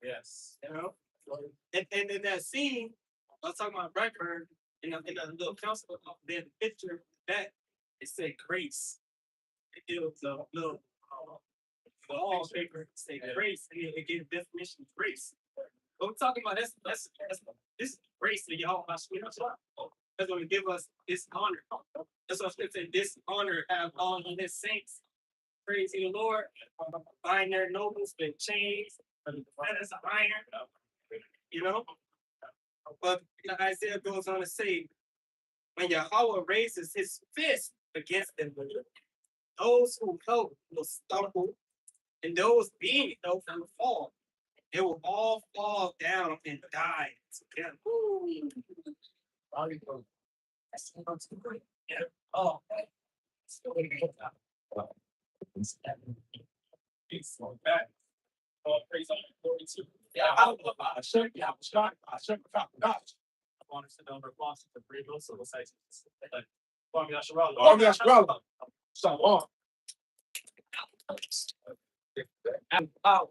Yes. And in that scene, I was talking about Blackbird, in a little council, then the picture that it said grace. It was a little wallpaper say grace, and it gave a definition of grace. What we're talking about, that's this is grace that y'all that's going to give us this honor. That's what I said, this honor have all of his saints. Praise the Lord. Bind their nobles with chains. That is an iron. But Isaiah goes on to say, when Yahweh raises his fist against them, those who help will stumble, and those being helped will fall. They will all fall down and die together. Yeah. Oh, Peace on that. Praise on glory to. I should Honors the number of losses of three most civilizations. So on. And power.